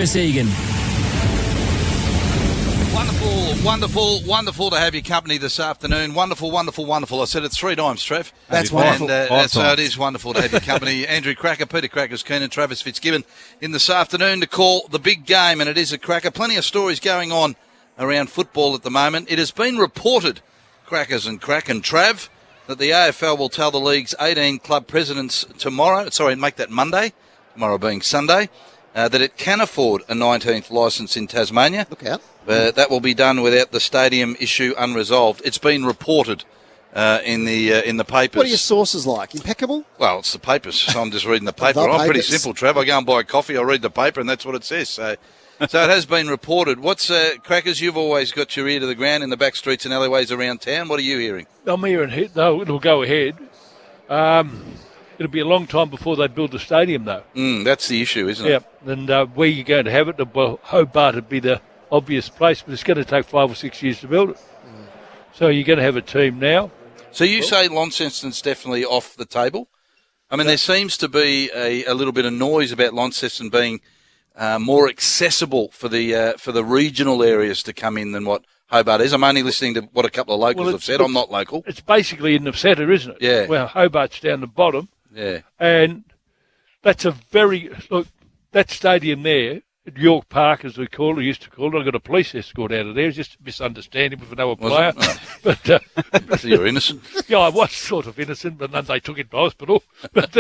Chris Egan. Wonderful to have your company this afternoon. Wonderful. I said it 3 times, Trev. That's wonderful. And so it is wonderful to have your company. Andrew Cracker, Peter Crackers Keenan, Travis Fitzgibbon in this afternoon to call the big game, and it is a cracker. Plenty of stories going on around football at the moment. It has been reported, Crackers and Crack and Trav, that the AFL will tell the league's 18 club presidents make that Monday, tomorrow being Sunday, that it can afford a 19th licence in Tasmania. Look out. That will be done without the stadium issue unresolved. It's been reported in the papers. What are your sources like? Impeccable? Well, it's the papers. So I'm just reading the paper. I'm pretty simple, Trav. I go and buy a coffee, I read the paper, and that's what it says. So it has been reported. What's Crackers? You've always got your ear to the ground in the back streets and alleyways around town. What are you hearing? I'm hearing no, it'll go ahead. It'll be a long time before they build the stadium, though. That's the issue, isn't it? Yeah, and where you're going to have it, well, Hobart would be the obvious place, but it's going to take 5 or 6 years to build it. So you're going to have a team now. So you say Launceston's definitely off the table? I mean, there seems to be a little bit of noise about Launceston being more accessible for the regional areas to come in than what Hobart is. I'm only listening to what a couple of locals have said. I'm not local. It's basically in the centre, isn't it? Yeah. Well, Hobart's down the bottom. Yeah. And that's that stadium there, at York Park, as we used to call it. I got a police escort out of there. It was just a misunderstanding with another player. But so you're innocent? Yeah, I was sort of innocent, but then they took it to hospital. But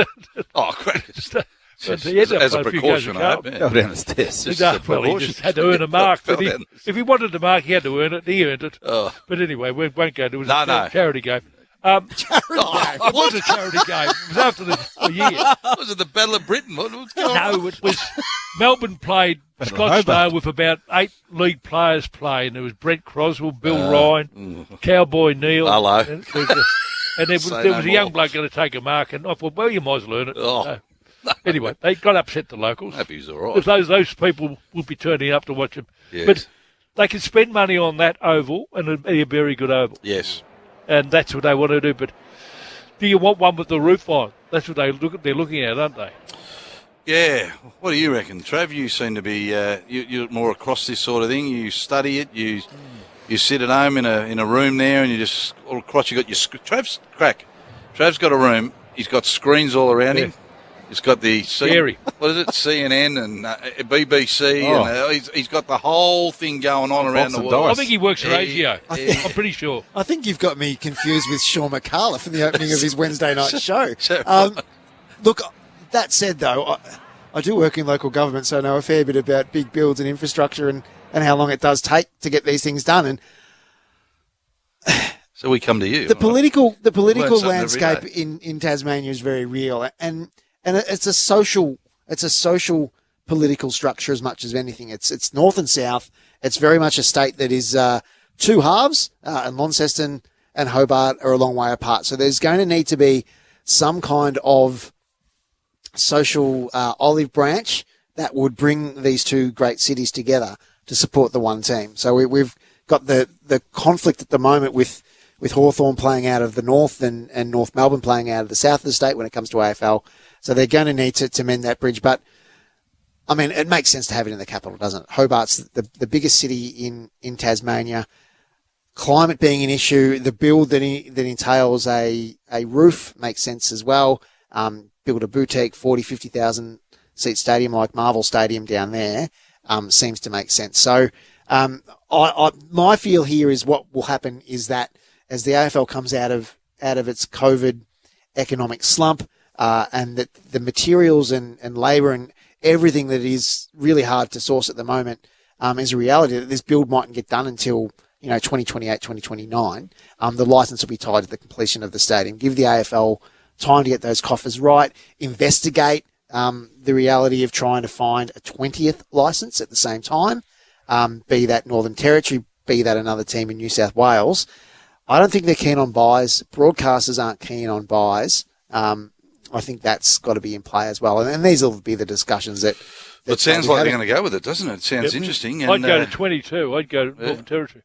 Credit. As a precaution, I hope. Go down the stairs. He just had to earn a mark. But if he wanted the mark, he had to earn it. He earned it. Oh. But anyway, we won't go. It was a charity game. It was a charity game. It was after the year. Was it the Battle of Britain? What was going on? No, it was Melbourne played Scottsdale with about 8 league players playing. There was Brent Croswell, Bill Ryan, Cowboy Neil. Hello. And there was a young bloke going to take a mark, and I thought, well, you might as well learn it. Oh. Anyway, they got upset, the locals. Happy he's all right. Those people will be turning up to watch him. Yes. But they can spend money on that oval, and it'll be a very good oval. Yes. And that's what they want to do. But do you want one with the roof on? That's what they're looking at, aren't they? Yeah. What do you reckon, Trav? You seem to be you're more across this sort of thing. You study it. You sit at home in a room there, and you just all across. You got your Trav's got a room. He's got screens all around him. He's got the what is it? CNN and BBC, and he's got the whole thing going on around the world. I think he works for ASIO. I'm pretty sure. I think you've got me confused with Sean McCullough in the opening of his Wednesday night show. Look, that said, though, I do work in local government, so I know a fair bit about big builds and infrastructure and how long it does take to get these things done. And so we come to you. The political landscape in Tasmania is very real, and it's a social political structure as much as anything. It's north and south. It's very much a state that is 2 halves, and Launceston and Hobart are a long way apart. So there's going to need to be some kind of social olive branch that would bring these 2 great cities together to support the one team. So we've got the conflict at the moment with Hawthorn playing out of the north and North Melbourne playing out of the south of the state when it comes to AFL. So they're going to need to mend that bridge. But, I mean, it makes sense to have it in the capital, doesn't it? Hobart's the biggest city in Tasmania. Climate being an issue, the build that entails a roof makes sense as well. Build a boutique 40, 50,000 seat stadium like Marvel Stadium down there seems to make sense. So my feel here is what will happen is that as the AFL comes out of its COVID economic slump, and that the materials and labour and everything that is really hard to source at the moment is a reality that this build mightn't get done until 2028, 2029. The licence will be tied to the completion of the stadium. Give the AFL time to get those coffers right. Investigate the reality of trying to find a 20th licence at the same time, be that Northern Territory, be that another team in New South Wales. I don't think they're keen on buys. Broadcasters aren't keen on buys. I think that's got to be in play as well. And these will be the discussions that it sounds like they're going to go with it, doesn't it? It sounds interesting. I'd go to 22. I'd go to Northern Territory.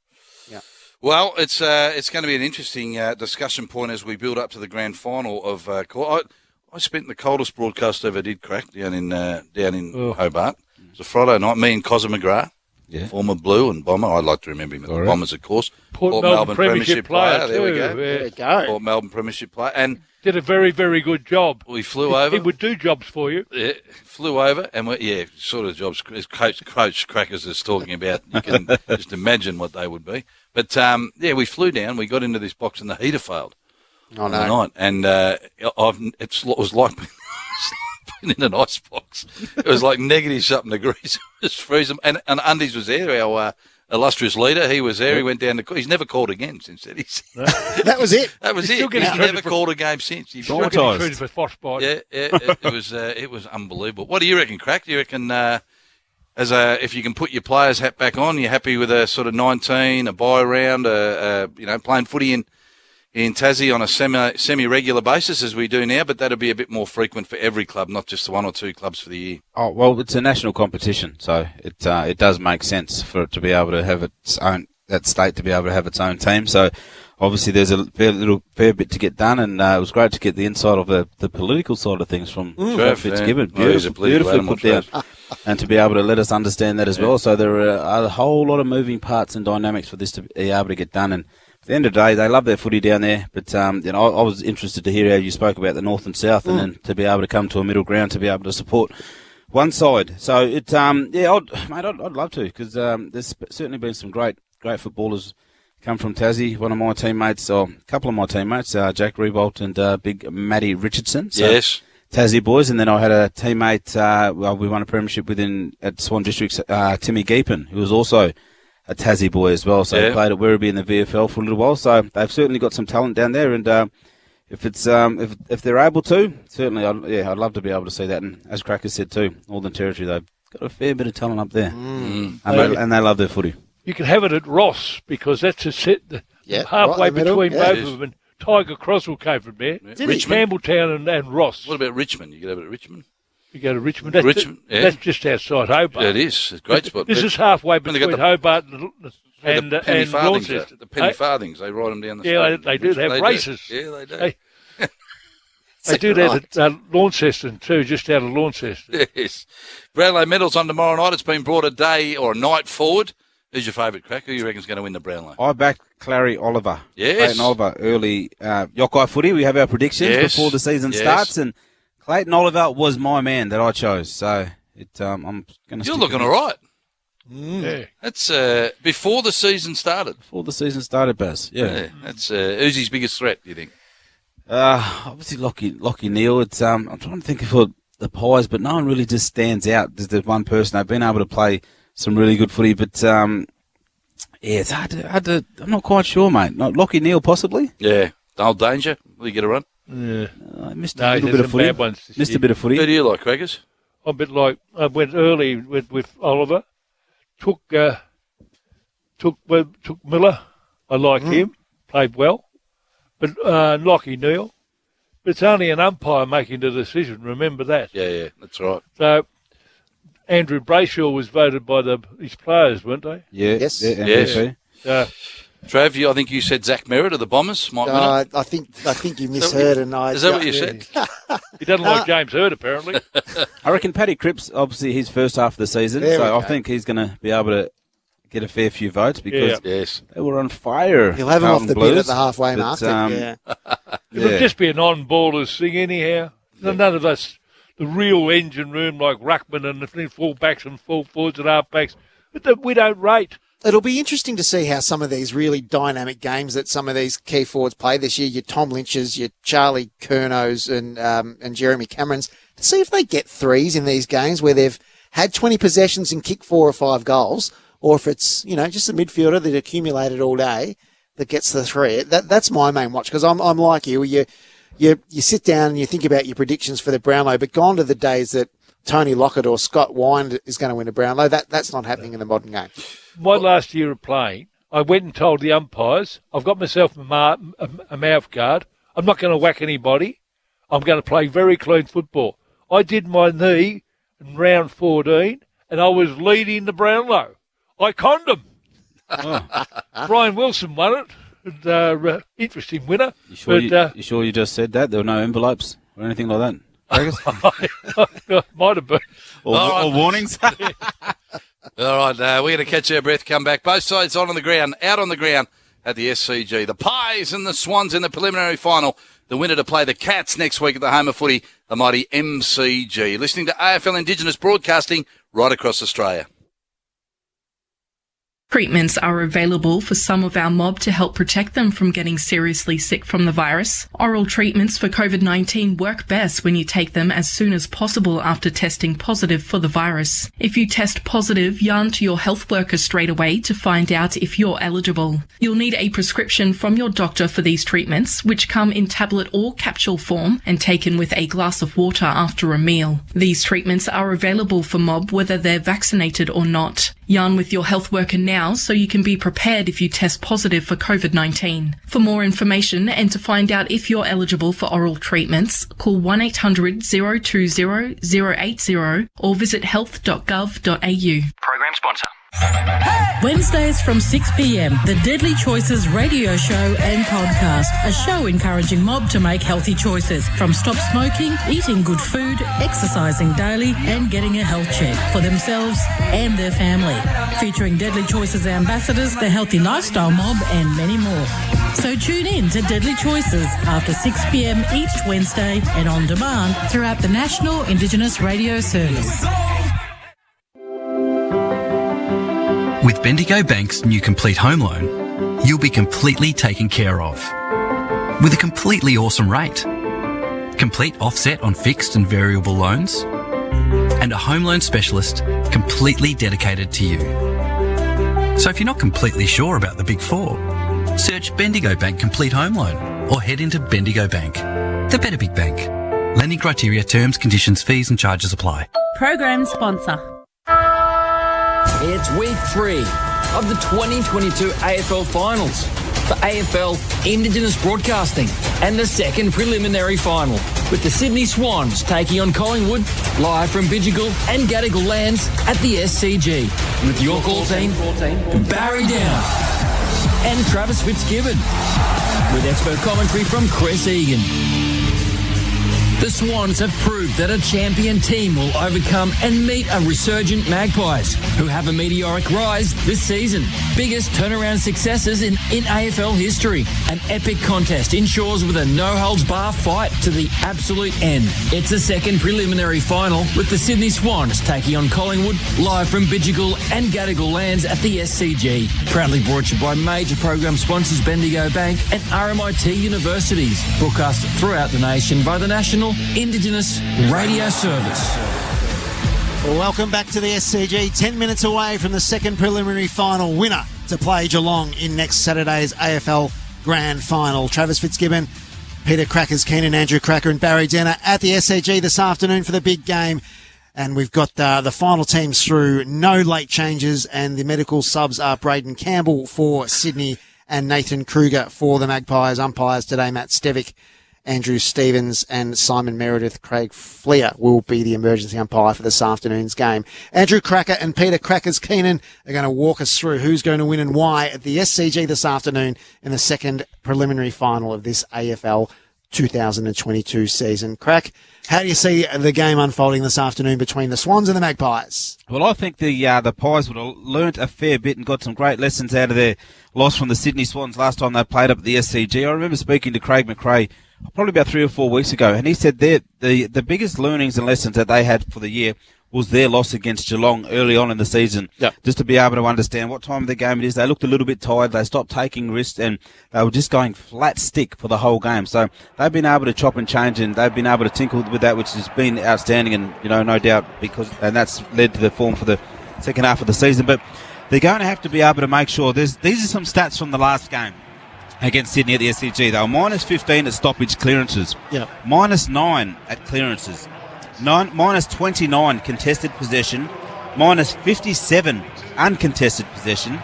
Yeah. Well, it's going to be an interesting discussion point as we build up to the grand final of. I spent the coldest broadcast I ever did, Crack, down in Hobart. was a Friday night. Me and Cosm McGrath, Yeah. former Blue and Bomber. I'd like to remember him at the All right. Bombers, of course. Port Melbourne Premiership player There we too. go. Yeah. There you go. Port Melbourne Premiership player. And Did a very, very good job. we flew over. He would do jobs for you. Yeah, flew over, and sort of jobs as Coach Crackers is talking about. You can just imagine what they would be. But, we flew down. We got into this box, and the heater failed Oh, on the no. night. And it was like being in an ice box. It was like negative something degrees. It was freezing. And Undies was there, our illustrious leader. He was there. He went down he's never called again since then. That was it. That was He's it. still getting He's credit never for- called a game since. He Still getting Traumatised. treated for frostbite. it was unbelievable. What do you reckon, Crack? Do you reckon if you can put your players' hat back on, you're happy with a sort of 19, a bye round, playing footy in Tassie on a semi-regular basis as we do now, but that'll be a bit more frequent for every club, not just the one or two clubs for the year. Oh, well, it's a national competition, so it does make sense for it to be able to have its own, that state to be able to have its own team. So obviously there's a fair bit to get done, and it was great to get the inside of the political side of things from Trav, Fitzgibbon. yeah. Oh, he's a political Beautifully animal, put down. And to be able to let us understand that as well. So there are a whole lot of moving parts and dynamics for this to be able to get done. And at the end of the day, they love their footy down there. But I was interested to hear how you spoke about the north and south, and then to be able to come to a middle ground to be able to support one side. So I'd love to, because there's certainly been some great footballers come from Tassie. One of my teammates, or a couple of my teammates, Jack Rebolt and big Matty Richardson. So Yes. Tassie boys, and then I had a teammate, we won a premiership at Swan Districts, Timmy Geepan, who was also a Tassie boy as well. So he played at Werribee in the VFL for a little while. So they've certainly got some talent down there, and if they're able to, certainly, I'd love to be able to see that. And as Cracker said too, Northern Territory, they've got a fair bit of talent up there, and they love their footy. You can have it at Ross, because that's a set halfway right in the middle, between yeah. both of them. And Tiger Crosswell came from there. Did he? Campbelltown and Ross. What about Richmond? You could have it at Richmond. You go to Richmond. That's just outside Hobart. Yeah, it is. It's a great spot. This is halfway And they between got Hobart and the penny farthings. Launceston. The penny farthings. They ride them down the Yeah, street. they do. They have races. Yeah, they do. They do that at Launceston too, just out of Launceston. Yes. Brownlow medals on tomorrow night. It's been brought a day or a night forward. Who's your favourite, Crack? Who you reckon's going to win the Brownlow? I backed Clary Oliver. Yes. Clayton Oliver, early Yockeye footy. We have our predictions before the season starts, and Clayton Oliver was my man that I chose. So I'm going to. You're looking all right. Yeah. That's before the season started. Before the season started, Baz. Yeah. That's who's his biggest threat, do you think? Obviously Lockie Neal. It's I'm trying to think of the Pies, but no one really just stands out. There's the one person. They've been able to play some really good footy, but it's hard to. I'm not quite sure, mate. Not Lockie Neal, possibly. Yeah. Old Danger. Will he get a run? Yeah. I missed No, a little there's bit of some footy. bad ones this Missed year. a bit of footy. Who do you like, Crackers? I'm a bit like I went early with Oliver. Took Miller. I like him. Played well. But Lockie Neal. But it's only an umpire making the decision. Remember that. Yeah, that's right. So Andrew Brayshaw was voted by his players, weren't they? Yeah. Yes. Yeah, MVP. Trav, I think you said Zach Merritt of the Bombers might win it. I think you misheard, and Is that what you said? He doesn't like James Hurd, apparently. I reckon Paddy Cripps, obviously his first half of the season, There we so I go. think he's going to be able to get a fair few votes because Yes. they were on fire. He'll have him off Carlton the Blues, bid at the halfway but, mark. It'll just be a non-ballers thing anyhow. None of us, the real engine room like Ruckman and the full backs and full forwards and half backs, we don't rate. It'll be interesting to see how some of these really dynamic games that some of these key forwards play this year, your Tom Lynch's, your Charlie Curnows and Jeremy Cameron's, to see if they get threes in these games where they've had 20 possessions and kicked 4 or 5 goals, or if it's, just a midfielder that accumulated all day that gets the three. That's my main watch, because I'm like you. You sit down and you think about your predictions for the Brownlow, but gone to the days that Tony Lockett or Scott Wine is going to win a Brownlow. That's not happening in the modern game. My last year of playing, I went and told the umpires, I've got myself a mouth guard. I'm not going to whack anybody. I'm going to play very clean football. I did my knee in round 14, and I was leading the Brownlow. I conned them. Brian Wilson won it. Interesting winner. You sure you just said that? There were no envelopes or anything like that? Might have been. Or warnings. All right, we're going to catch our breath, come back. Both sides out on the ground at the SCG. The Pies and the Swans in the preliminary final. The winner to play the Cats next week at the home of footy, the mighty MCG. Listening to AFL Indigenous Broadcasting right across Australia. Treatments are available for some of our mob to help protect them from getting seriously sick from the virus. Oral treatments for COVID-19 work best when you take them as soon as possible after testing positive for the virus. If you test positive, yarn to your health worker straight away to find out if you're eligible. You'll need a prescription from your doctor for these treatments, which come in tablet or capsule form and taken with a glass of water after a meal. These treatments are available for mob whether they're vaccinated or not. Yarn with your health worker now so you can be prepared if you test positive for COVID-19. For more information and to find out if you're eligible for oral treatments, call 1-800-020-080 or visit health.gov.au. Program sponsor. Wednesdays from 6 p.m, the Deadly Choices radio show and podcast. A show encouraging mob to make healthy choices, from stop smoking, eating good food, exercising daily and getting a health check for themselves and their family. Featuring Deadly Choices ambassadors, the Healthy Lifestyle Mob and many more. So tune in to Deadly Choices after 6 p.m. each Wednesday and on demand throughout the National Indigenous Radio Service. With Bendigo Bank's new Complete Home Loan, you'll be completely taken care of. With a completely awesome rate, complete offset on fixed and variable loans, and a home loan specialist completely dedicated to you. So if you're not completely sure about the Big Four, search Bendigo Bank Complete Home Loan or head into Bendigo Bank, the better big bank. Lending criteria, terms, conditions, fees and charges apply. Program sponsor. It's week 3 of the 2022 AFL Finals for AFL Indigenous Broadcasting and the second preliminary final with the Sydney Swans taking on Collingwood live from Bidjigal and Gadigal lands at the SCG with your call team, Barry Downer and Travis Fitzgibbon with expert commentary from Chris Egan. The Swans have proved that a champion team will overcome and meet a resurgent Magpies who have a meteoric rise this season. Biggest turnaround successes in AFL history. An epic contest ensures with a no-holds-bar fight to the absolute end. It's a second preliminary final with the Sydney Swans taking on Collingwood live from Bidjigal and Gadigal lands at the SCG. Proudly brought to you by major program sponsors Bendigo Bank and RMIT Universities. Broadcast throughout the nation by the National Indigenous Radio Service. Welcome back to the SCG. 10 minutes away from the second preliminary final. Winner to play Geelong in next Saturday's AFL Grand Final. Travis Fitzgibbon, Peter Crackers, Keenan, Andrew Cracker and Barry Denner at the SCG this afternoon for the big game. And we've got the final teams through. No late changes, and the medical subs are Braden Campbell for Sydney and Nathan Kruger for the Magpies. Umpires today, Matt Stevick, Andrew Stevens and Simon Meredith. Craig Fleer will be the emergency umpire for this afternoon's game. Andrew Cracker and Peter Crackers Keenan are going to walk us through who's going to win and why at the SCG this afternoon in the second preliminary final of this AFL 2022 season. Crack, how do you see the game unfolding this afternoon between the Swans and the Magpies? Well, I think the Pies would have learnt a fair bit and got some great lessons out of their loss from the Sydney Swans last time they played up at the SCG. I remember speaking to Craig McRae probably about 3 or 4 weeks ago, and he said the biggest learnings and lessons that they had for the year was their loss against Geelong early on in the season. Yep. Just to be able to understand what time of the game it is. They looked a little bit tired. They stopped taking risks, and they were just going flat stick for the whole game. So they've been able to chop and change, and they've been able to tinkle with that, which has been outstanding, and no doubt and that's led to the form for the second half of the season. But they're going to have to be able to make sure these are some stats from the last game against Sydney at the SCG. They were minus 15 at stoppage clearances. Yep. Minus 9 at clearances. Minus 29 contested possession. Minus 57 uncontested possession.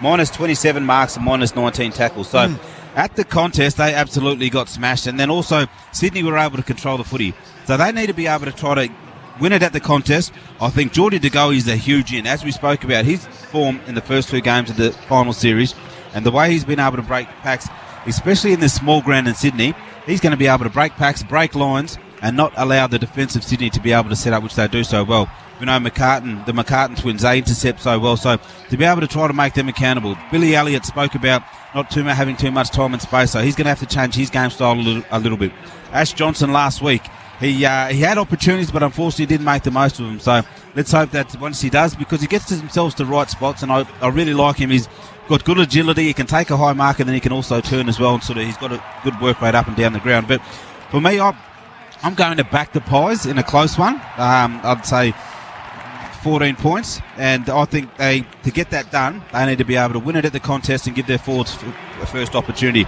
Minus 27 marks and minus 19 tackles. So at the contest, they absolutely got smashed. And then also, Sydney were able to control the footy. So they need to be able to try to win it at the contest. I think Geordie De Goey is a huge in. As we spoke about, his form in the first 2 games of the final series and the way he's been able to break packs, especially in this small ground in Sydney, he's going to be able to break packs, break lines, and not allow the defence of Sydney to be able to set up, which they do so well. We know the McCartan twins, they intercept so well, so to be able to try to make them accountable. Billy Elliott spoke about having too much time and space, so he's going to have to change his game style a little bit. Ash Johnson last week, he had opportunities, but unfortunately didn't make the most of them, so let's hope that once he does, because he gets himself to the right spots, and I really like him. He's got good agility, he can take a high mark, and then he can also turn as well, and sort of he's got a good work rate up and down the ground. But for me, I'm going to back the Pies in a close one. I'd say 14 points, and I think to get that done, they need to be able to win it at the contest and give their forwards a first opportunity,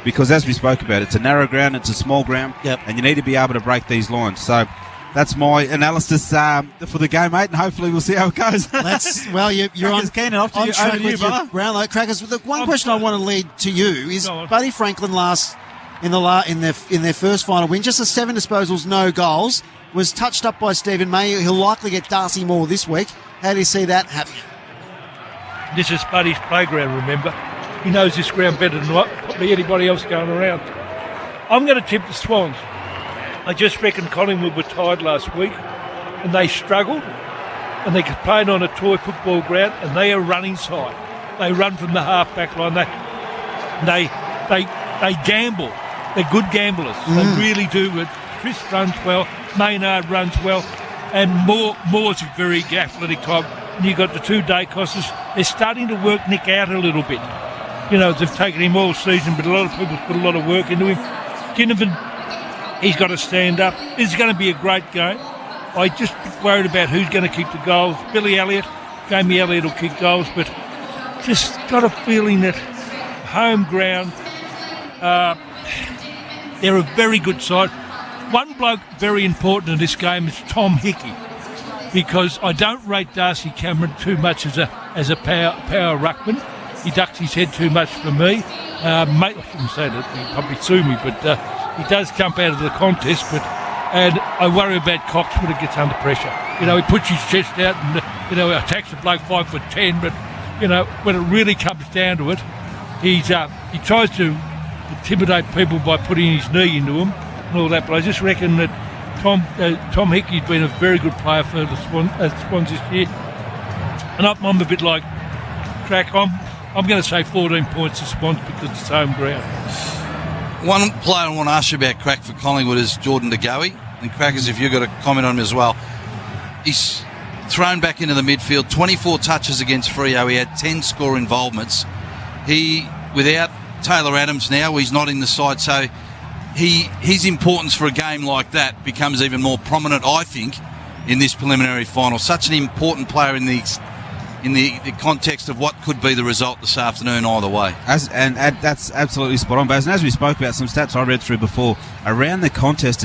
because as we spoke about, it's a narrow ground, it's a small ground, and you need to be able to break these lines. So that's my analysis for the game, mate, and hopefully we'll see how it goes. You're on keen enough to track with brother. Brownlow Crackers. The one question I want to lead to you is Buddy Franklin in their first final win, just a 7 disposals, no goals, was touched up by Stephen May. He'll likely get Darcy Moore this week. How do you see that happening? This is Buddy's playground, remember. He knows this ground better than probably anybody else going around. I'm going to tip the Swans. I just reckon Collingwood were tired last week, and they struggled, and they played on a toy football ground, and they are running side. They run from the half-back line. They gamble. They're good gamblers. They really do. But Chris runs well. Maynard runs well. And Moore's a very athletic type. And you've got the 2 Dacosses. They're starting to work Nick out a little bit. You know, they've taken him all season, but a lot of people put a lot of work into him. Ginnivan, he's got to stand up. This is going to be a great game. I just worried about who's going to kick the goals. Billy Elliott, Jamie Elliott will kick goals, but just got a feeling that home ground, they're a very good side. One bloke very important in this game is Tom Hickey, because I don't rate Darcy Cameron too much as a power ruckman. He ducks his head too much for me. I shouldn't say that, he'd probably sue me, but he does jump out of the contest. And I worry about Cox when it gets under pressure. You know, he puts his chest out and attacks a bloke 5'10", but when it really comes down to it, he tries to intimidate people by putting his knee into them and all that. But I just reckon that Tom Hickey's been a very good player for the Swans this year. And I'm a bit like Crack. I'm going to say 14 points to Swans because it's home ground. One player I want to ask you about, Crack, for Collingwood is Jordan De Goey. And Crackers, if you've got a comment on him as well. He's thrown back into the midfield, 24 touches against Freo. He had 10 score involvements. Without Taylor Adams now, he's not in the side, so his importance for a game like that becomes even more prominent, I think, in this preliminary final. Such an important player in the context of what could be the result this afternoon either way. And that's absolutely spot on, Baz. And as we spoke about, some stats I read through before around the contest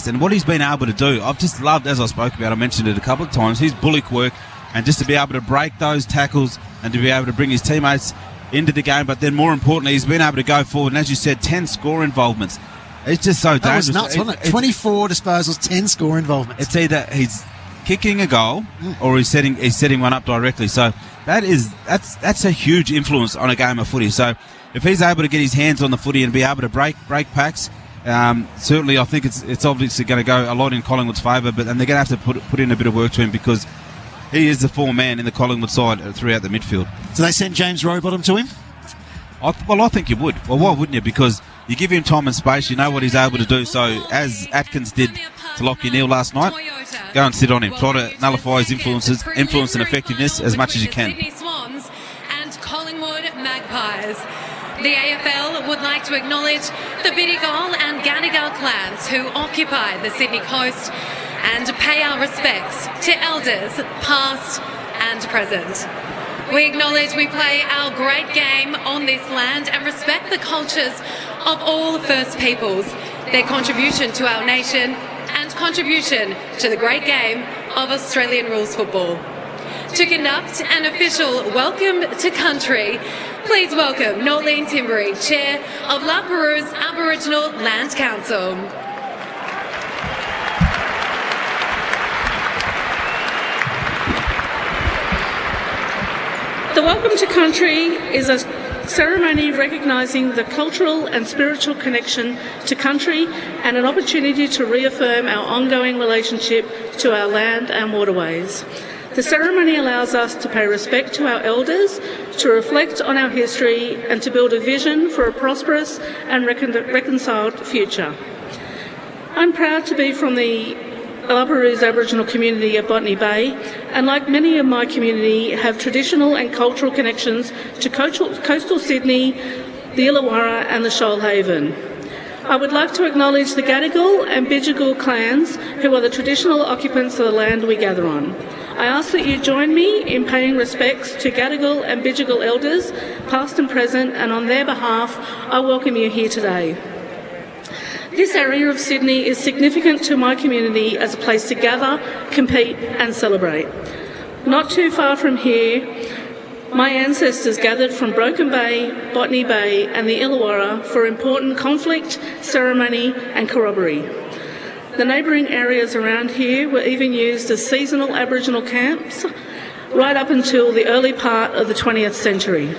and what he's been able to do, I've just loved, as I spoke about, I mentioned it a couple of times, his bullock work, and just to be able to break those tackles and to be able to bring his teammates into the game, but then more importantly, he's been able to go forward, and as you said, 10 score involvements. It's just so dangerous. That was nuts, wasn't it? 24 disposals, 10 score involvements. It's either he's kicking a goal or he's setting one up directly. So that's a huge influence on a game of footy. So if he's able to get his hands on the footy and be able to break packs, certainly I think it's obviously going to go a lot in Collingwood's favour, but then they're going to have to put in a bit of work to him because he is the form man in the Collingwood side throughout the midfield. Do they send James Rowbottom to him? I think you would. Well, why wouldn't you? Because you give him time and space, you know what he's able to do. So, as Atkins did to Lachie Neale last night, go and sit on him. Try to nullify his influence and effectiveness as much as you can. Sydney Swans and Collingwood Magpies. The AFL would like to acknowledge the Biddigol and Gadigal clans who occupy the Sydney coast and pay our respects to elders past and present. We acknowledge we play our great game on this land and respect the cultures of all First Peoples, their contribution to our nation and contribution to the great game of Australian rules football. To conduct an official welcome to country, please welcome Norleen Timbery, Chair of La Perouse Aboriginal Land Council. The welcome to country is a ceremony recognising the cultural and spiritual connection to country and an opportunity to reaffirm our ongoing relationship to our land and waterways. The ceremony allows us to pay respect to our elders, to reflect on our history and to build a vision for a prosperous and reconciled future. I'm proud to be from the Alaparoos Aboriginal community of Botany Bay, and like many of my community, have traditional and cultural connections to coastal Sydney, the Illawarra and the Shoalhaven. I would like to acknowledge the Gadigal and Bidjigal clans, who are the traditional occupants of the land we gather on. I ask that you join me in paying respects to Gadigal and Bidjigal elders, past and present, and on their behalf, I welcome you here today. This area of Sydney is significant to my community as a place to gather, compete and celebrate. Not too far from here, my ancestors gathered from Broken Bay, Botany Bay and the Illawarra for important conflict, ceremony and corroboree. The neighbouring areas around here were even used as seasonal Aboriginal camps right up until the early part of the 20th century.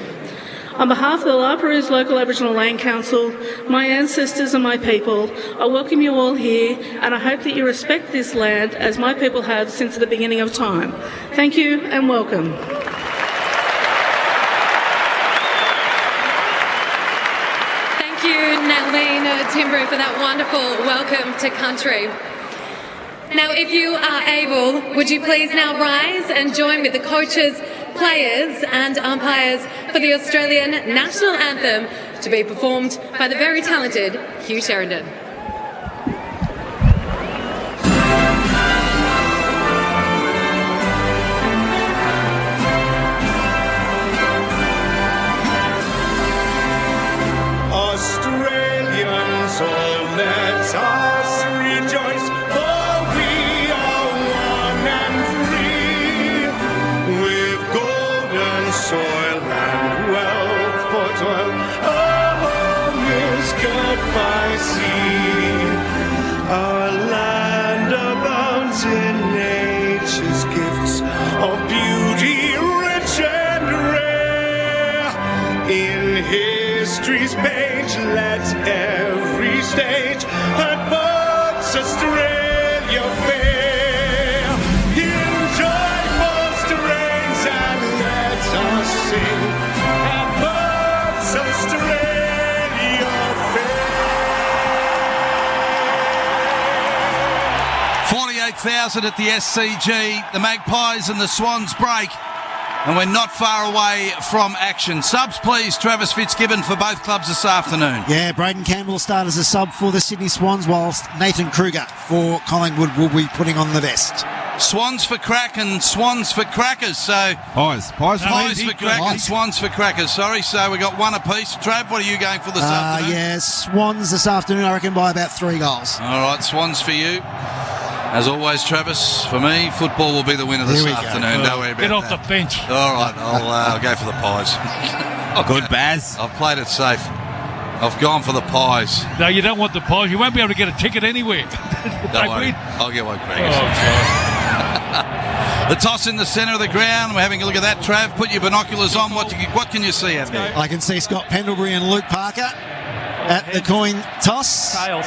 On behalf of the Alaparoos Local Aboriginal Land Council, my ancestors and my people, I welcome you all here and I hope that you respect this land as my people have since the beginning of time. Thank you and welcome. Thank you, Natalie Timbrew, for that wonderful welcome to country. Now, if you are able, would you please now rise and join with the coaches, players and umpires for the Australian National Anthem to be performed by the very talented Hugh Sheridan. Australians, oh, let us rejoice, for we are one and free, with golden soil and wealth for toil. Our home is girt by sea. Our land abounds in nature's gifts of beauty rich and rare. In history's page, let every stage advance Australia fair. In joyful strains and let us sing, advance Australia fair. 48,000 at the SCG. The Magpies and the Swans break. And we're not far away from action. Subs, please, Travis Fitzgibbon for both clubs this afternoon. Yeah, Braden Campbell will start as a sub for the Sydney Swans, whilst Nathan Kruger for Collingwood will be putting on the vest. Swans for crack and Swans for crackers. So Pies for crack and Swans for crackers. Sorry, so we got one apiece. Trav, what are you going for this afternoon? Yeah, Swans this afternoon, I reckon, by about 3 goals. All right, Swans for you. As always, Travis, for me, football will be the winner this afternoon. Don't worry about that. Get off the bench. All right, I'll go for the Pies. Good, Baz. I've played it safe. I've gone for the Pies. No, you don't want the Pies. You won't be able to get a ticket anywhere. Don't worry. I'll get one, Craig. The toss in the centre of the ground. We're having a look at that, Trav. Put your binoculars on. What can you see out there? I can see Scott Pendlebury and Luke Parker at the coin toss. Tails.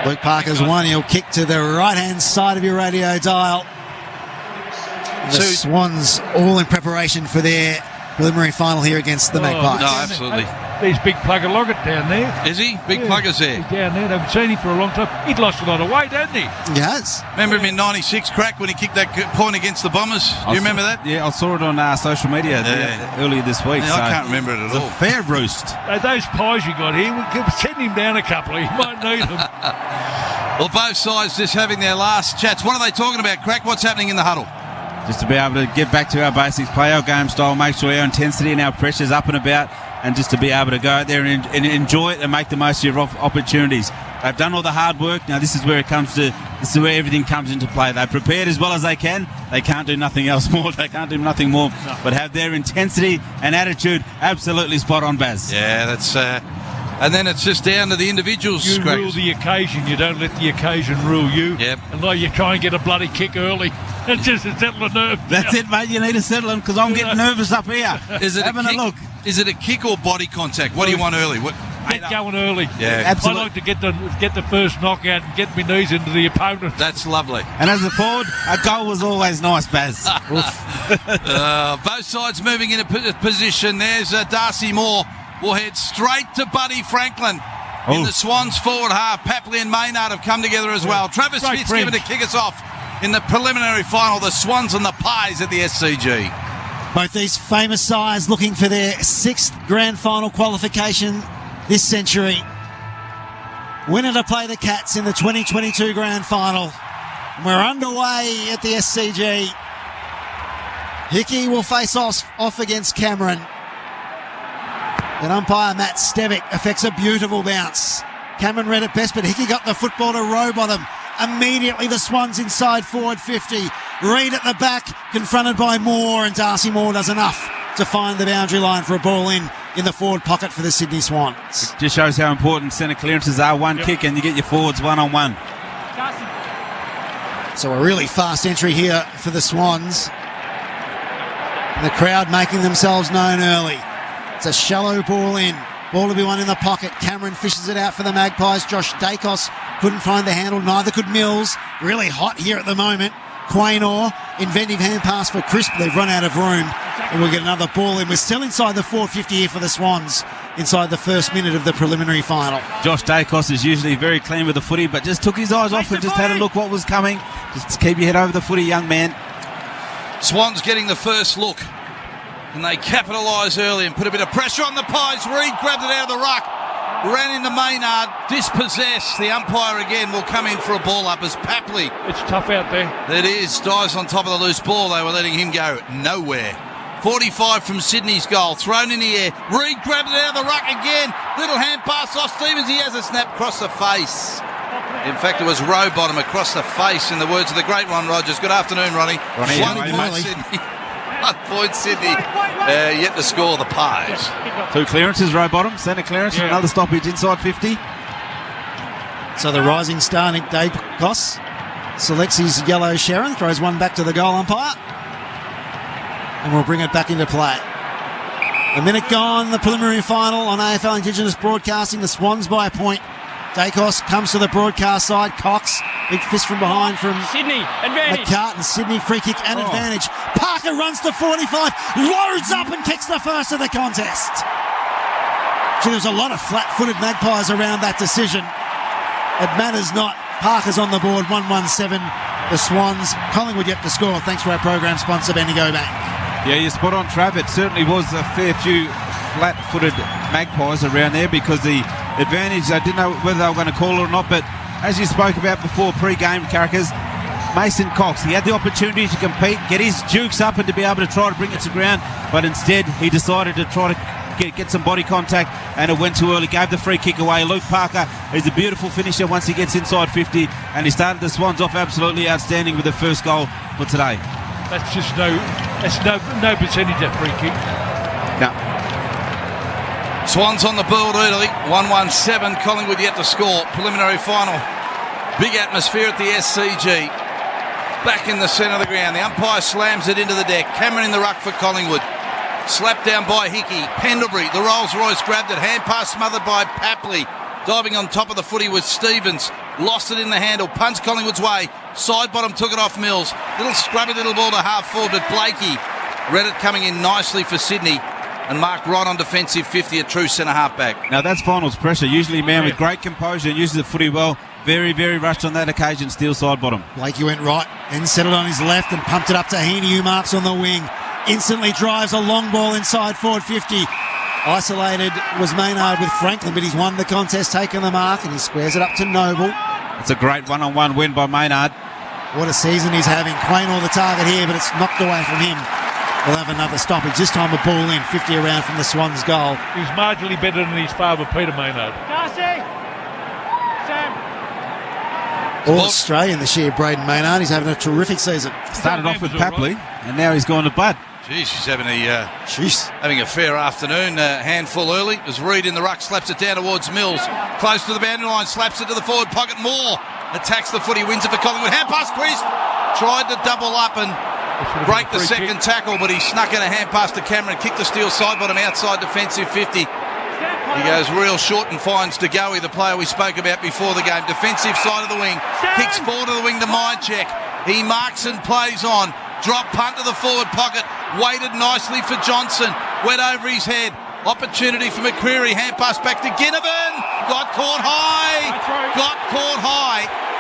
Luke Parker's one. He'll kick to the right-hand side of your radio dial. The Swans all in preparation for their preliminary final here against the Magpies. No, absolutely. There's Big Plugger Loggett down there. Is he? Big Plugger's there. He's down there. They haven't seen him for a long time. He'd lost a lot of weight, hasn't he? He has. Remember him in 96, Crack, when he kicked that point against the Bombers? Do you remember that? Yeah, I saw it on social media earlier this week. Yeah, so I can't remember it at all. It's a fair roost. Those pies you got here, we could send him down a couple. He might need them. Well, both sides just having their last chats. What are they talking about, Crack? What's happening in the huddle? Just to be able to get back to our basics, play our game style, make sure our intensity and our pressure's up and about, and just to be able to go out there and enjoy it and make the most of your opportunities. They've done all the hard work. Now this is where everything comes into play. They've prepared as well as they can. They can't do nothing else more. They can't do nothing more, but have their intensity and attitude absolutely spot on, Baz. Yeah, that's... and then it's just down to the individuals. You rule the occasion. You don't let the occasion rule you. Yep. And like you try and get a bloody kick early. It's just to settle a nerve. That's it, mate. You need to settle them because I'm getting nervous up here. Is it having a look? Is it a kick or body contact? What do you want early? Get going early. Yeah, absolutely. I like to get the first knockout and get my knees into the opponent. That's lovely. And as a forward, a goal was always nice, Baz. Both sides moving in a position. There's Darcy Moore. Will head straight to Buddy Franklin. In the Swans forward half, Papley and Maynard have come together as well. Travis Fitzgibbon to kick us off in the preliminary final. The Swans and the Pies at the SCG. Both these famous sides looking for their 6th grand final qualification this century. Winner to play the Cats in the 2022 grand final. And we're underway at the SCG. Hickey will face off against Cameron. And umpire Matt Stevick affects a beautiful bounce. Cameron read it best, but Hickey got the football to Rowbottom. Immediately the Swans inside forward 50. Reid at the back, confronted by Moore, and Darcy Moore does enough to find the boundary line for a ball in the forward pocket for the Sydney Swans. It just shows how important centre clearances are. One kick and you get your forwards one-on-one. So a really fast entry here for the Swans. And the crowd making themselves known early. It's a shallow ball in. Ball to be won in the pocket. Cameron fishes it out for the Magpies. Josh Dacos couldn't find the handle. Neither could Mills. Really hot here at the moment. Quaynor, inventive hand pass for Crisp. They've run out of room. And we'll get another ball in. We're still inside the 450 here for the Swans. Inside the first minute of the preliminary final. Josh Dacos is usually very clean with the footy, but just took his eyes off and just had a look what was coming. Just keep your head over the footy, young man. Swans getting the first look. And they capitalise early and put a bit of pressure on the Pies. Reid grabbed it out of the ruck. Ran into Maynard. Dispossessed. The umpire again will come in for a ball up as Papley. It's tough out there. It is. Dives on top of the loose ball. They were letting him go nowhere. 45 from Sydney's goal. Thrown in the air. Reid grabbed it out of the ruck again. Little hand pass off Stevens. He has a snap across the face. In fact, it was Rowbottom across the face, in the words of the great Ron Rogers. Good afternoon, Ronnie. 1 point Sydney. 1 point Sydney. Yet to score the Pies. 2 clearances, Rowbottom. Centre clearance for another stoppage inside 50. So the rising star, Nick Dacos, selects his yellow Sharon, throws one back to the goal umpire. And we'll bring it back into play. A minute gone, the preliminary final on AFL Indigenous Broadcasting. The Swans by a point. Dacos comes to the broadcast side. Cox, big fist from behind from Sydney, advantage. McCartan. Sydney free kick and advantage. Parker runs to 45, loads up and kicks the first of the contest. Gee, there's a lot of flat-footed Magpies around that decision. It matters not. Parker's on the board, 1-1-7. The Swans. Collingwood yet to score, thanks to our program sponsor, Bendigo Bank. Yeah, you're spot on, Trav. It certainly was a fair few flat-footed Magpies around there because the advantage, I didn't know whether they were going to call it or not, but as you spoke about before pre-game, Caracas, Mason Cox, he had the opportunity to compete, get his jukes up and to be able to try to bring it to ground, but instead he decided to try to get some body contact, and it went too early, gave the free kick away. Luke Parker is a beautiful finisher once he gets inside 50, and he started the Swans off absolutely outstanding with the first goal for today. That's just no percentage of free kick. No. Swans on the board early, 1-1-7. Collingwood yet to score. Preliminary final. Big atmosphere at the SCG. Back in the centre of the ground. The umpire slams it into the deck. Cameron in the ruck for Collingwood. Slapped down by Hickey. Pendlebury, the Rolls Royce grabbed it. Hand pass smothered by Papley. Diving on top of the footy was Stevens. Lost it in the handle. Punts Collingwood's way. Side bottom took it off Mills. Little scrubby little ball to half forward, but Blakey read it coming in nicely for Sydney. And marked right on defensive 50, a true centre half back. Now that's finals pressure. Usually a man with great composure and uses the footy well. Very, very rushed on that occasion. Steal side bottom. Blakey went right, then settled on his left and pumped it up to Heaney, who marks on the wing. Instantly drives a long ball inside forward 50. Isolated was Maynard with Franklin, but he's won the contest, taken the mark, and he squares it up to Noble. It's a great one-on-one win by Maynard. What a season he's having. Quaynor the target here, but it's knocked away from him. We'll have another stoppage. This time a ball in, 50 around from the Swans' goal. He's marginally better than his father, Peter Maynard. Darcy! Sam! All Australian this year, Braden Maynard. He's having a terrific season. Started off with Papley, and now he's gone to Bud. Jeez, she's having a fair afternoon. Handful early as Reid in the ruck slaps it down towards Mills. Close to the boundary line, slaps it to the forward pocket. Moore attacks the footy, wins it for Collingwood. Hand pass, Chris. Tried to double up and break the second tackle, but he snuck in a hand pass to Cameron, kicked the steel side bottom outside defensive 50. He goes real short and finds DeGoey, the player we spoke about before the game. Defensive side of the wing, kicks forward to the wing to Mindcheck. He marks and plays on. Drop punt to the forward pocket, waited nicely for Johnson, went over his head. Opportunity for McCreary, hand pass back to Ginnivan. Got caught high,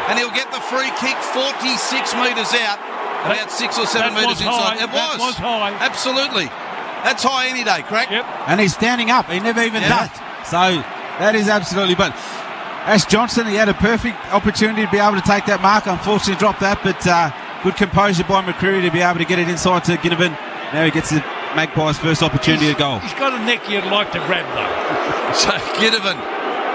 and he'll get the free kick 46 metres out, about 6 or 7 metres inside. It was high. Absolutely. That's high any day, Crack. Yep. And he's standing up. He never even ducked. So that is absolutely. But Ash Johnson, he had a perfect opportunity to be able to take that mark. Unfortunately, dropped that. But good composure by McCreary to be able to get it inside to Ginnivan. Now he gets the Magpies' first opportunity to goal. He's got a neck you'd like to grab, though. So Ginnivan,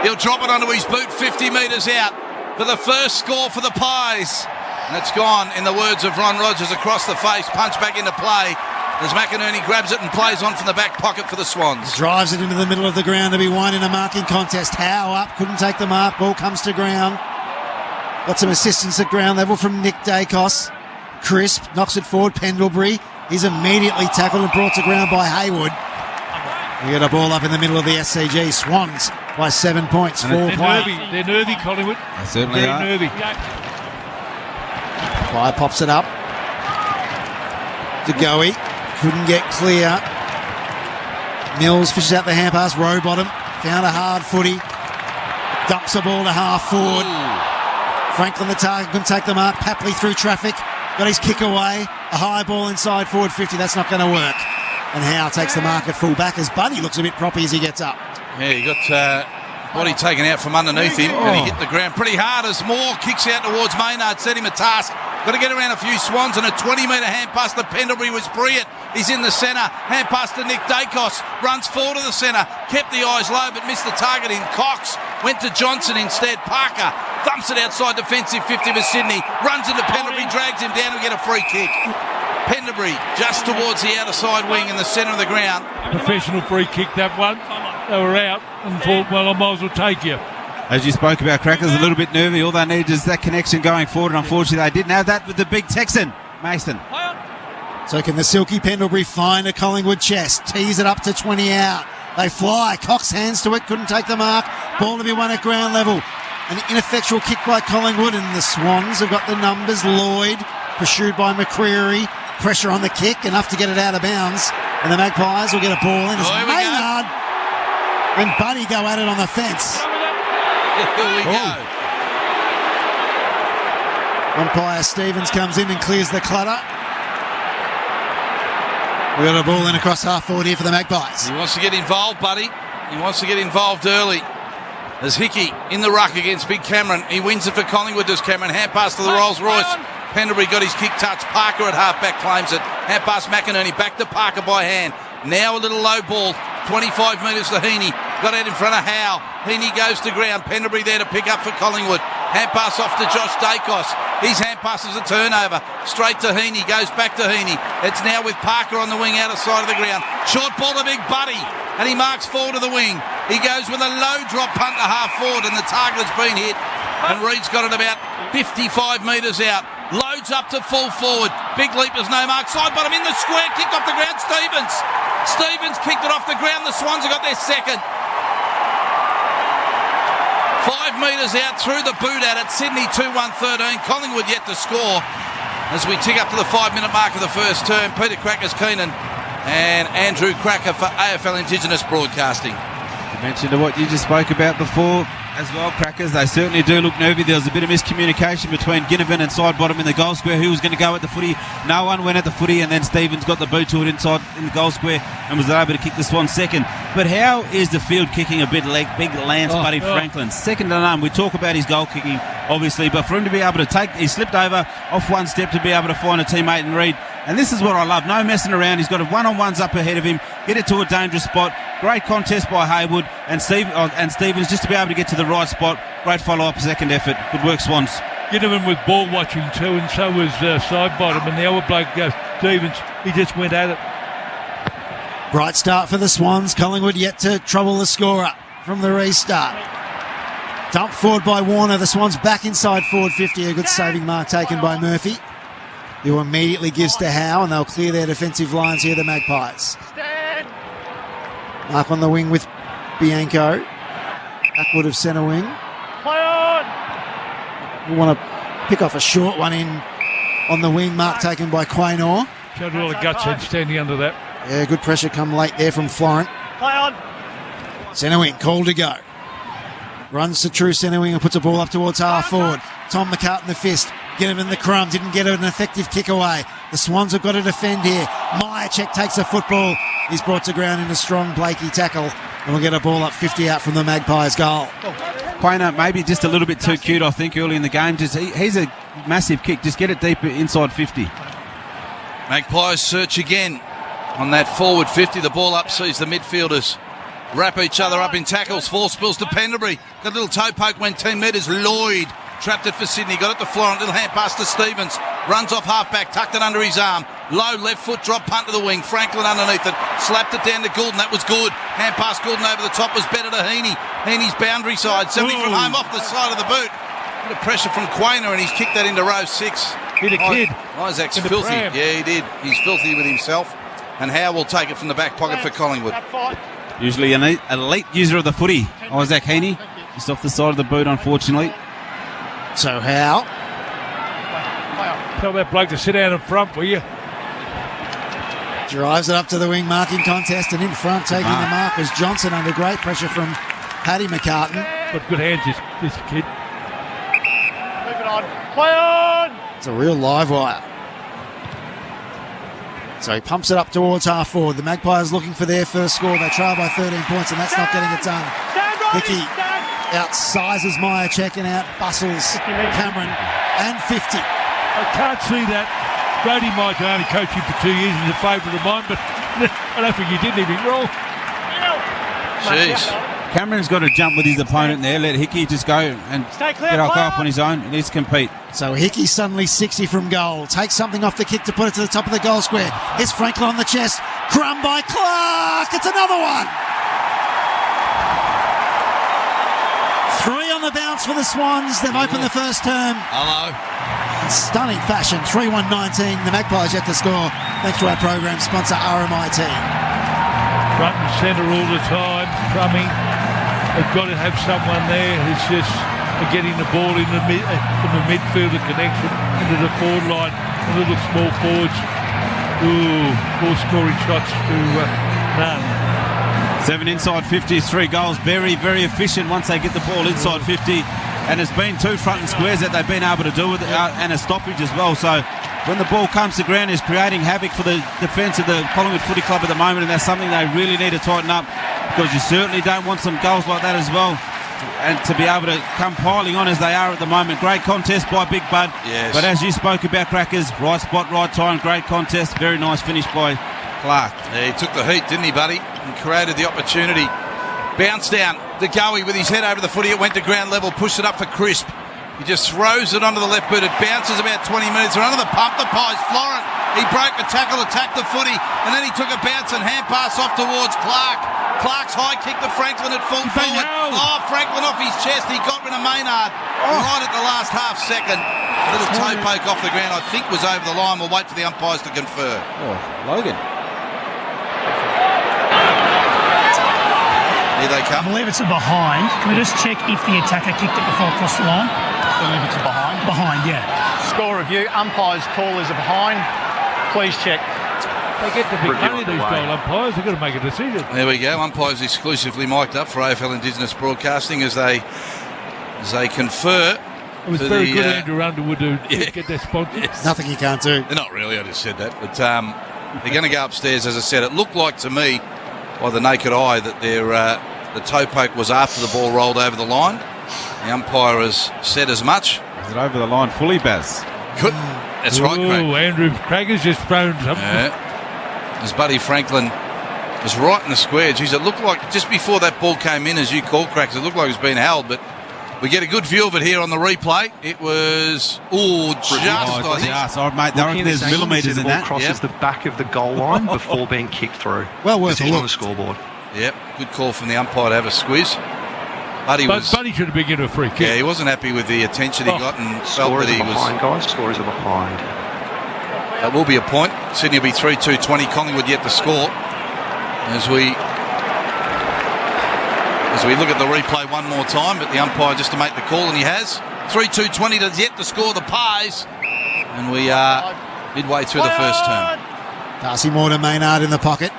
he'll drop it onto his boot 50 metres out for the first score for the Pies. And it's gone, in the words of Ron Rogers, across the face, punch back into play as McInerney grabs it and plays on from the back pocket for the Swans. Drives it into the middle of the ground to be won in a marking contest. Howe up, couldn't take the mark, ball comes to ground. Got some assistance at ground level from Nick Dacos. Crisp knocks it forward, Pendlebury. He's immediately tackled and brought to ground by Hayward. We got a ball up in the middle of the SCG. Swans by 7 points, 4 points. They're nervy, Collingwood. They certainly Very are. nervy. Fire pops it up. DeGoey couldn't get clear. Mills fishes out the hand pass, row bottom. Found a hard footy. Dumps the ball to half forward. Franklin the target, couldn't take the mark. Papley through traffic. Got his kick away. A high ball inside forward 50. That's not going to work. And Howe takes the mark at full back as Buddy looks a bit proppy as he gets up. Yeah, he got body taken out from underneath him and he hit the ground pretty hard as Moore kicks out towards Maynard, set him a task. Got to get around a few Swans and a 20-metre hand pass to Pendlebury was brilliant. He's in the centre. Hand pass to Nick Dacos. Runs forward to the centre. Kept the eyes low but missed the target in Cox. Went to Johnson instead. Parker thumps it outside defensive 50 for Sydney. Runs into Pendlebury, drags him down to get a free kick. Pendlebury just towards the outer side wing in the centre of the ground. Professional free kick, that one. They were out and thought, well, I might as well take you. As you spoke about, Crackers a little bit nervy. All they need is that connection going forward. And unfortunately, they didn't have that with the big Texan, Mason. So can the silky Pendlebury find a Collingwood chest? Tease it up to 20 out. They fly. Cox hands to it. Couldn't take the mark. Ball to be won at ground level. An ineffectual kick by Collingwood, and the Swans have got the numbers. Lloyd pursued by McCreary. Pressure on the kick, enough to get it out of bounds. And the Magpies will get a ball in. As Maynard and Buddy go at it on the fence. Here we go. Umpire Stevens comes in and clears the clutter. We got a ball in across half forward here for the Magpies. He wants to get involved, Buddy. He wants to get involved early. There's Hickey in the ruck against Big Cameron. He wins it for Collingwood, does Cameron. Hand pass to the Rolls Royce. Pendlebury got his kick touch. Parker at half-back claims it. Hand pass McInerney. Back to Parker by hand. Now a little low ball. 25 metres to Heaney. Got out in front of Howe. Heaney goes to ground. Pendlebury there to pick up for Collingwood. Hand pass off to Josh Dacos. His hand pass is a turnover. Straight to Heaney. Goes back to Heaney. It's now with Parker on the wing outer side of the ground. Short ball to Big Buddy. And he marks forward to the wing. He goes with a low drop punt to half forward and the target has been hit. And Reed's got it about 55 metres out. Loads up to full forward. Big leap, there's no mark. Side bottom in the square. Kicked off the ground. Stevens kicked it off the ground. The Swans have got their second. 5 metres out through the boot at it. Sydney 2-1-13. Collingwood yet to score. As we tick up to the 5-minute mark of the first term, Peter Crackers Keenan and Andrew Cracker for AFL Indigenous Broadcasting. You mentioned what you just spoke about before as well, Crackers. They certainly do look nervy. There was a bit of miscommunication between Ginnivan and side bottom in the goal square. Who was going to go at the footy? No one went at the footy, and then Stevens got the boot to it inside in the goal square and was able to kick the Swans second. But how is the field kicking a bit like big Lance Buddy Franklin? Second to none. We talk about his goal kicking, obviously, but for him to be able to take, he slipped over off one step to be able to find a teammate and Reed. And this is what I love. No messing around. He's got a one-on-ones up ahead of him. Get it to a dangerous spot. Great contest by Hayward and Stevens just to be able to get to the right spot. Great follow-up, second effort. Good work, Swans. Ginnivan with ball watching too, and so was side bottom. And the other bloke, Stevens, he just went at it. Bright start for the Swans. Collingwood yet to trouble the scorer from the restart. Dumped forward by Warner. The Swans back inside forward 50. A good saving mark taken by Murphy. who immediately gives to Howe, and they'll clear their defensive lines here, the Magpies. Mark on the wing with Bianco. Backward of centre wing. Play on! We want to pick off a short one in on the wing. Mark taken by Quaynor. Showed a lot of guts head standing under that. Yeah, good pressure come late there from Florent. Play on! Centre wing, called to go. Runs to true centre wing and puts a ball up towards half forward. Tom McCartan the fist. Get him in the crumb. Didn't get an effective kick away. The Swans have got to defend here. Myercheck takes the football. He's brought to ground in a strong Blakey tackle. And we'll get a ball up 50 out from the Magpies goal. Quaynor maybe just a little bit too cute, I think, early in the game. He's a massive kick. Just get it deeper inside 50. Magpies search again on that forward 50. The ball up sees the midfielders wrap each other up in tackles. 4 spills to Pendlebury. Got a little toe poke, went 10 metres. Lloyd trapped it for Sydney. Got it to Florent. Little hand pass to Stevens. Runs off half-back. Tucked it under his arm. Low left foot drop punt to the wing. Franklin underneath it. Slapped it down to Goulden. That was good. Hand pass Goulden over the top was better to Heaney. Heaney's boundary side. Somebody from home off the side of the boot. Bit of pressure from Quaynor, and he's kicked that into row 6. Hit a kid. Isaac's filthy. Yeah, he did. He's filthy with himself. And Howe will take it from the back pocket for Collingwood. Usually an elite user of the footy, Isaac Heaney. Just off the side of the boot, unfortunately. So Howe. Tell that bloke to sit down in front, will you? Drives it up to the wing marking contest, and in front taking the mark was Johnson under great pressure from Paddy McCartan. Got good hands, this kid. Move it on. Play on! It's a real live wire. So he pumps it up towards half forward. The Magpies looking for their first score. They trail by 13 points, and that's not getting it done. Hickey outsizes Myercheck and out bustles Cameron, and 50. I can't see that. Brody might only coach him for 2 years. He's a favourite of mine, but I don't think he did anything wrong. Jeez. Cameron's got to jump with his opponent there. Let Hickey just go and get up on his own. He needs to compete. So Hickey suddenly 60 from goal. Takes something off the kick to put it to the top of the goal square. Here's Franklin on the chest. Crumb by Clark. It's another one. 3 on the bounce for the Swans. They've opened the first term. Hello. In stunning fashion. 3-1-19. The Magpies yet to score. Thanks to our program sponsor, RMIT. Front and centre all the time. Crumbing. They've got to have someone there who's just getting the ball in the from the midfielder connection into the forward line. The little small forwards. 4 scoring shots to none. 7 inside 50s, 3 goals. Very, very efficient once they get the ball inside 50. And it's been 2 front and squares that they've been able to do with and a stoppage as well. So when the ball comes to ground, it's creating havoc for the defence of the Collingwood Footy Club at the moment, and that's something they really need to tighten up, because you certainly don't want some goals like that as well. And to be able to come piling on as they are at the moment. Great contest by Big Bud. Yes. But as you spoke about, Crackers, right spot, right time, great contest. Very nice finish by Clark. Yeah, he took the heat, didn't he, buddy? And created the opportunity. Bounced down to Goey with his head over the footy. It went to ground level, pushed it up for Crisp. He just throws it onto the left boot. It bounces about 20 minutes. They're under the pump. The Pies, Florent. He broke a tackle, attacked the footy, and then he took a bounce and hand pass off towards Clark. Clark's high kick to Franklin at full forward. Oh, Franklin off his chest. He got rid of Maynard right at the last half second. A little toe poke off the ground, I think was over the line. We'll wait for the umpires to confer. Oh, Logan. Here they come. I believe it's a behind. Can we just check if the attacker kicked it before it crossed the line? I believe it's a behind. Behind, yeah. Score review. Umpire's call is a behind. Please check. They get the big money, these goal umpires. They've got to make a decision. There we go. Umpires exclusively mic'd up for AFL Indigenous Broadcasting as they confer. It was very good Andrew Underwood to get their sponsor. Yes. Nothing you can't do. They're not really, I just said that. But they're going to go upstairs, as I said. It looked like to me, by the naked eye, that the toe poke was after the ball rolled over the line. The umpire has said as much. Is it over the line fully, Baz? Good. That's right, Craig. Andrew Craiger's just thrown something. Yeah. His buddy Franklin was right in the square. Geez, it looked like just before that ball came in, as you called, Cracks, it looked like it was being held, but we get a good view of it here on the replay. It was, I think. Mate, there's millimetres in that. The ball crosses the back of the goal line before being kicked through. Well worth a look. On the scoreboard. Yep, good call from the umpire to have a squeeze. Buddy should have been given a free kick. Yeah, he wasn't happy with the attention he got and felt that he was... Behind, guys. Scores are behind. That will be a point. Sydney will be 3-2-20. Collingwood yet to score. As we look at the replay one more time, but the umpire just to make the call, and he has. 3-2-20 does yet to score the Pies. And we are midway through the first term. Darcy Morton, Maynard in the pocket.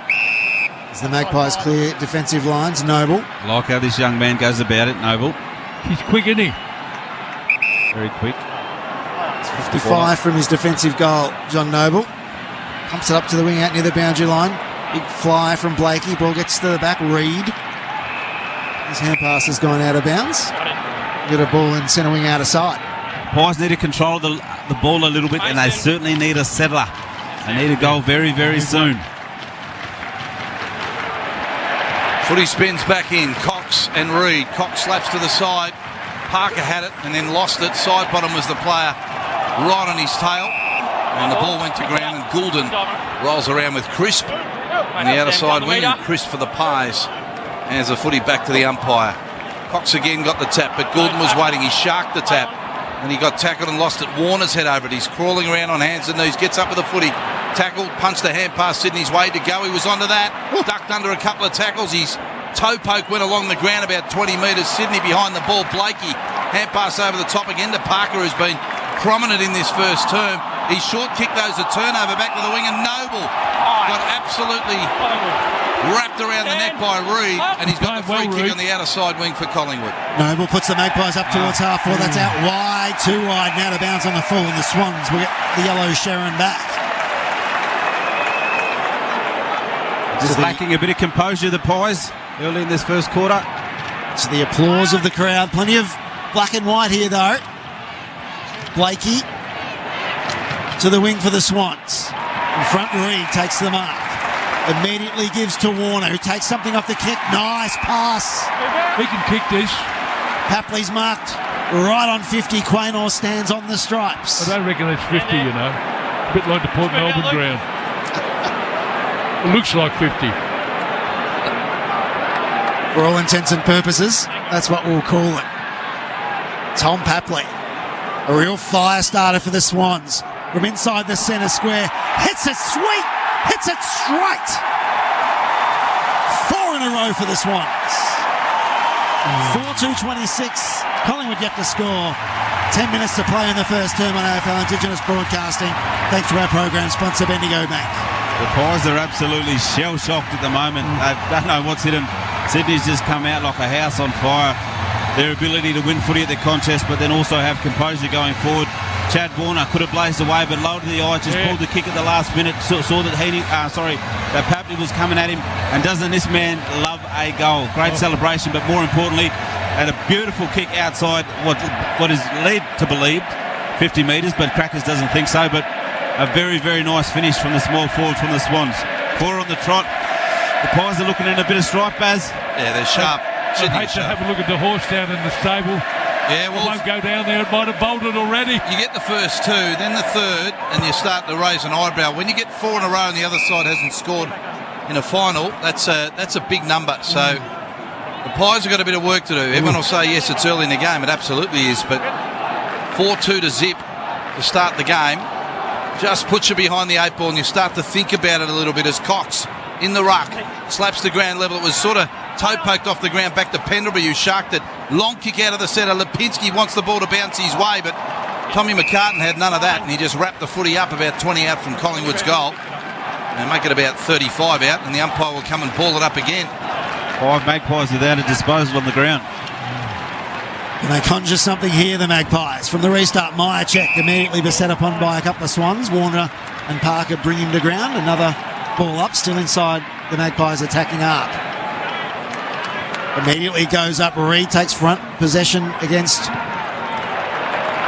As the Magpies clear defensive lines. Noble. I like how this young man goes about it, Noble. He's quick, isn't he? Very quick. 55 from his defensive goal, John Noble. Pumps it up to the wing out near the boundary line. Big fly from Blakey. Ball gets to the back. Reed. His hand pass has gone out of bounds. Got a ball in centre wing out of sight. Pies need to control the ball a little bit, and they certainly need a settler. They need a goal very, very soon. Footy spins back in. Cox and Reed. Cox slaps to the side. Parker had it and then lost it. Side bottom was the player right on his tail. And the ball went to ground, and Goulden rolls around with Crisp on the outer side wing, and Crisp for the Pies. Hands the footy back to the umpire. Cox again got the tap, but Goulden was waiting. He sharked the tap, and he got tackled and lost it. Warner's head over it. He's crawling around on hands and knees, gets up with the footy. Tackled, punched the hand past Sydney's way to go. He was onto that, ducked under a couple of tackles. His toe poke went along the ground about 20 metres. Sydney behind the ball. Blakey, hand pass over the top again to Parker, who's been prominent in this first term. He short kicked those, a turnover back to the wing, and Noble got absolutely wrapped around the neck by Reed, and he's got the free kick on the outer side wing for Collingwood. Noble puts the Magpies up towards half forward. That's out wide, too wide, and out of bounds on the full, and the Swans will get the yellow Sharon back. Just lacking a bit of composure, the Pies, early in this first quarter. To the applause of the crowd. Plenty of black and white here, though. Blakey to the wing for the Swans. In front, Reed takes the mark. Immediately gives to Warner, who takes something off the kick. Nice pass. He can kick this. Papley's marked right on 50. Quaynor stands on the stripes. I don't reckon it's 50, you know. A bit like the Port Melbourne ground. It looks like 50. For all intents and purposes, that's what we'll call it. Tom Papley, a real fire starter for the Swans. From inside the centre square, hits it sweet, hits it straight. 4 in a row for the Swans. 4-2-26. Collingwood yet to score. 10 minutes to play in the first term on AFL Indigenous Broadcasting. Thanks to our program sponsor, Bendigo Bank. The Pies are absolutely shell-shocked at the moment. They don't know what's hit them. Sydney's just come out like a house on fire. Their ability to win footy at the contest, but then also have composure going forward. Chad Warner could have blazed away, but low to the eye, just pulled the kick at the last minute. Saw that that Papley was coming at him. And doesn't this man love a goal? Great celebration, but more importantly, had a beautiful kick outside what is led to believe 50 metres, but Crackers doesn't think so. But a very, very nice finish from the small forward from the Swans. 4 on the trot. The Pies are looking in a bit of strife, Baz. Yeah, they're sharp. I'd hate to have a look at the horse down in the stable. Yeah, well, I won't go down there. It might have bolted already. You get the first 2, then the third, and you start to raise an eyebrow. When you get 4 in a row and the other side hasn't scored in a final, that's a big number. So the Pies have got a bit of work to do. Everyone will say, yes, it's early in the game. It absolutely is. But 4-2 to zip to start the game just puts you behind the 8 ball, and you start to think about it a little bit as Cox in the ruck slaps the ground level. It was sort of toe poked off the ground back to Pendlebury, who sharked it. Long kick out of the centre. Lipinski wants the ball to bounce his way, but Tommy McCartan had none of that, and he just wrapped the footy up about 20 out from Collingwood's goal. And make it about 35 out, and the umpire will come and ball it up again. 5 Magpies without a disposal on the ground. And they conjure something here, the Magpies. From the restart, Myercheck immediately beset upon by a couple of Swans. Warner and Parker bring him to ground. Another ball up, still inside the Magpies attacking arc. Immediately goes up. Reed takes front possession against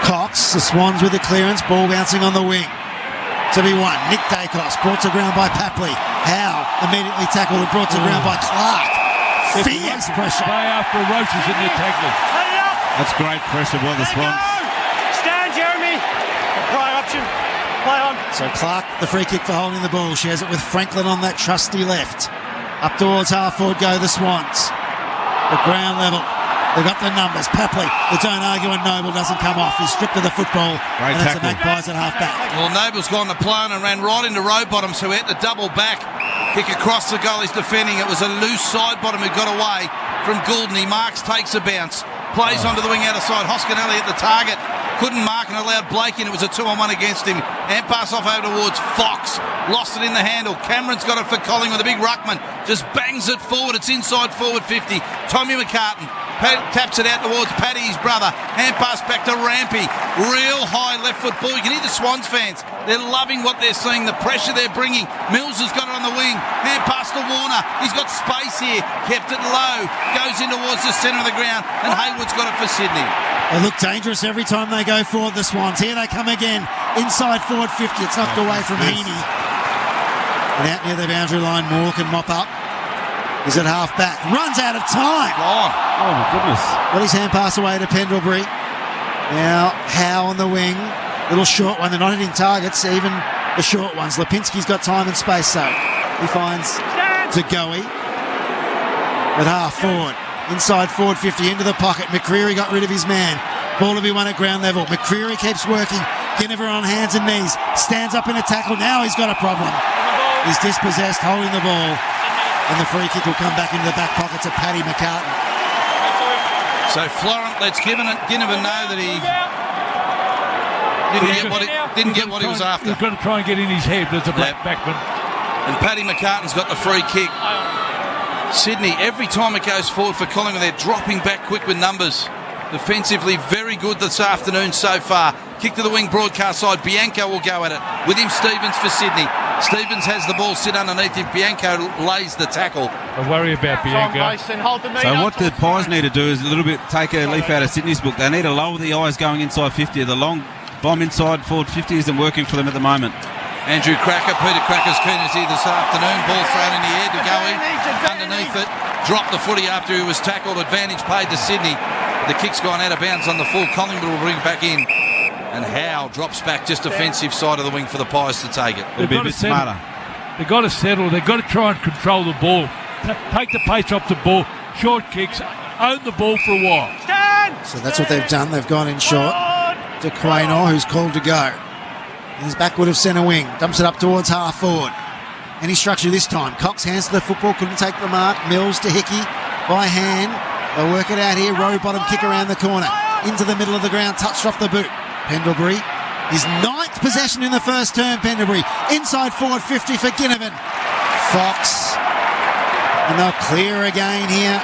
Cox. The Swans with the clearance. Ball bouncing on the wing. To be won. Nick Dacos brought to ground by Papley. Howe immediately tackled and brought to ground by Clark. Fierce pressure. Play after Roaches in the tackle. That's great pressure by the Swans. Stand, Jeremy. Play option. Play on. So Clark, the free kick for holding the ball. Shares it with Franklin on that trusty left. Up towards half forward go the Swans. The ground level. They've got the numbers. Papley, the don't argue, and Noble doesn't come off. He's stripped of the football. Great and that's tackle. a Magpies at half-back. Well, Noble's gone to play and ran right into Rowbottoms, who had to double back. Kick across the goal, he's defending. It was a loose side bottom who got away from Goulden. He marks, takes a bounce. Plays onto the wing outer side. Hoskinelli at the target. Couldn't mark and allowed Blake in. It was a 2-on-1 against him. And pass off over towards Fox. Lost it in the handle. Cameron's got it for Collingwood. The big ruckman just bangs it forward. It's inside forward 50. Tommy McCartan taps it out towards Paddy, his brother. Hand pass back to Rampy. Real high left foot ball. You can hear the Swans fans. They're loving what they're seeing, the pressure they're bringing. Mills has got it on the wing. Hand pass to Warner. He's got space here. Kept it low. Goes in towards the centre of the ground. And Haywood's got it for Sydney. They look dangerous every time they go forward, the Swans. Here they come again. Inside forward 50. It's knocked away from Heaney. And out near the boundary line, Moore can mop up. He's at half-back. Runs out of time. Oh, my goodness. Got his hand pass away to Pendlebury. Now, Howe on the wing. Little short one. They're not hitting targets, even the short ones. Lipinski's got time and space, so he finds Tagoe at half-forward. Inside forward 50, into the pocket. McCreery got rid of his man. Ball to be won at ground level. McCreery keeps working. Ginniver on hands and knees. Stands up in a tackle. Now he's got a problem. He's dispossessed, holding the ball. And the free kick will come back into the back pockets of Paddy McCartan. So Florent lets Ginniver know that he didn't get what he was after. He's got to try and get in his head, but it's a black backman. And Paddy McCartan's got the free kick. Sydney, every time it goes forward for Collingwood, they're dropping back quick with numbers. Defensively, very good this afternoon so far. Kick to the wing, broadcast side. Bianco will go at it. With him, Stevens for Sydney. Stevens has the ball sit underneath him. Bianco lays the tackle. I worry about Bianco. So what the Pies need to do is a little bit take a leaf out of Sydney's book. They need to lower the eyes going inside 50. The long bomb inside forward 50 isn't working for them at the moment. Andrew Cracker, Peter Cracker's keen as here this afternoon. Ball thrown in the air to go in. Underneath it. Dropped the footy after he was tackled. Advantage paid to Sydney. The kick's gone out of bounds on the full. Collingwood will bring it back in. And Howe drops back just defensive side of the wing for the Pies to take it. They've got to settle. They've got to settle. They've got to try and control the ball. Take the pace off the ball. Short kicks. Own the ball for a while. So that's what they've done. They've gone in short to Quaynor, who's called to go. He's backward of centre wing. Dumps it up towards half forward. Any structure this time. Cox hands to the football. Couldn't take the mark. Mills to Hickey. By hand. They'll work it out here. Row bottom kick around the corner. Into the middle of the ground. Touched off the boot. Pendlebury. His 9th possession in the first term, Pendlebury. Inside forward 50 for Ginnivan. Fox. And they'll clear again here.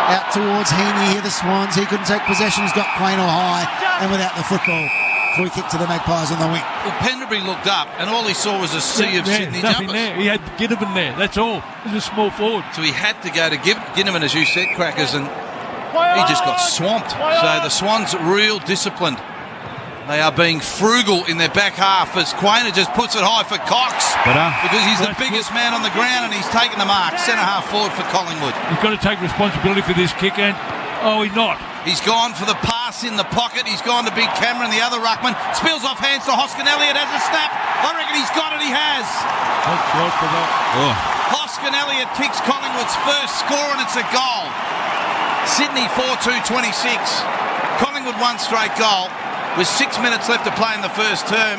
Out towards Heaney here, the Swans. He couldn't take possession. He's got Quaynor high. And without the football, free kick to the Magpies on the wing. Well, Pendlebury looked up and all he saw was a sea of Sydney nothing jumpers. There. He had Ginnivan there. That's all. He's a small forward. So he had to go to Ginnivan, as you said, Crackers, and he just got swamped. So the Swans real disciplined. They are being frugal in their back half as Quaynor just puts it high for Cox. Because he's the biggest man on the ground and he's taken the mark. Centre half forward for Collingwood. He's got to take responsibility for this kick, and he's not. He's gone for the pass in the pocket. He's gone to Big Cameron, the other ruckman. Spills off hands to Hoskin Elliott. Has a snap. I reckon he's got it. He has. Hoskin Elliott kicks Collingwood's first score and it's a goal. Sydney 4-2-26. Collingwood one straight goal. With 6 minutes left to play in the first term.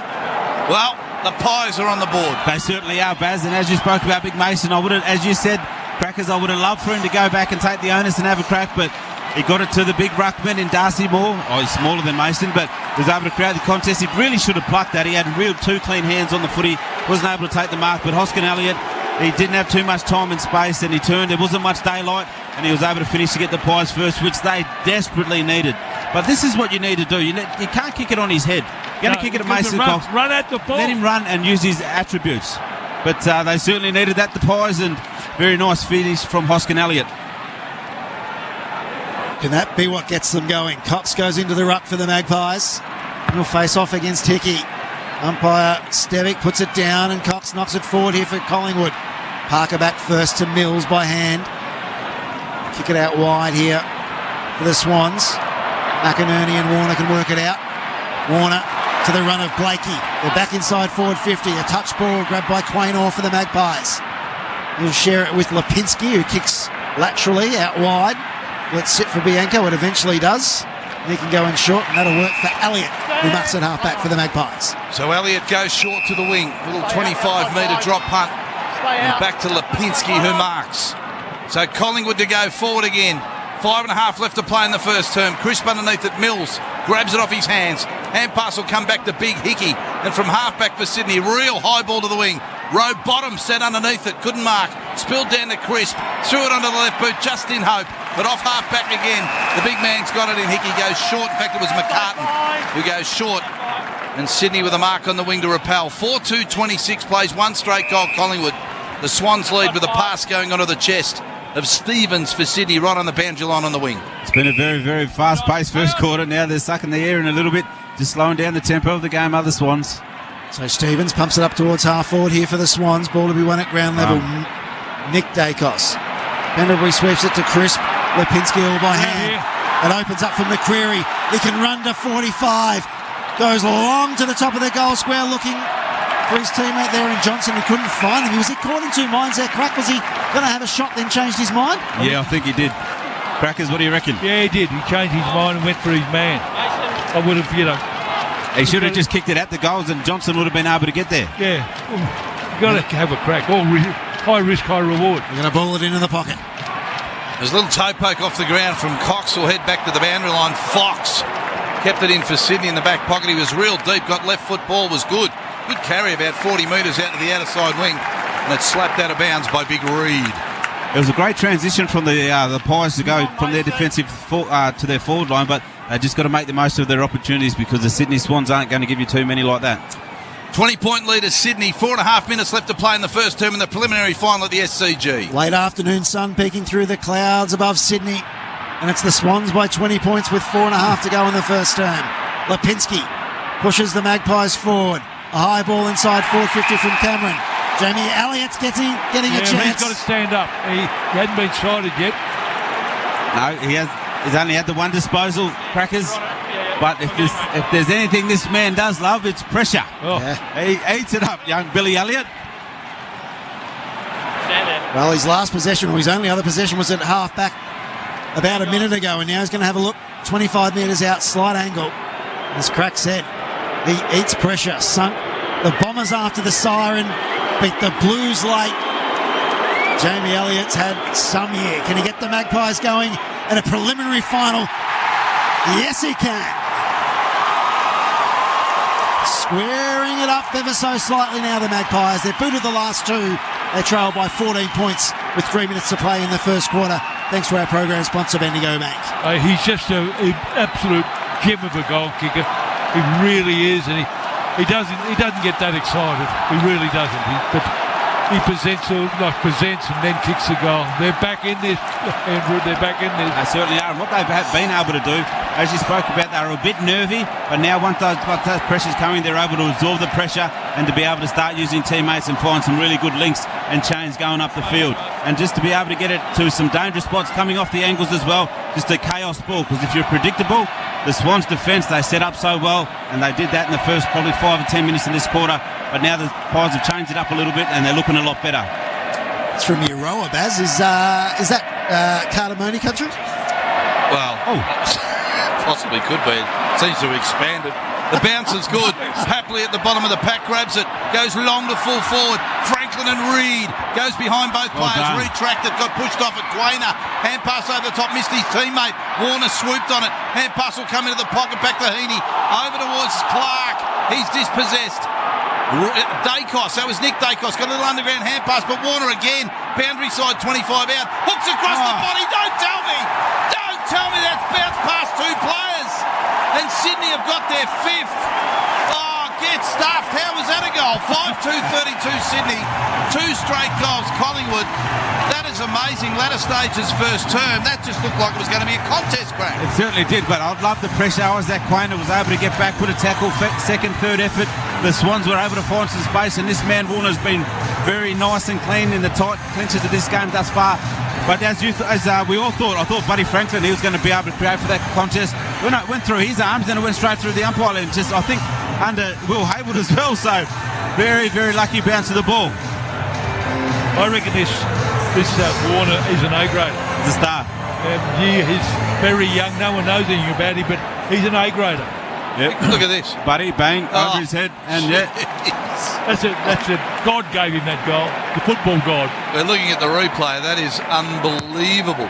Well, the Pies are on the board. They certainly are, Baz. And as you spoke about Big Mason, I would have, as you said, Crackers, I would have loved for him to go back and take the onus and have a crack, but he got it to the big ruckman in Darcy Moore. He's smaller than Mason, but was able to create the contest. He really should have plucked that. He had real 2 clean hands on the footy. Wasn't able to take the mark, but Hoskin Elliott, he didn't have too much time and space, and he turned. There wasn't much daylight, and he was able to finish to get the Pies first, which they desperately needed. But this is what you need to do. You can't kick it on his head. You're going to kick it at Mason Cox. Run at the ball. Let him run and use his attributes. But they certainly needed that, the Pies, and very nice finish from Hoskin Elliott. Can that be what gets them going? Cox goes into the ruck for the Magpies. He'll face off against Hickey. Umpire Stevic puts it down and Cox knocks it forward here for Collingwood. Parker back first to Mills by hand. Kick it out wide here for the Swans. McInerney and Warner can work it out. Warner to the run of Blakey. They're back inside forward 50. A touch ball grabbed by Quaynor for the Magpies. He'll share it with Lipinski, who kicks laterally out wide. Let's sit for Bianco. It eventually does. He can go in short, and that'll work for Elliott, who marks at half-back for the Magpies. So Elliott goes short to the wing. Little 25-metre drop punt. And back to Lipinski, who marks. So Collingwood to go forward again. 5.5 left to play in the first term. Crisp underneath it. Mills grabs it off his hands. Hand pass will come back to Big Hickey. And from half-back for Sydney, real high ball to the wing. Rowe bottom set underneath it. Couldn't mark. Spilled down to Crisp. Threw it onto the left boot just in hope. But off half-back again. The big man's got it in. Hickey goes short. In fact, it was McCartan who goes short. And Sydney with a mark on the wing to repel. 4-2-26 plays. One straight goal, Collingwood. The Swans lead with a pass going onto the chest of Stevens for Sydney, right on the boundary line on the wing. It's been a very, very fast-paced first quarter. Now they're sucking the air in a little bit, just slowing down the tempo of the game, other Swans. So Stevens pumps it up towards half-forward here for the Swans. Ball to be won at ground level. Nick Dacos. Pendlebury sweeps it to Crisp. Lipinski all by hand. It opens up for McCreary. He can run to 45. Goes long to the top of the goal square looking for his teammate there in Johnson. He couldn't find him. Was he caught in two minds there, Crack? Was he going to have a shot then changed his mind? Yeah, I think he did. Crackers, what do you reckon? Yeah, he did. He changed his mind and went for his man. I would have, He should have just kicked it at the goals and Johnson would have been able to get there. Yeah. You've got to have a crack. High risk, high reward. We're going to ball it into the pocket. There's a little toe poke off the ground from Cox. Will head back to the boundary line. Fox kept it in for Sydney in the back pocket. He was real deep. Got left foot ball. Was good. Good carry about 40 metres out to the outer side wing. And it's slapped out of bounds by Big Reed. It was a great transition from the Pies to go from their defensive to their forward line, but they just got to make the most of their opportunities because the Sydney Swans aren't going to give you too many like that. 20-point lead is Sydney. 4.5 minutes left to play in the first term in the preliminary final at the SCG. Late afternoon sun peeking through the clouds above Sydney. And it's the Swans by 20 points with 4.5 to go in the first term. Lipinski pushes the Magpies forward. A high ball inside 450 from Cameron. Jamie Elliott's getting a chance. He's got to stand up. He hadn't been sighted yet. No, he's only had the one disposal, Crackers. But if there's anything this man does love, it's pressure. Oh. Yeah. He eats it up, young Billy Elliott. Well, his last possession, or his only other possession, was at half-back about a minute ago, and now he's going to have a look. 25 metres out, slight angle. As Crack said, he eats pressure. Sunk the Bombers after the siren, beat the Blues late. Jamie Elliott's had some year. Can he get the Magpies going in a preliminary final? Yes, he can. Squaring it up ever so slightly now, the Magpies. They've booted the last two. They trail by 14 points with 3 minutes to play in the first quarter. Thanks to our program sponsor, Bendigo Bank. He's just an absolute gem of a goal kicker. He really is, and he doesn't get that excited. He really doesn't. He presents and then kicks the goal. They're back in this, Andrew. They're back in this. They certainly are. And what they've been able to do, as you spoke about, they were a bit nervy, but now once those pressures coming, they're able to absorb the pressure and to be able to start using teammates and find some really good links and chains going up the field. And just to be able to get it to some dangerous spots coming off the angles as well, just a chaos ball. Because if you're predictable, the Swans' defence, they set up so well, and they did that in the first probably 5 or 10 minutes of this quarter. But now the Pies have changed it up a little bit, and they're looking a lot better. It's from Euroa, Baz. Is that Cardamone country? Well, possibly could be. It seems to have expanded. The bounce is good. Happily at the bottom of the pack, grabs it, goes long to full forward. Franklin and Reed goes behind both players. Retracted, got pushed off at Quainer. Hand pass over the top, missed his teammate. Warner swooped on it. Hand pass will come into the pocket, back to Heaney. Over towards Clark. He's dispossessed. Dacos, that was Nick Dacos, got a little underground hand pass, but Warner again, boundary side 25 out, hooks across the body. Don't tell me that's bounced past two players, and Sydney have got their fifth. Get stuffed. How was that a goal? 5-2-32 Sydney, 2 straight goals Collingwood. That is amazing. Latter stages first term, that just looked like it was going to be a contest, Craig. It certainly did, but I'd love the pressure. That Quainer was able to get back, put a tackle, second, third effort. The Swans were able to find some space, and this man Warner's been very nice and clean in the tight clinches of this game thus far. But as we all thought, I thought Buddy Franklin, he was going to be able to create for that contest. When it went through his arms, then it went straight through the umpire, and just I think under Will Haywood as well. So very, very lucky bounce of the ball. I reckon this Warner is an A grade. He's a star. He's very young. No one knows anything about him, but he's an A-grader. Yep. Look at this. Buddy, bang, over his head. And That's it. God gave him that goal. The football god. We're looking at the replay. That is unbelievable.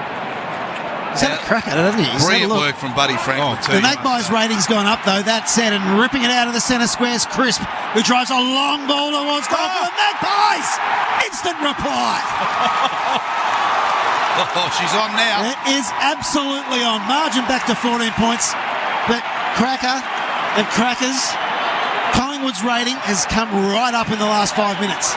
He's had a crack at it, hasn't he? Brilliant work from Buddy Franklin too. The Magpies' rating's gone up, though. That said, and ripping it out of the centre square's Crisp, who drives a long ball towards goal for the Magpies. Instant reply. She's on now. It is absolutely on. Margin back to 14 points. But Cracker and Crackers, Collingwood's rating has come right up in the last 5 minutes.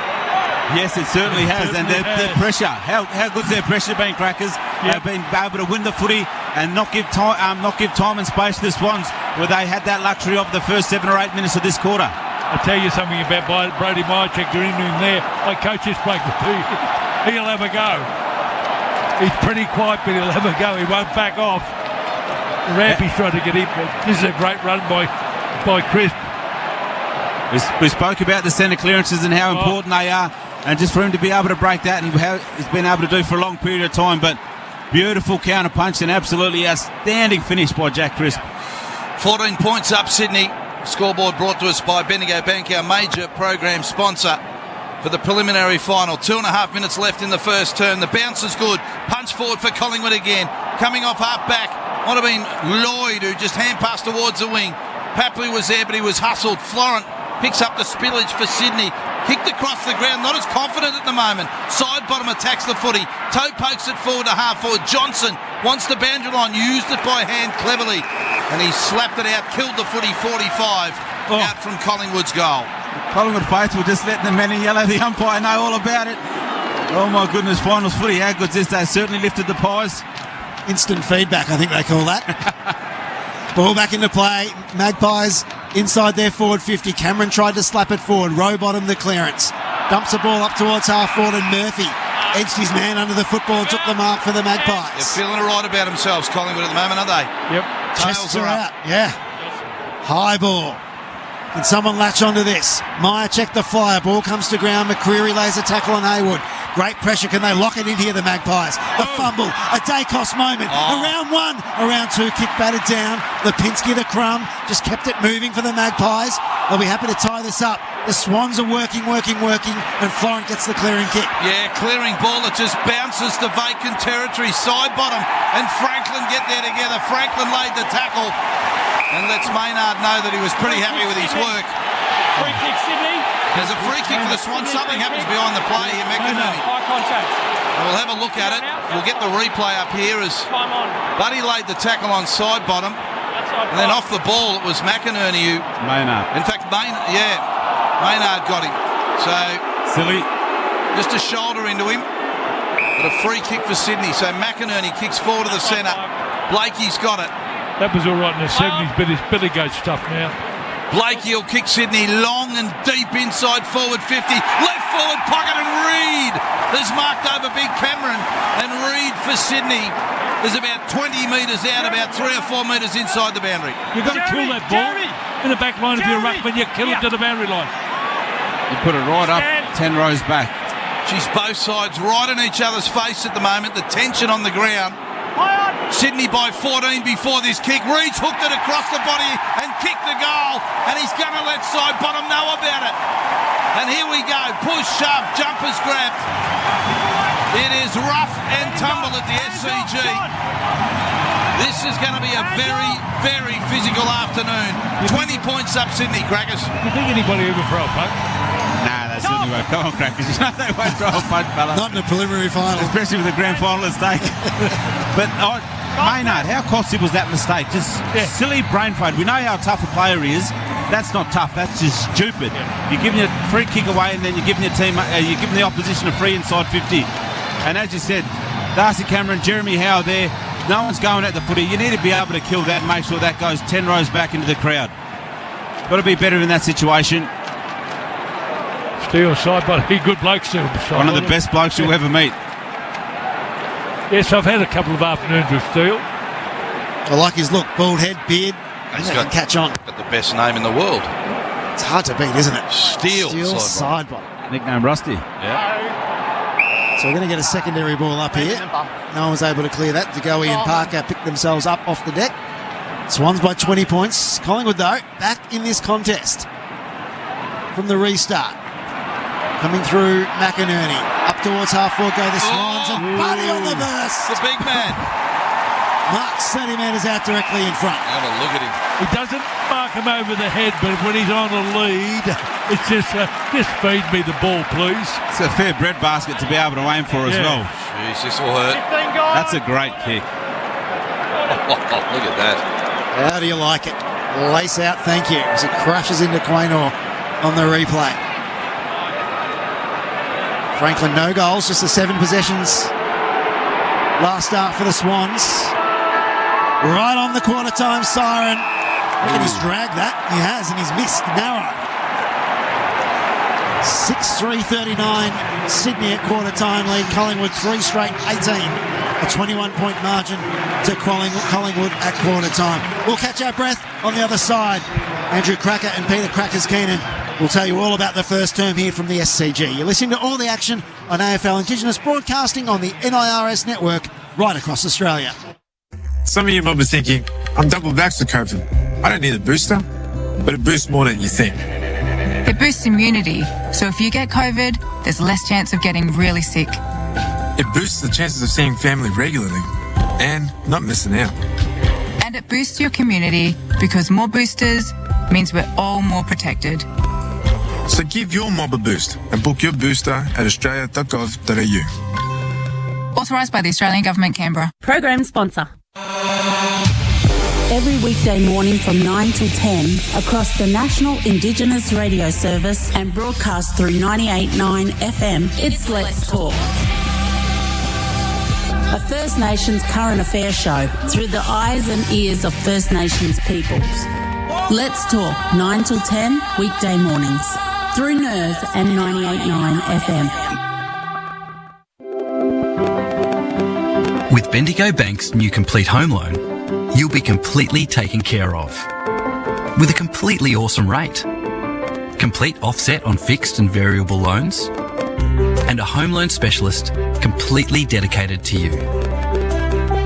Yes, it certainly has. And their pressure. How good's their pressure been, Crackers? They've been able to win the footy and not give time and space to the Swans, where they had that luxury of the first 7 or 8 minutes of this quarter. I'll tell you something about Brody Myercheck. You're in there. I coach this bloke for 2 years. He'll have a go. He's pretty quiet, but he'll have a go. He won't back off. Rampy's trying to get in, but this is a great run by Chris. We spoke about the centre clearances and how important they are, and just for him to be able to break that and how he's been able to do for a long period of time. But beautiful counter punch and absolutely outstanding finish by Jack Crisp. 14 points up, Sydney. Scoreboard brought to us by Bendigo Bank, our major program sponsor for the preliminary final. 2.5 minutes left in the first term. The bounce is good. Punch forward for Collingwood again. Coming off half back. Might have been Lloyd who just hand passed towards the wing. Papley was there, but he was hustled. Florent picks up the spillage for Sydney. Kicked across the ground, not as confident at the moment. Side bottom attacks the footy. Toe pokes it forward to half forward. Johnson wants the boundary line, used it by hand cleverly, and he slapped it out, killed the footy 45 out from Collingwood's goal. Collingwood faithful just letting the men in yellow, the umpire, know all about it. Oh my goodness, finals footy, how good's this? They certainly lifted the Pies. Instant feedback, I think they call that. Ball back into play. Magpies inside their forward 50. Cameron tried to slap it forward. Rowe bottomed the clearance. Dumps the ball up towards half forward, and Murphy edged his man under the football and took the mark for the Magpies. They're feeling all right about themselves, Collingwood, at the moment, aren't they? Yep. Tails are up. Yeah. High ball. Can someone latch onto this? Meyer checked the flyer. Ball comes to ground. McCreary lays a tackle on Haywood. Great pressure. Can they lock it in here, the Magpies? A fumble. A Dacos moment. Around 1. Around 2. Kick batted down. Lipinski, the crumb, just kept it moving for the Magpies. They'll be happy to tie this up. The Swans are working, and Florent gets the clearing kick. Yeah, clearing ball that just bounces to vacant territory. Side bottom, and Franklin get there together. Franklin laid the tackle and lets Maynard know that he was pretty happy with his work. Free kick, Sydney. There's a free kick for the Swans. Something happens behind the play here, McInerney. High contact. We'll have a look at it. We'll get the replay up here as Buddy laid the tackle on side bottom. And then off the ball, it was McInerney who... Maynard. In fact, Maynard got him. So... Silly. Just a shoulder into him. But a free kick for Sydney. So McInerney kicks forward to the centre. Blakey's got it. That was all right in the 70s, but his Billy goes tough now. Blakey will kick Sydney long and deep inside forward 50. Left forward pocket, and Reid has marked over Big Cameron. And Reid for Sydney is about 20 metres out, about 3 or 4 metres inside the boundary. You've got to kill that ball in the back line of your ruckman. You kill it to the boundary line. You put it right up 10 rows back. She's both sides right in each other's face at the moment. The tension on the ground. Sydney by 14 before this kick. Reid's hooked it across the body and kicked the goal, and he's going to let side bottom know about it. And here we go. Push, shove, jumpers grabbed. It is rough and tumble at the SCG. This is going to be a very, very physical afternoon. 20 points up, Sydney, Crackers. Do you think anybody ever throw a puck? Nah, they certainly won't. Come on, Crackers. They won't throw a puck, fella. Not in a preliminary final. Especially with the grand final at stake. But Maynard, how costly was that mistake? Just silly brain fade. We know how tough a player he is. That's not tough. That's just stupid. You're giving a free kick away, and then you're giving your team, you're giving the opposition a free inside 50. And as you said, Darcy Cameron, Jeremy Howe there. No one's going at the footy. You need to be able to kill that and make sure that goes 10 rows back into the crowd. Got to be better in that situation. Steele side, but he good bloke, Steele. One of the best blokes you'll ever meet. Yes, I've had a couple of afternoons with Steele. I like his look. Bald head, beard. He's got catch on. Got the best name in the world. It's hard to beat, isn't it? Steele Sidebottom. Nickname Rusty. Yeah. So we're going to get a secondary ball up here. No one was able to clear that. DeGoey and Parker picked themselves up off the deck. Swans by 20 points. Collingwood, though, back in this contest from the restart. Coming through McInerney. Up towards half-forward go the Swans, and Buddy on the burst. The big man. Marks 30 metres out directly in front. Have a look at him. He doesn't mark him over the head, but when he's on a lead, it's just feed me the ball, please. It's a fair breadbasket to be able to aim for as well. Jeez, this will hurt. That's a great kick. Look at that. How do you like it? Lace out, thank you, as it crashes into Quaynor on the replay. Franklin, no goals, just the 7 possessions. Last start for the Swans. Right on the quarter time siren. Look at he's dragged that. He has, and he's missed. Narrow. 6-3-39. Sydney at quarter time lead. Collingwood 3 straight 18. A 21-point margin to Collingwood at quarter time. We'll catch our breath on the other side. Andrew Cracker and Peter Crackers Keenan will tell you all about the first term here from the SCG. You're listening to all the action on AFL Indigenous Broadcasting on the NIRS network right across Australia. Some of you might be thinking, I'm double vaxxed for COVID. I don't need a booster, but it boosts more than you think. It boosts immunity, so if you get COVID, there's less chance of getting really sick. It boosts the chances of seeing family regularly and not missing out. And it boosts your community because more boosters means we're all more protected. So give your mob a boost and book your booster at australia.gov.au. Authorised by the Australian Government, Canberra. Program sponsor. Every weekday morning from 9 till 10 across the National Indigenous Radio Service and broadcast through 98.9 FM, it's Let's Talk. A First Nations current affairs show through the eyes and ears of First Nations peoples. Let's Talk, 9 till 10, weekday mornings, through NIRS and 98.9 FM. With Bendigo Bank's new Complete Home Loan, you'll be completely taken care of. With a completely awesome rate, complete offset on fixed and variable loans, and a home loan specialist completely dedicated to you.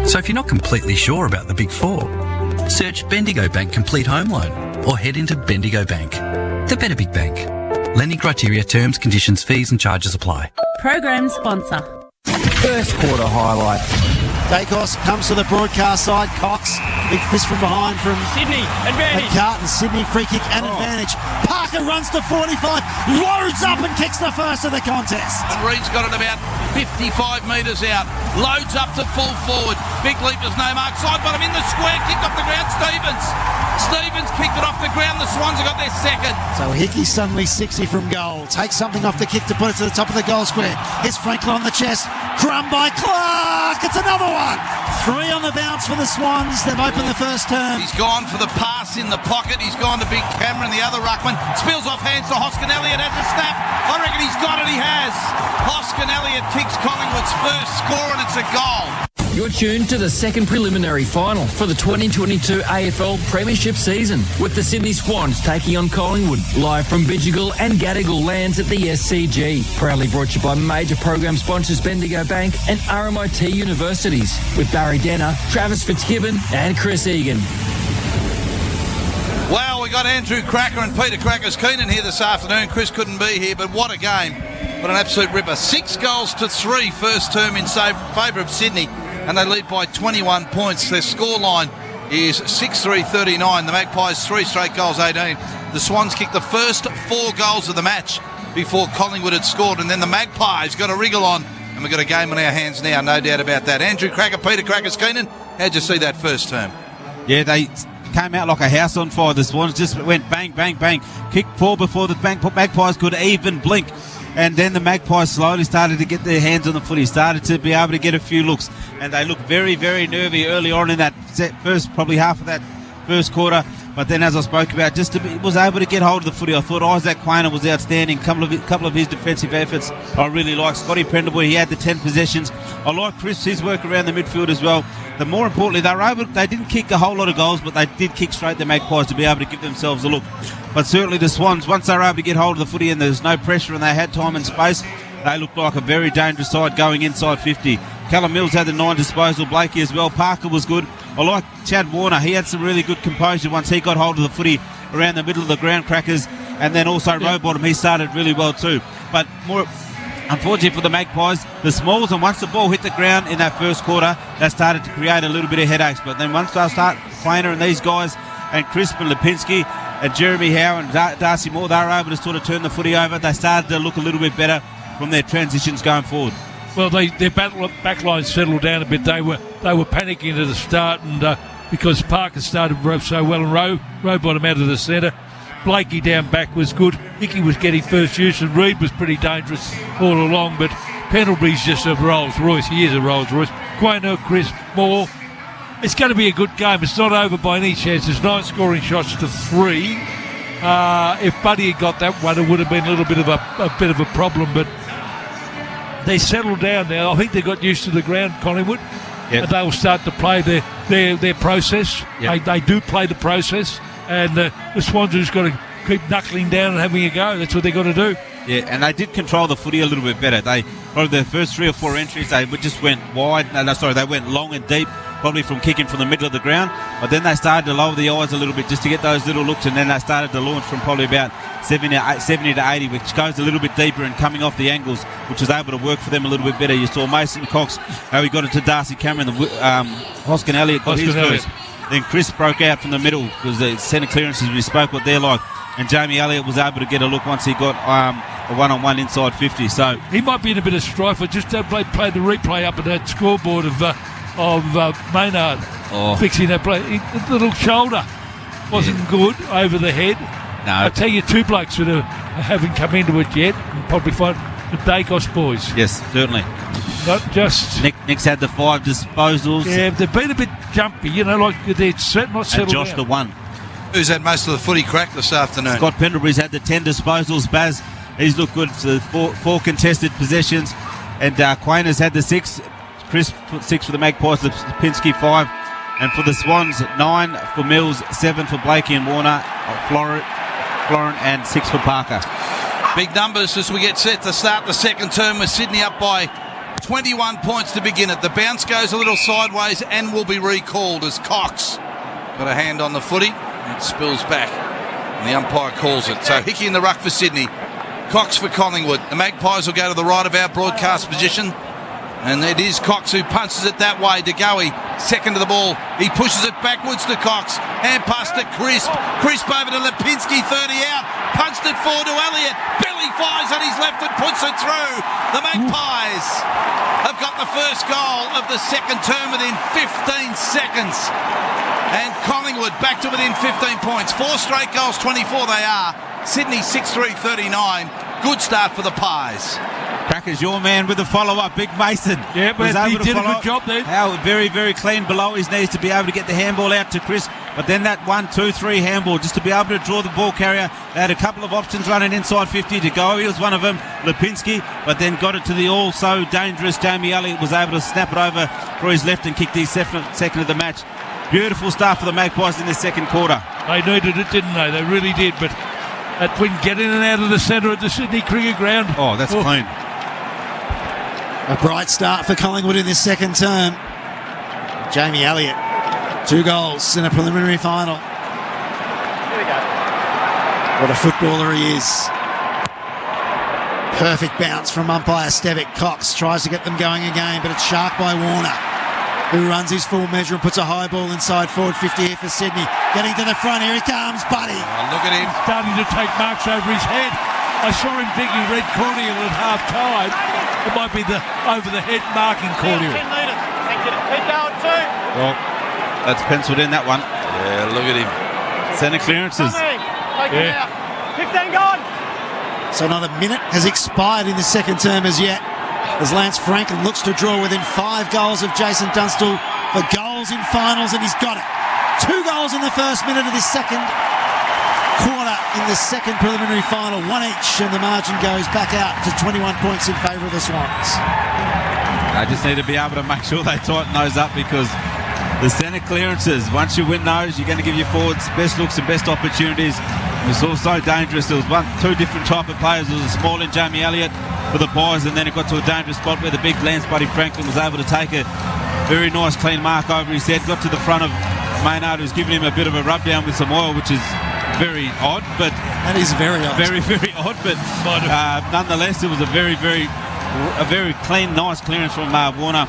So if you're not completely sure about the Big Four, search Bendigo Bank Complete Home Loan or head into Bendigo Bank, the better big bank. Lending criteria, terms, conditions, fees and charges apply. Program sponsor. First quarter highlight. Dacos comes to the broadcast side. Cox, big fist from behind from Sydney, advantage. Carton, Sydney free kick and advantage. Parker runs to 45, loads up and kicks the first of the contest. And Reed's got it about 55 metres out. Loads up to full forward. Big leap, there's no mark. Side bottom in the square, kicked off the ground. Stevens kicked it off the ground. The Swans have got their second. So Hickey suddenly 60 from goal. Takes something off the kick to put it to the top of the goal square. Here's Franklin on the chest. Crumb by Clark. It's another one. 3 on the bounce for the Swans. They've opened the first term. He's gone for the pass in the pocket. He's gone to Big Cameron, the other ruckman. Spills off hands to Hoskin Elliott. Has a snap. I reckon he's got it. He has. Hoskin Elliott kicks Collingwood's first score and it's a goal. You're tuned to the second preliminary final for the 2022 AFL Premiership season, with the Sydney Swans taking on Collingwood, live from Bidjigal and Gadigal lands at the SCG. Proudly brought to you by major program sponsors Bendigo Bank and RMIT Universities, with Barry Denner, Travis Fitzgibbon and Chris Egan. Well, we got Andrew Cracker and Peter Crackers Keenan here this afternoon. Chris couldn't be here, but what a game. What an absolute ripper. 6 goals to 3 first term in favour of Sydney. And they lead by 21 points. Their scoreline is 6-3-39. The Magpies 3 straight goals, 18. The Swans kicked the first 4 goals of the match before Collingwood had scored, and then the Magpies got a wriggle on, and we've got a game on our hands now, no doubt about that. Andrew Cracker, Peter Crackers Keenan, how'd you see that first term? Yeah, they came out like a house on fire. The Swans just went bang, bang, bang. Kicked 4 before the Magpies could even blink. And then the Magpies slowly started to get their hands on the footy, started to be able to get a few looks. And they looked very, very nervy early on in that first, probably half of that first quarter. But then, as I spoke about, was able to get hold of the footy. I thought Isaac Quaynor was outstanding. Couple of his defensive efforts I really like. Scotty Pendlebury, he had the 10 possessions. I like Chris, his work around the midfield as well. The more importantly, they didn't kick a whole lot of goals, but they did kick straight the Magpies to be able to give themselves a look. But certainly the Swans, once they were able to get hold of the footy and there was no pressure and they had time and space, They looked like a very dangerous side going inside 50. Callum Mills had the 9 disposal. Blakey as well. Parker was good. I like Chad Warner. He had some really good composure once he got hold of the footy around the middle of the ground, Crackers. And then also Rowbottom, he started really well too. But more unfortunately for the Magpies, the Smalls, and once the ball hit the ground in that first quarter, they started to create a little bit of headaches. But then once they start Plainer and these guys, and Crisp and Lipinski and Jeremy Howe and Darcy Moore, they were able to sort of turn the footy over. They started to look a little bit better from their transitions going forward. Well, their backline settled down a bit. They were panicking at the start, and because Parker started so well and Rowbottom out of the centre. Blakey down back was good. Hickey was getting first use, and Reid was pretty dangerous all along. But Pendlebury's just a Rolls Royce. He is a Rolls Royce. Quainer, Crisp, Moore. It's going to be a good game. It's not over by any chance. There's 9 scoring shots to 3. If Buddy had got that one, it would have been a little bit of a problem. But they settled down now. I think they got used to the ground, Collingwood. Yep. And they will start to play their process. Yep. They do play the process. And the Swans have just got to keep knuckling down and having a go. That's what they've got to do. Yeah, and they did control the footy a little bit better. They probably the first 3 or 4 entries, they just went wide. They went long and deep, probably from kicking from the middle of the ground. But then they started to lower the eyes a little bit just to get those little looks, and then they started to launch from probably about 70 to 80, which goes a little bit deeper and coming off the angles, which was able to work for them a little bit better. You saw Mason Cox, how he got it to Darcy Cameron. Hoskin Elliott got his first. Then Chris broke out from the middle because the centre clearances, we spoke what they're like. And Jamie Elliott was able to get a look once he got a one-on-one inside 50. So he might be in a bit of strife. But just play the replay up at that scoreboard of Maynard fixing that play. The little shoulder wasn't good over the head. No. I tell you, 2 blokes that haven't come into it yet and probably find the Dacos boys. Yes, certainly. Not just Nick's had the 5 disposals. Yeah, they've been a bit jumpy, like they're not settled. And Josh down. the 1. Who's had most of the footy crack this afternoon? Scott Pendlebury's had the 10 disposals. Baz, he's looked good for the 4 contested possessions. And Quainer's had the 6. Chris 6 for the Magpies, Lipinski 5. And for the Swans, 9 for Mills, 7 for Blakey and Warner, Florent and 6 for Parker. Big numbers as we get set to start the second term with Sydney up by 21 points to begin it. The bounce goes a little sideways and will be recalled as Cox got a hand on the footy and it spills back and the umpire calls it. So Hickey in the ruck for Sydney, Cox for Collingwood. The Magpies will go to the right of our broadcast position. And it is Cox who punches it that way. DeGoey, second to the ball. He pushes it backwards to Cox. Hand pass to Crisp. Crisp over to Lipinski, 30 out. Punched it forward to Elliott. Billy fires on his left and puts it through. The Magpies have got the first goal of the second term within 15 seconds. And Collingwood back to within 15 points. 4 straight goals, 24 they are. Sydney 6-3-39. Good start for the Pies. Crackers, your man with the follow-up, Big Mason. Yeah, but he did a good job there. Howard very, very clean below his knees to be able to get the handball out to Chris. But then that 1-2-3 handball, just to be able to draw the ball carrier. They had a couple of options running inside 50 to go. He was one of them, Lipinski, but then got it to the also dangerous Jamie Elliott, was able to snap it over for his left and kicked his second of the match. Beautiful start for the Magpies in the second quarter. They needed it, didn't they? They really did, but that wing get in and out of the centre at the Sydney Cricket Ground. Oh, that's clean. A bright start for Collingwood in this second term. Jamie Elliott, 2 goals in a preliminary final. Here we go. What a footballer he is. Perfect bounce from umpire Stevic. Cox tries to get them going again, but it's sharp by Warner, who runs his full measure and puts a high ball inside forward 50 here for Sydney. Getting to the front, here he comes, Buddy. Oh, look at him. Starting to take marks over his head. I saw him digging red cordial at half time. It might be the over-the-head marking cordial. 10 metres. Keep going, 2. Well, that's penciled in, that one. Yeah, look at him. Centre clearances. Take him out. 15 gone. So another minute has expired in the second term as yet, as Lance Franklin looks to draw within 5 goals of Jason Dunstall for goals in finals, and he's got it. 2 goals in the first minute of this second quarter in the second preliminary final, 1 each, and the margin goes back out to 21 points in favour of the Swans. They just need to be able to make sure they tighten those up, because the centre clearances, once you win those, you're going to give your forwards best looks and best opportunities. It's also dangerous. There was 2 different type of players. There was a small in Jamie Elliott, for the Pies, and then it got to a dangerous spot where the big Lance Buddy Franklin was able to take a very nice clean mark over his head, got to the front of Maynard, who's giving him a bit of a rub down with some oil, which is very odd. But that is very odd. Very, very odd. But nonetheless, it was a very clean, nice clearance from Warner.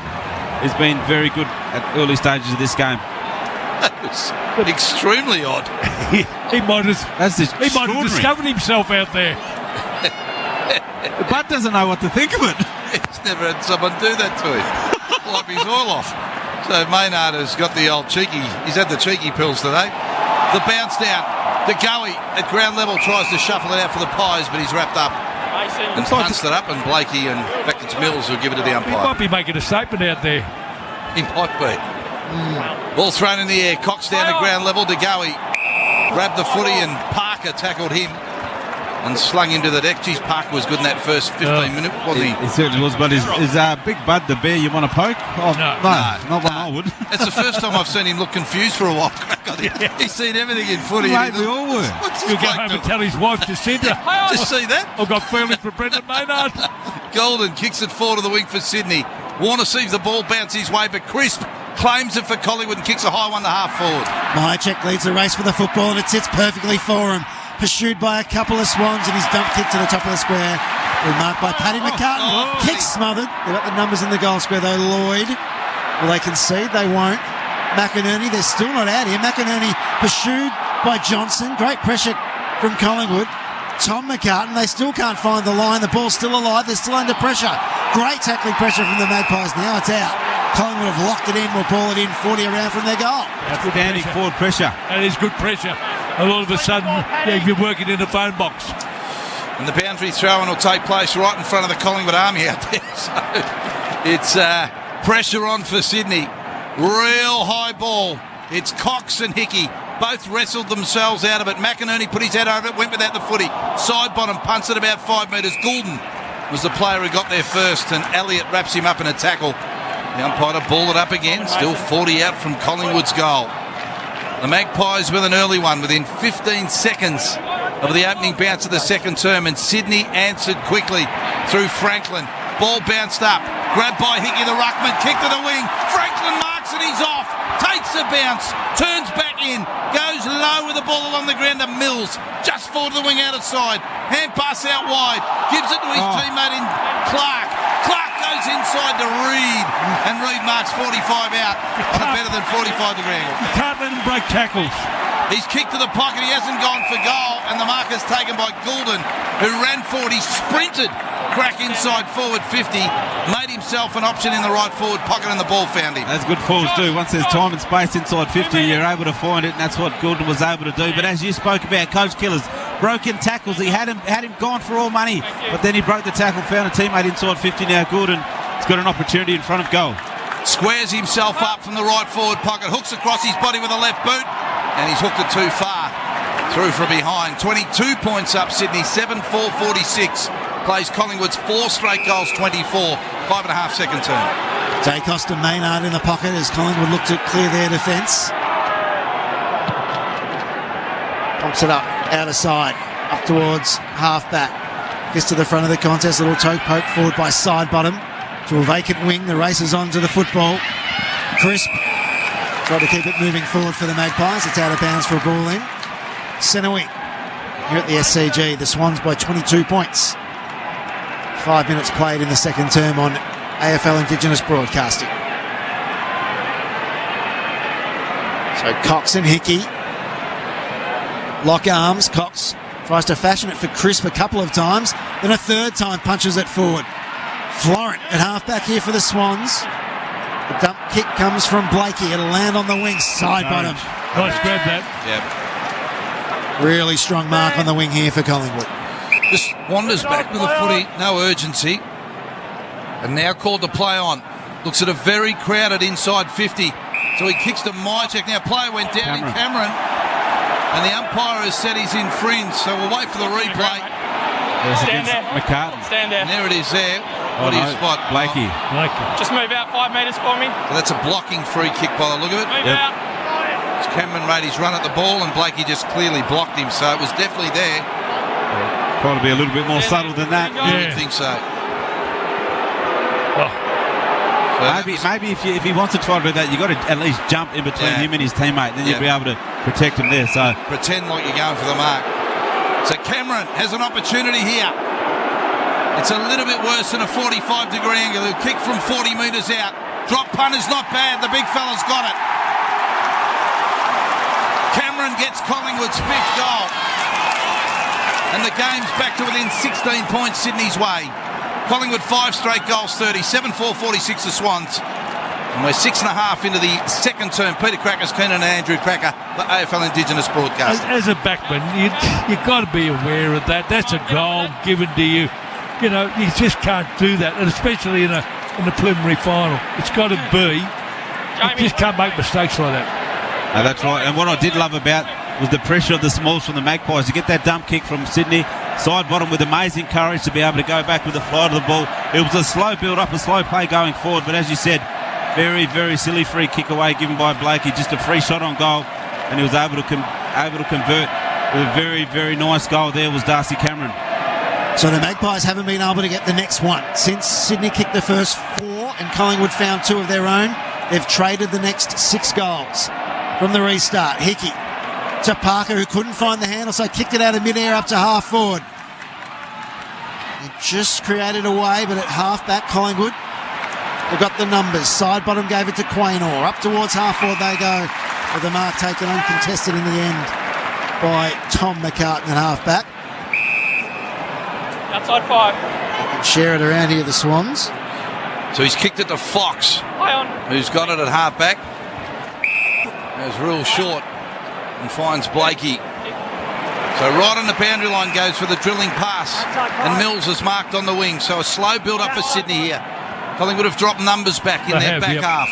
He's been very good at early stages of this game. That was extremely odd. He might have discovered himself out there. Bud doesn't know what to think of it. He's never had someone do that to him. Wipe his oil off. So Maynard has got the old cheeky. He's had the cheeky pills today. The bounce down. De Goey at ground level tries to shuffle it out for the Pies, but he's wrapped up and punched it up. And Blakey, and in fact it's Mills who'll give it to the umpire. He might be making a statement out there. He might be. Ball thrown in the air. Cox down to ground level. De Goey grabbed the footy and Parker tackled him and slung him to the deck. Geez, Parker was good in that first 15 minutes, wasn't he? He certainly was, but is Big Bud the bear you want to poke? Oh, no, not one I would. It's the first time I've seen him look confused for a while. He's seen everything in footy. Mate, we all were. He'll go home and tell his wife, Jacinta. Just see that? I've got feeling for Brendan Maynard. Golden kicks it forward to the wing for Sydney. Warner sees the ball bounce his way, but Crisp claims it for Collingwood and kicks a high 1.5 forward. Mychek leads the race for the football, and it sits perfectly for him. Pursued by a couple of Swans, and his dump kick to the top of the square. Remarked by Paddy McCartan. Kick smothered. They've got the numbers in the goal square though. Lloyd. Will they concede? They won't. McInerney, they're still not out here. McInerney pursued by Johnson. Great pressure from Collingwood. Tom McCartan, they still can't find the line. The ball's still alive. They're still under pressure. Great tackling pressure from the Magpies. Now it's out. Collingwood have locked it in. Will ball it in 40 around from their goal. That's standing forward pressure. That is good pressure. And all of a sudden, you're working in the phone box. And the boundary throw-in will take place right in front of the Collingwood army out there. So it's pressure on for Sydney. Real high ball. It's Cox and Hickey. Both wrestled themselves out of it. McInerney put his head over it, went without the footy. Side bottom, punts it about 5 metres. Goulden was the player who got there first, and Elliott wraps him up in a tackle. The umpire to ball it up again. Still 40 out from Collingwood's goal. The Magpies with an early one within 15 seconds of the opening bounce of the second term, and Sydney answered quickly through Franklin. Ball bounced up, grabbed by Hickey the ruckman, kick to the wing. Franklin marks it, he's off, takes the bounce, turns back in, goes low with the ball along the ground to Mills, just forward to the wing out of side. Hand pass out wide, gives it to his teammate in Clark. Clark goes inside to Reid, and Reid marks 45 out on a better than 45-degree angle. You can't let him break tackles. He's kicked to the pocket, he hasn't gone for goal, and the mark is taken by Goulden, who ran forward. He sprinted, crack inside forward 50, made himself an option in the right forward pocket, and the ball found him. That's good forwards do. Once there's time and space inside 50, you're able to find it, and that's what Goulden was able to do. But as you spoke about, Coach Killers, broken tackles. He had him gone for all money, but then he broke the tackle, found a teammate inside 50. Now Goulden has got an opportunity in front of goal. Squares himself up from the right forward pocket, hooks across his body with a left boot, and he's hooked it too far. Through from behind. 22 points up Sydney, 7-4-46. Plays Collingwood's 4 straight goals, 24. 5.5 second turn. Dacos and Maynard in the pocket as Collingwood look to clear their defence. Pumps it up, out of side, up towards half-back. Gets to the front of the contest, a little toe poke forward by side bottom. To a vacant wing, the race is on to the football. Crisp tried to keep it moving forward for the Magpies. It's out of bounds for a ball in. Centre wing. Here at the SCG, the Swans by 22 points. 5 minutes played in the second term on AFL Indigenous Broadcasting. So Cox and Hickey. Lock arms. Cox tries to fashion it for Crisp a couple of times. Then a third time punches it forward. Florent at half-back here for the Swans. The dump kick comes from Blakey. It'll land on the wing. Side bottom. Nice grab that. Yep. Really strong mark on the wing here for Collingwood. Just wanders back with the footy. No urgency. And now called to play on. Looks at a very crowded inside 50. So he kicks to Mychek. Now player went down in Cameron. And the umpire has said he's in fringe. So we'll wait for the replay. Stand there. McCartan. Stand there. And there it is there. What do you spot? Blakey. Just move out 5 metres for me. So that's a blocking free kick by the look of it. Move out. Cameron made his run at the ball and Blakey just clearly blocked him. So it was definitely there. Trying to be a little bit more subtle than that. I would think so. Maybe if he wants to try to do that, you've got to at least jump in between him and his teammate. Then you'll be able to protect him there. So pretend like you're going for the mark. So Cameron has an opportunity here. It's a little bit worse than a 45-degree angle. He'll kick from 40 metres out. Drop punt is not bad. The big fella's got it. Cameron gets Collingwood's 5th goal. And the game's back to within 16 points Sydney's way. Collingwood 5 straight goals, 30, 7-4-46 the Swans. And we're 6.5 into the second term. Peter Cracker's Keenan and Andrew Cracker for AFL Indigenous Broadcast. As a backman, you've got to be aware of that. That's a goal given to you. You know, you just can't do that, and especially in the preliminary final. It's got to be. You just can't make mistakes like that. No, that's right. And what I did love about was the pressure of the Smalls from the Magpies to get that dump kick from Sydney. Side bottom with amazing courage to be able to go back with the flight of the ball. It was a slow build-up, a slow play going forward, but as you said, very, very silly free kick away given by Blakey. Just a free shot on goal, and he was able to convert with a very, very nice goal there was Darcy Cameron. So the Magpies haven't been able to get the next one. Since Sydney kicked the first 4 and Collingwood found 2 of their own, they've traded the next 6 goals. From the restart, Hickey to Parker, who couldn't find the handle, so kicked it out of mid-air up to half forward. He just created a way, but at half back, Collingwood, they've got the numbers. Side bottom gave it to Quaynor. Up towards half forward they go, with the mark taken uncontested in the end by Tom McCartan at half back. Outside 5. Share it around here, the Swans. So he's kicked it to Fox, who's got it at half back. Goes real short and finds Blakey. So right on the boundary line goes for the drilling pass, and Mills is marked on the wing. So a slow build-up for Sydney here. Collingwood have dropped numbers back in their back half.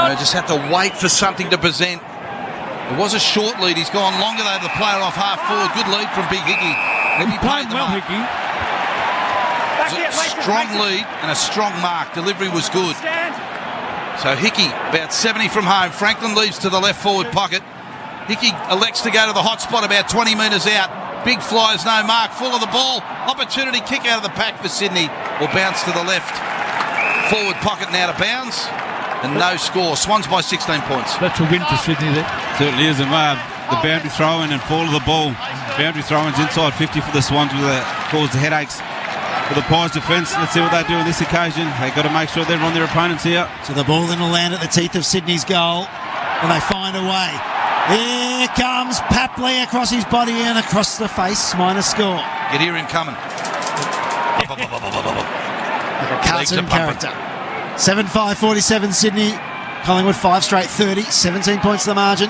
They just have to wait for something to present. It was a short lead. He's gone longer though. The player off half forward. Good lead from Big Hickey. He played well, Hickey. A strong lead and a strong mark. Delivery was good. So Hickey, about 70 from home. Franklin leaves to the left forward pocket. Hickey elects to go to the hot spot about 20 metres out. Big flyers, no mark, full of the ball. Opportunity kick out of the pack for Sydney. Will bounce to the left. Forward pocket now to bounds. And no score. Swans by 16 points. That's a win for Sydney there. Certainly is. And the boundary throw-in and fall of the ball. Boundary throw-ins inside 50 for the Swans will cause the headaches for the Pies defence. Let's see what they do on this occasion. They've got to make sure they're on their opponents here. So the ball in the land at the teeth of Sydney's goal. And they find a way. Here comes Papley across his body and across the face. Minor score. Get hear him coming. Like a cartoon character. 7-5-47 Sydney. Collingwood 5 straight 30. 17 points to the margin.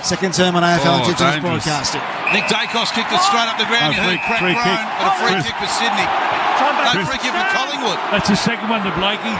Second term on AFL Indigenous Broadcasting. Nick Dacos kicked it straight up the ground. You heard crack groan, but a free kick for Sydney. No free kick for Collingwood. That's the second one to Blakey.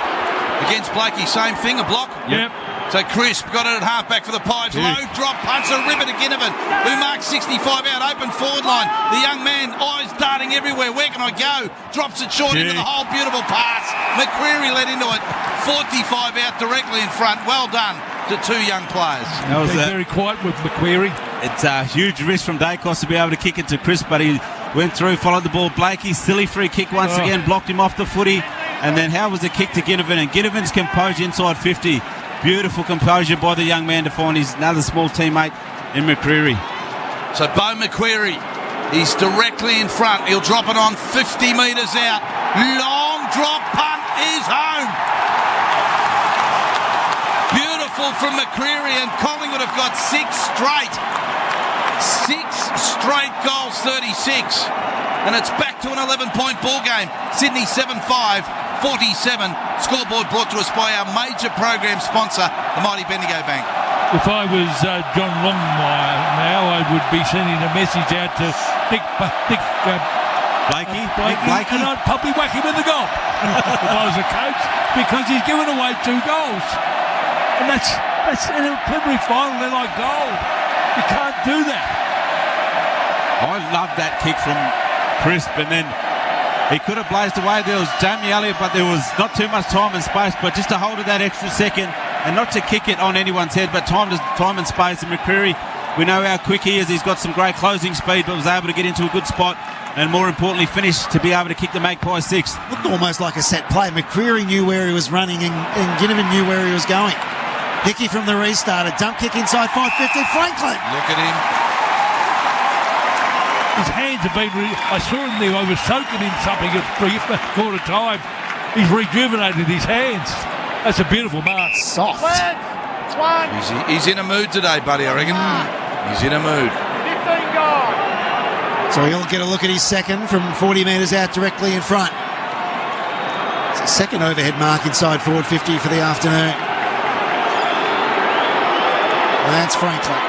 Against Blakey, same thing, a block. Yep. So Crisp got it at half-back for the Pies. Low drop punch, a ripper to Ginnivan, who marks 65 out, open forward line. The young man, eyes darting everywhere. Where can I go? Drops it short into the hole. Beautiful pass. McCreary led into it. 45 out directly in front. Well done to 2 young players. That was very quiet with McCreary. It's a huge risk from Dacos to be able to kick it to Crisp, but he went through, followed the ball. Blakey, silly free kick once again, blocked him off the footy. And then how was the kick to Ginnivan? And Ginnivan's composure inside 50. Beautiful composure by the young man to find his another small teammate in McCreary. So Bo McCreary, he's directly in front. He'll drop it on 50 metres out. Long drop punt is home. Beautiful from McCreary, and Collingwood have got 6 straight. 6 straight goals, 36. And it's back to an 11-point ball game. Sydney 7-5. 47. Scoreboard brought to us by our major program sponsor, the mighty Bendigo Bank. If I was John Longmire now, I would be sending a message out to Blakey, and I'd probably whack him in the goal if I was a coach, because he's given away 2 goals. And that's in a preliminary final, they're like gold. You can't do that. I love that kick from Crisp, and then he could have blazed away. There was Jamie Elliott, but there was not too much time and space. But just to hold it that extra second and not to kick it on anyone's head, but time and space. And McCreary, we know how quick he is. He's got some great closing speed, but was able to get into a good spot and more importantly finish to be able to kick the Magpies 6. Looked almost like a set play. McCreary knew where he was running and Ginnivan knew where he was going. Hickey from the restart, a dump kick inside 550. Franklin. Look at him. His hands have been... I saw him there. I was soaking in something at quarter time. He's rejuvenated his hands. That's a beautiful mark. Soft. He's in a mood today, buddy, I reckon. He's in a mood. 15 gone. So he'll get a look at his second from 40 metres out directly in front. It's a second overhead mark inside forward 50 for the afternoon. Lance Franklin.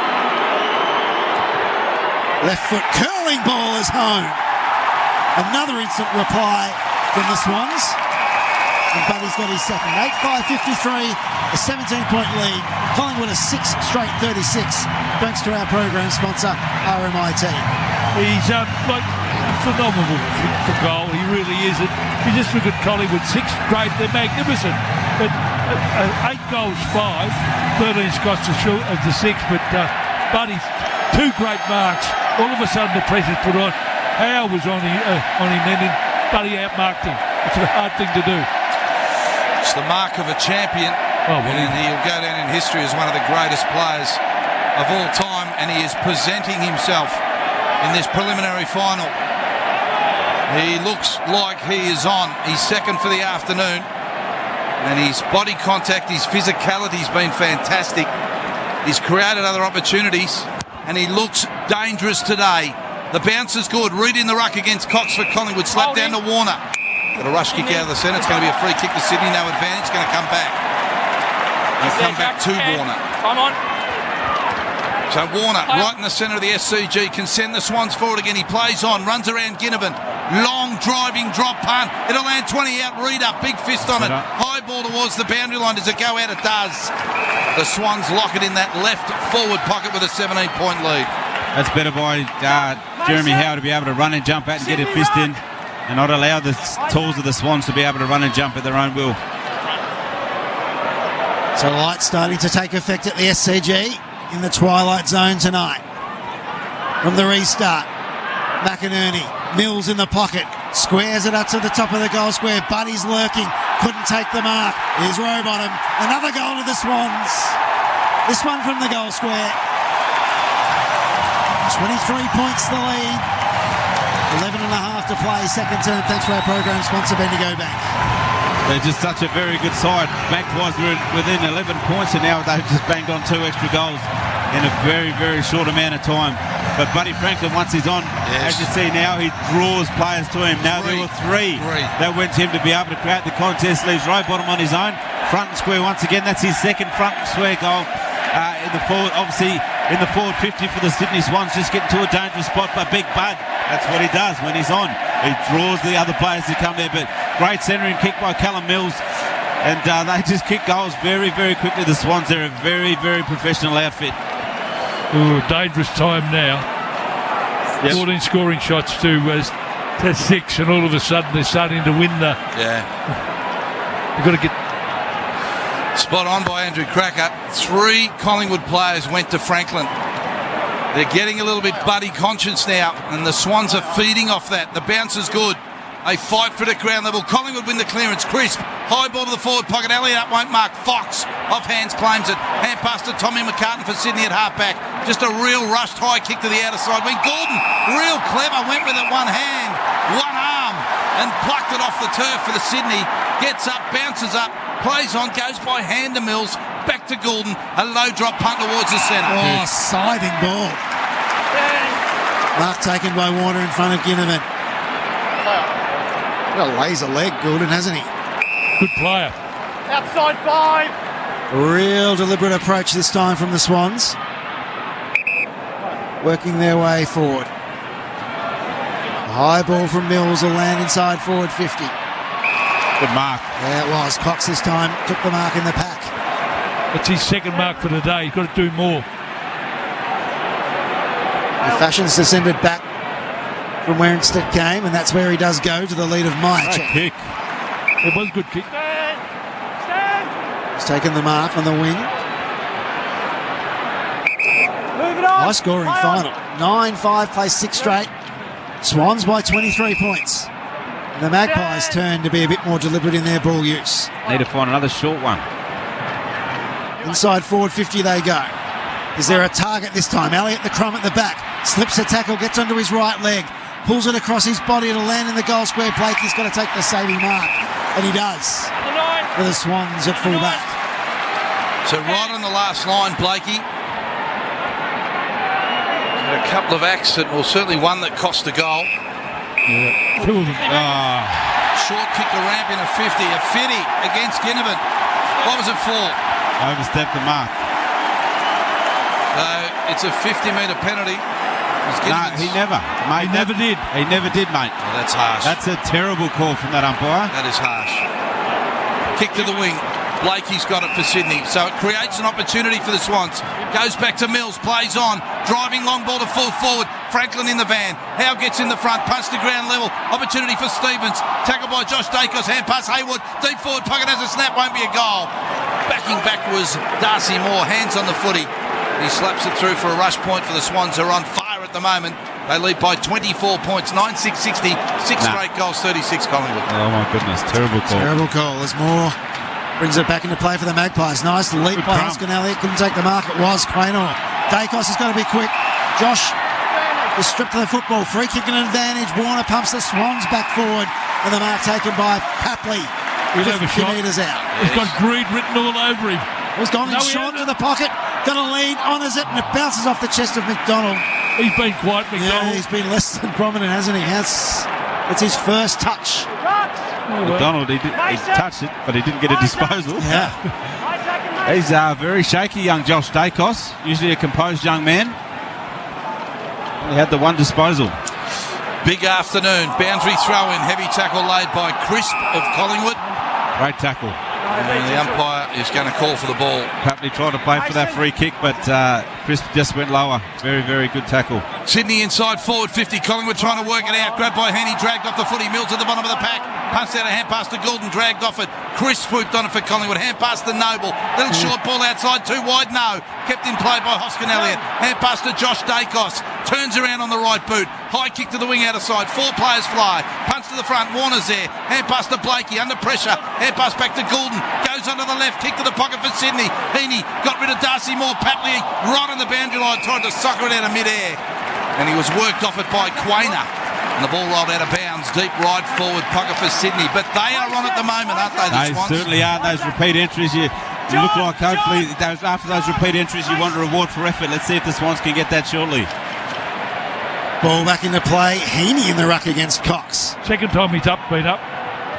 Left foot curling ball is home. Another instant reply from the Swans. And Buddy's got his second. 8-5-53, a 17-point lead. Collingwood a 6 straight 36. Thanks to our program sponsor, RMIT. He's phenomenal for goal. He really is. You just look at Collingwood, 6 straight. They're magnificent. But 8 goals, 5. 13 Scots of the 6. But Buddy, 2 great marks. All of a sudden the pressure's put on. Howe was on him then, and Buddy outmarked him. It's a hard thing to do. It's the mark of a champion. And he'll go down in history as one of the greatest players of all time, and he is presenting himself in this preliminary final. He looks like he is on. He's second for the afternoon, and his body contact, his physicality's been fantastic. He's created other opportunities, and he looks dangerous today. The bounce is good. Reed in the ruck against Cox for Collingwood. Slap down to Warner. Got a rush kick out of the centre. It's going to be a free kick to Sydney. No advantage. Going to come back. And come back to Warner. Come on. So Warner, right in the centre of the SCG, can send the Swans forward again. He plays on, runs around Ginnivan. Long driving drop punt. It'll land 20 out. Reed up. Big fist on it. High ball towards the boundary line. Does it go out? It does. The Swans lock it in that left forward pocket with a 17-point lead. That's better by Jeremy Howe to be able to run and jump out and get a fist in and not allow the tools of the Swans to be able to run and jump at their own will. So light starting to take effect at the SCG in the twilight zone tonight. From the restart, McInerney, Mills in the pocket, squares it up to the top of the goal square. Buddy's lurking, couldn't take the mark. Here's Rowbottom, another goal to the Swans. This one from the goal square. 23 points the lead. 11 and a half to play, second term. Thanks to our program sponsor, Bendigo Bank. They're just such a very good side. Magpies were within 11 points and now they've just banged on 2 extra goals in a very, very short amount of time. But Buddy Franklin, once he's on, as you see now, he draws players to him. Now there were three that went to him to be able to create the contest. Leaves Rowbottom on his own. Front and square once again. That's his second front and square goal in the forward. Obviously, in the forward 50 for the Sydney Swans, just getting to a dangerous spot. But Big Bud, that's what he does when he's on. He draws the other players to come there. But great centering kick by Callum Mills. And they just kick goals very, very quickly. The Swans, they're a very, very professional outfit. Ooh, dangerous time now. 14 scoring shots to 6, and all of a sudden they're starting to win the... You've got to get... Spot on by Andrew Cracker. 3 Collingwood players went to Franklin. They're getting a little bit buddy conscious now, and the Swans are feeding off that. The bounce is good. They fight for it at ground level. Collingwood win the clearance. Crisp. High ball to the forward pocket. Elliott won't mark. Fox off hands claims it. Hand pass to Tommy McCartan for Sydney at half-back. Just a real rushed high kick to the outer side. When Gordon, real clever, went with it one hand, one arm, and plucked it off the turf for the Sydney. Gets up, bounces up, plays on, goes by hand to Mills. Back to Gordon. A low drop punt towards the centre. Oh, siding ball. Mark taken by Warner in front of Ginnivan. Got a laser leg, Gordon, hasn't he? Good player. Outside 5. Real deliberate approach this time from the Swans. Working their way forward. A high ball from Mills will land inside forward 50. Good mark. Yeah, it was. Cox this time took the mark in the pack. That's his second mark for the day. He's got to do more. The Fashions descended back from where instead came, and that's where he does go to the lead of Myercheck. Great kick. It was a good kick. He's taken the mark on the wing. Move it on. High scoring final. 9-5, plays 6 straight. Swans by 23 points. And the Magpies turn to be a bit more deliberate in their ball use. Need to find another short one. Inside forward 50 they go. Is there a target this time? Elliott the crumb at the back. Slips a tackle, gets onto his right leg. Pulls it across his body. It'll land in the goal square. Blakey's got to take the saving mark. And he does. For the Swans at full back. So right on the last line, Blakey. A couple of acts that, well, certainly one that cost a goal. Yeah. Short kick to ramp in a 50. A 50 against Ginnivan. What was it for? Overstepped the mark. So it's a 50-metre penalty. No, he never. Mate, he never did. He never did, mate. Oh, that's harsh. That's a terrible call from that umpire. That is harsh. Kick to the wing. Blakey's got it for Sydney. So it creates an opportunity for the Swans. Goes back to Mills. Plays on. Driving long ball to full forward. Franklin in the van. Howe gets in the front. Punch to ground level. Opportunity for Stevens. Tackled by Josh Dacos. Hand pass Hayward. Deep forward pocket has a snap. Won't be a goal. Backing back was Darcy Moore. Hands on the footy. He slaps it through for a rush point for the Swans, who are on fire at the moment. They lead by 24 points, 9-6-60, straight goals, 36 Collingwood. Oh, my goodness, terrible call. Terrible call. There's more. Brings it back into play for the Magpies. Nice leap by Hoskin Elliott. Couldn't take the mark. It was Quaynor. Dacos has got to be quick. Josh is stripped of the football. Free kick and advantage. Warner pumps the Swans back forward. And the mark taken by Papley. 50 metres out. He's got greed written all over him. He's gone in short to the pocket. Got a lead, honours it, and it bounces off the chest of McDonald. He's been quiet, McDonald. Yeah, he's been less than prominent, hasn't he? It's his first touch. McDonald, he touched it, but he didn't get a disposal. Yeah. He's very shaky, young Josh Dacos. Usually a composed young man. He had the one disposal. Big afternoon. Boundary throw in. Heavy tackle laid by Crisp of Collingwood. Great tackle. And the umpire is going to call for the ball. Papley tried to play for that free kick, but Crisp just went lower. Very, very good tackle. Sydney inside forward 50. Collingwood trying to work it out. Grabbed by Heaney, dragged off the footy. Mills at the bottom of the pack. Punched out a hand pass to Goulden, dragged off it. Chris swooped on it for Collingwood. Hand pass to Noble. Little short ball outside, too wide. No. Kept in play by Hoskin Elliott. Hand pass to Josh Dacos. Turns around on the right boot. High kick to the wing out of side. 4 players fly. Punch to the front. Warner's there. Hand pass to Blakey. Under pressure. Hand pass back to Goulden. Goes onto the left. Kick to the pocket for Sydney. Heaney got rid of Darcy Moore. Papley right on the boundary line. Tried to sucker it out of mid-air. And he was worked off it by Quaynor. And the ball rolled out of bounds. Deep right forward pocket for Sydney. But they are on at the moment, aren't they? They certainly are. Those repeat entries, you look like hopefully after those repeat entries you want a reward for effort. Let's see if the Swans can get that shortly. Ball back into play. Heaney in the ruck against Cox. Second time he's been up.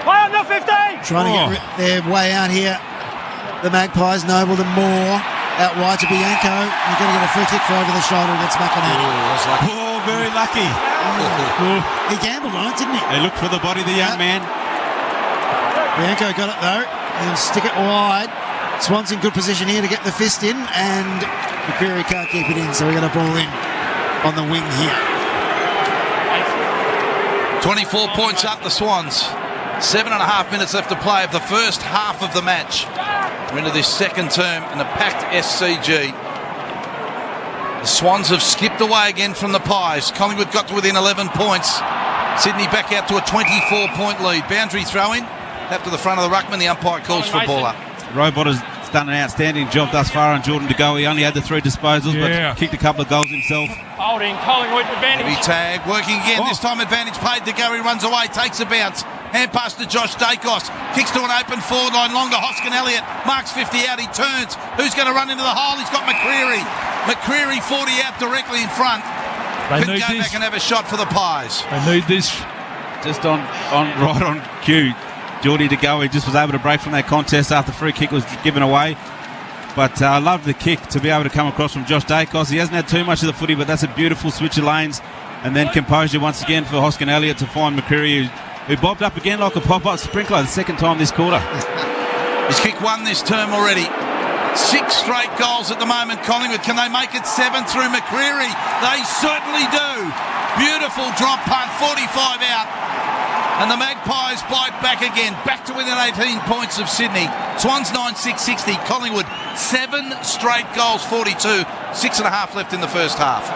Play on the 15! Trying to get their way out here. The Magpies, Noble to Moore. Out wide to Bianco. You're going to get a free kick for over the shoulder against McInerney. Oh, very lucky. He gambled on it, didn't he? He looked for the body of the young man. Bianco got it though. He'll stick it wide. Swans in good position here to get the fist in, and McCreary can't keep it in, so we got a ball in on the wing here. 24 points up the Swans. 7.5 minutes left to play of the first half of the match. We're into this second term in a packed SCG. The Swans have skipped away again from the Pies. Collingwood got to within 11 points. Sydney back out to a 24-point lead. Boundary throw-in. Tap to the front of the ruckman. The umpire calls for a ball up. Robot has done an outstanding job thus far on Jordan to go. He only had the 3 disposals, but kicked a couple of goals himself. Holding Collingwood advantage. Heavy tag, working again. This time advantage played to go. He runs away, takes a bounce. Hand pass to Josh Dacos. Kicks to an open forward line. Longer Hoskin Elliott. Marks 50 out. He turns. Who's going to run into the hole? He's got McCreary. McCreary 40 out directly in front. Couldn't go back and have a shot for the Pies. They need this. Just right on cue. Geordie to go. He just was able to break from that contest after the free kick was given away. But I love the kick to be able to come across from Josh Dacos. He hasn't had too much of the footy, but that's a beautiful switch of lanes. And then composure once again for Hoskin Elliott to find McCreary, who bobbed up again like a pop-up sprinkler the second time this quarter. He's kicked 1 this term already. 6 straight goals at the moment, Collingwood. Can they make it 7 through McCreary? They certainly do. Beautiful drop punt, 45 out. And the Magpies bite back again, back to within 18 points of Sydney. Swans 9-6-60. Collingwood 7 straight goals, 42. 6.5 left in the first half.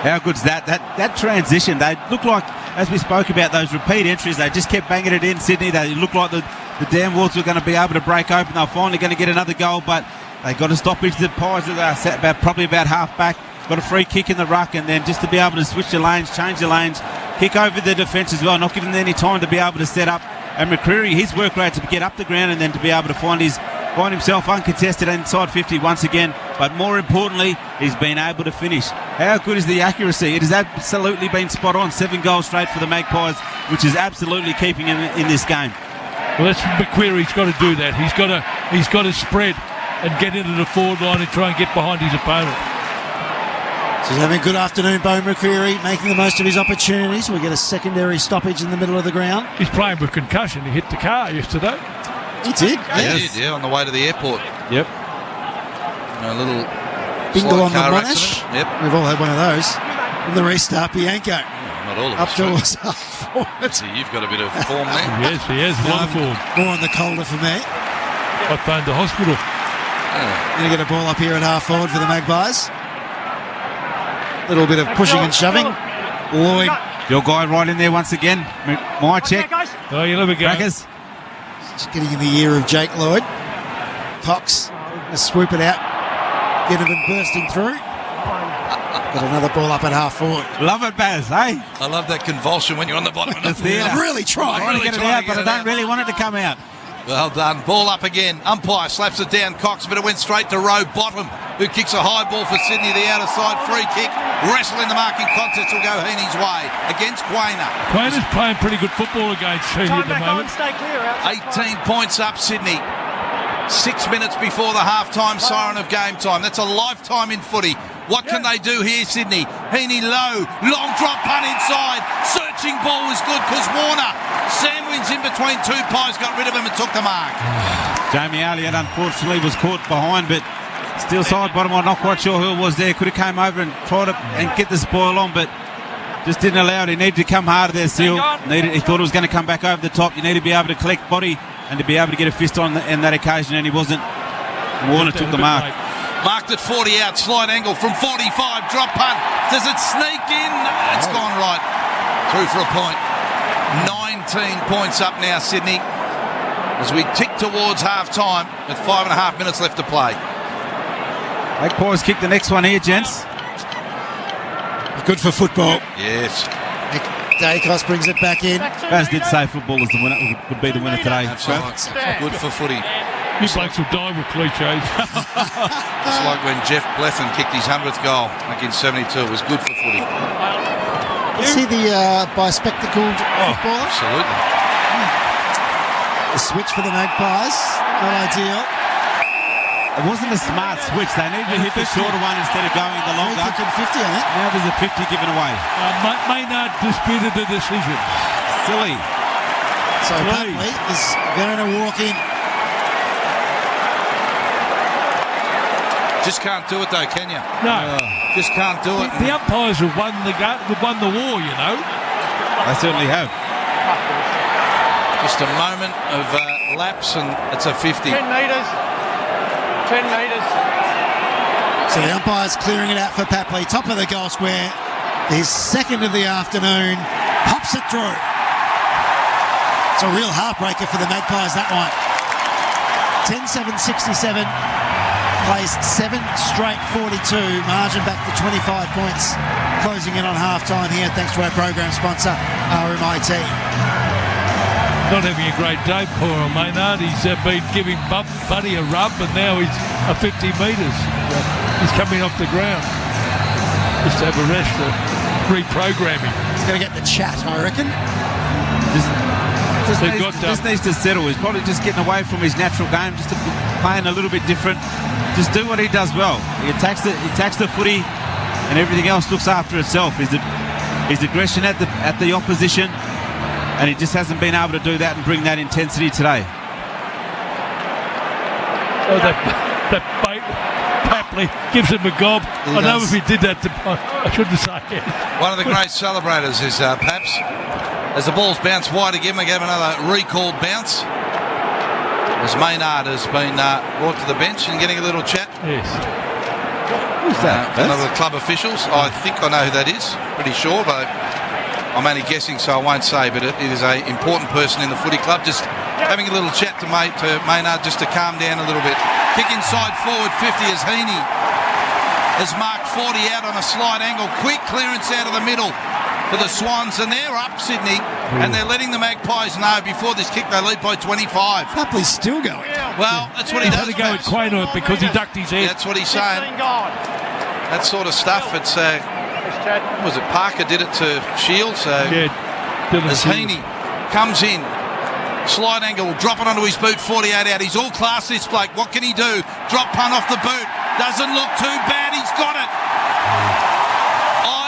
How good's that? That transition, they look like, as we spoke about, those repeat entries, they just kept banging it in, Sydney. They looked like the dam walls were going to be able to break open. They were finally going to get another goal, but they got to stop into the Pies that they sat probably about half back. Got a free kick in the ruck, and then just to be able to switch your lanes, change your lanes, kick over the defence as well, not giving them any time to be able to set up. And McCreary, his work rate to get up the ground and then to be able to find himself uncontested inside 50 once again. But more importantly, he's been able to finish. How good is the accuracy? It has absolutely been spot on. 7 goals straight for the Magpies, which is absolutely keeping him in this game. Well, that's McQuarrie's got to do that. He's got to spread and get into the forward line and try and get behind his opponent. So he's having a good afternoon, Bo McCreary, making the most of his opportunities. We get a secondary stoppage in the middle of the ground. He's playing with concussion. He hit the car yesterday. He did, yes. He did, on the way to the airport. Yep. A little bingle on the car Monash. Yep. We've all had one of those. And the restart, Bianco. Not all of up us. towards half forward. See, you've got a bit of form there. Yes, he has. A lot of form. More on the colder for me. I phoned the hospital. Going to get a ball up here at half forward for the Magpies. Little bit of pushing and shoving. Lloyd. Your guy right in there once again. My check. Oh, you'll never go. Crackers. Just getting in the ear of Jake Lloyd. Cox. Swoop it out. Ginnivan bursting through. Got another ball up at half forward. Love it, Baz, hey? I love that convulsion when you're on the bottom of the theatre. I'm really trying. I want to get it out, but I don't really want it to come out. Well done. Ball up again. Umpire slaps it down Cox, but it went straight to Rowe Bottom, who kicks a high ball for Sydney. The outer side free kick. Wrestle in the marking contest will go Heaney's way against Quainer. Quainer's playing pretty good football against Heaney at the moment. Stay clear, 18 points up, Sydney. 6 minutes before the half-time siren of game time. That's a lifetime in footy. What can they do here, Sydney? Heaney low, long drop punt inside. Searching ball was good because Warner sandwiched in between two Pies, got rid of him and took the mark. Jamie Elliott unfortunately was caught behind, but still side bottom. I'm not quite sure who it was there. Could have came over and tried to and get the spoil on, but just didn't allow it. He needed to come harder there, Seal. He thought it was going to come back over the top. You need to be able to collect body and to be able to get a fist on in that occasion, and he wasn't. Warner took the mark. Marked at 40 out, slight angle from 45, drop punt. Does it sneak in? It's gone right. Through for a point. 19 points up now, Sydney, as we tick towards half-time with 5.5 minutes left to play. Magpies kick the next one here, gents. Good for football. Yes. Dacos brings it back in. Baz did say football is the winner, would be the winner today. That's right. Good for footy. You blokes will die with cliches. It's like when Jeff Blethyn kicked his 100th goal back in 72. It was good for footy. Is he the bi-spectacled footballer? Absolutely. The switch for the Magpies. Not ideal. It wasn't a smart switch. They needed to hit the shorter one instead of going the longer. 50, I think. Now there's a 50 given away. Maynard disputed the decision. Silly. So Buckley is going to walk in. Just can't do it though, can you? No. Just can't do it. The umpires have won the war, you know. They certainly have. Just a moment of lapse and it's a 50. 10 metres. 10 metres. So the umpire's clearing it out for Papley. Top of the goal square. His second of the afternoon. Pops it through. It's a real heartbreaker for the Magpies, that one. 10-7-67. Plays 7 straight 42. Margin back to 25 points. Closing in on half-time here thanks to our program sponsor, RMIT. Not having a great day, poor Maynard. He's been giving Buddy a rub, and now he's a 50 metres. He's coming off the ground. Just to have a rest or reprogramming. He's going to get the chat, I reckon. Just needs to settle. He's probably just getting away from his natural game, just playing a little bit different. Just do what he does well. He attacks the footy, and everything else looks after itself. His aggression at the opposition, and he just hasn't been able to do that and bring that intensity today. Oh, that Papley gives him a gob. I know if he did that, I shouldn't say it. One of the great celebrators is Paps. As the ball's bounced wide again, they gave another recalled bounce. As Maynard has been brought to the bench and getting a little chat. Yes. Who's that? Another of the club officials. I think I know who that is. Pretty sure, but I'm only guessing, so I won't say. But it is an important person in the footy club. Just having a little chat to Maynard just to calm down a little bit. Kick inside forward 50 as Heaney has marked 40 out on a slight angle. Quick clearance out of the middle for the Swans, and they're up, Sydney, and they're letting the Magpies know before this kick they lead by 25. Hapley's still going. Well, that's what he does. He had to go with Quaynor because he ducked his head. That's what he's saying. That sort of stuff. It's was it Parker did it to Shields? As Heaney comes in, slide angle, drop it onto his boot, 48 out. He's all class, this bloke. What can he do? Drop punt off the boot. Doesn't look too bad. He's got it.